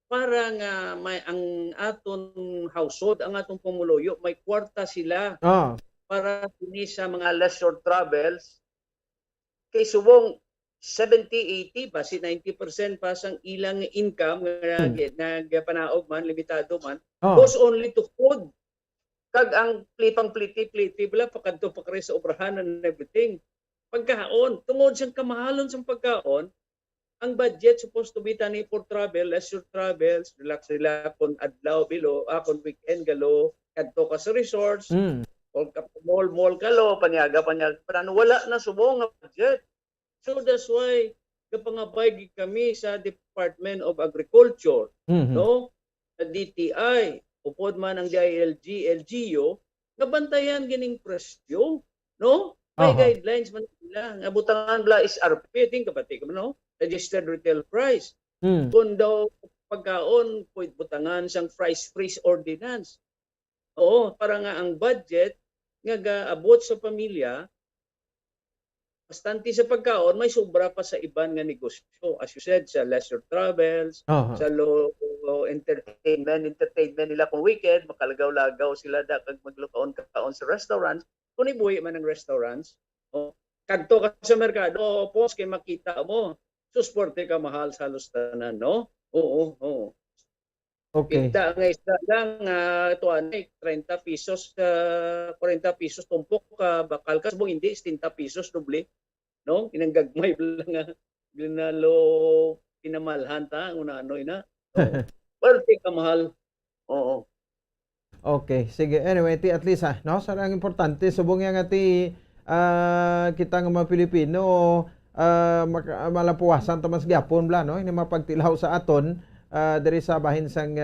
parang may ang aton household, ang atong pumuluyo, may kwarta sila para kini sa mga leisure travels. Kay subong 70-80 ba si 90% pa sang ilang income nga panaog man, limitado man, goes only to food. Kag ang pliti bala pakadto pa kare sa obrahan and everything. Pagkaon, tungod siyang kamahalon sa pagkaon, ang budget supposed to be tani for travel, leisure travels, relax kon adlaw bilo, kon weekend galo, kadto ka sa resorts, o mall galo, panyaga, pero wala na subong nga budget. So that's why kapangabay kami sa Department of Agriculture, no? Sa DTI, upod man ang DILG, LGU, nabantayan gining presyo, no? May guidelines man nila. Nga butangan bla is RP, think kapati ka no? Registered retail price. Kung daw pagkaon, pwede butangan sang price freeze ordinance. Oo, para nga ang budget nga gaabot sa pamilya, bastante sa pagkaon, may sobra pa sa iban nga negosyo. As you said, sa leisure travels, sa low entertainment nila kung weekend, makalagaw-lagaw sila kag maglukaon-kaon sa restaurants. Kung ibuhi man ang restaurants, kadto ka sa merkado, pos kay makita mo, susporte ka mahal sa halos tanan, no? Oo. Okay. Kita nga isda lang, ito 30 pesos, 40 pesos tumpok ka, bakal ka, sabong hindi, 60 pesos doble. No? Kinanggagmay lang nga, ginalo, pinamalhan ta, ina. Pwerte ka mahal. Oo. Okay, sige. Anyway, at least no? So, ang importante, subong nga ti kita nga mga Pilipino, malapuwasan tamas gyapon bla, no? Hindi mapagtilaw sa aton, diri sa bahin sang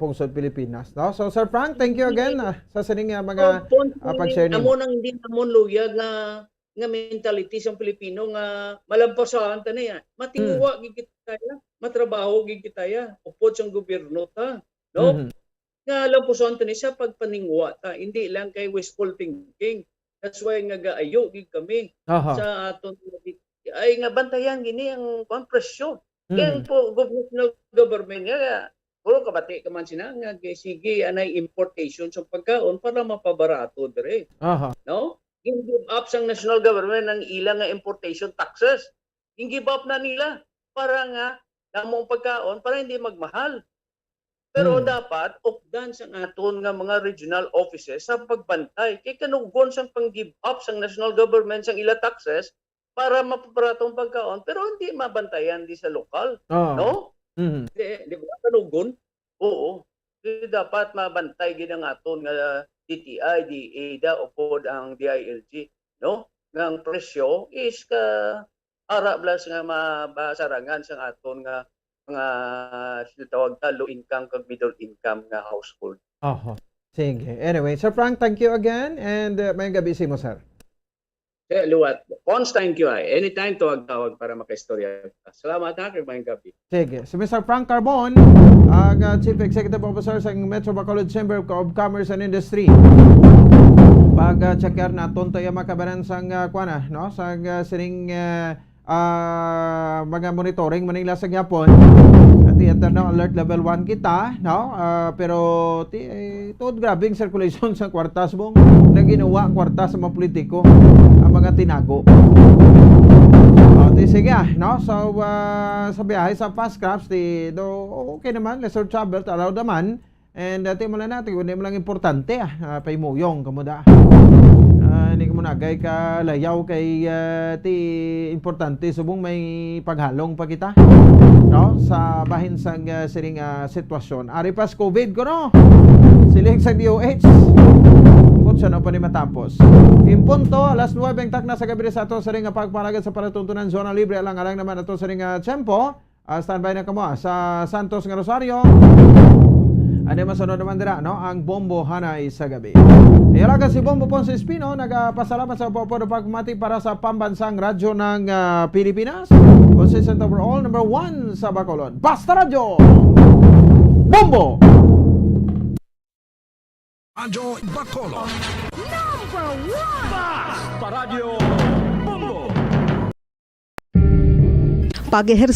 pungsod Pilipinas, no? So Sir Frank, thank you again sa sining mga pag-share nimo. Amo nang hindi namon luyag nga mentality sa Pilipino nga malampasan ta niya. Matinguwa gid kita, matrabaho gid kita ya. Upod sang gobyerno ta, no? Nga lampasan ta ni sa pagpaningwa ta, hindi lang kay wishful thinking. That's why nga gaayo gid kami sa aton ay nga bantayan gini ang presyo. Kaya po government nga puro kabati ka man sina nga sige anay importation sa pagkaon para mapabarato dire. No? Give up sang national government ng ilang nga importation taxes. Give up na nila para nga namong pagkaon para hindi magmahal. Pero dapat opdan sang aton nga mga regional offices sa pagbantay kay kanugon sang pang-give up sang national government sang ila taxes para mapabaratong pagkaon pero hindi mabantayan di sa lokal, no? Di ba kanugon? Oo. Dapat mabantay gid ang aton nga DTI, DADA o pod ang DILG, no? Nga ang presyo is ka ara blas nga mabasarangan sang aton nga mga sinatawag na low income kag middle income nga household. Oho. Sige. Anyway, Sir Frank, thank you again and may gabi si mo, sir. Luwat. Pons, thank you. Anytime tawag para makaistorya. Salamat ha, kay mayang gabi. Sige. Si Mr. Frank Carbon, ang Chief Executive Officer sa Metro Bacolod Chamber of Commerce and Industry. Pag-checker na tonto yung makabaran sang kuana, no? Sang sining mga monitoring Manila sa Japon. At enter na alert level 1 kita, no? Pero tuod grabing circulation sa kwartas mong na ginawa kwartas sa mga politiko ang mga tinago. Sige no? So sa biyahe sa fast crafts okay naman, lesser travel allowed naman. And mo lang natin, hindi mo lang importante paimuyong kamuda. Hindi mo nagay ka layaw kay importante subong may paghalong pa kita. No? Sa bahin sang siring sitwasyon. Ari pas COVID ko no? Siling sa DOH. Siya na pa ni matapos. Impunto, alas 9 ang tak na sa gabi sa ato sa ring pagpanagan sa palatuntunan zona libre. Alang-alang naman ato sa ring tempo. Standby na kamo sa Santos nga Rosario. Ano masunod naman dira, no? Ang Bombo Hanay sa gabi. Iyalaga si Bombo Ponce Espino, nagpasalamat sa Popodo Pagmati para sa pambansang radyo ng Pilipinas. Consistent overall, number 1 sa Bacolod. Basta Radyo! Bombo! Radyo Bacolod. Number 1! Basta Radio Bombo! Pag-ehersisyo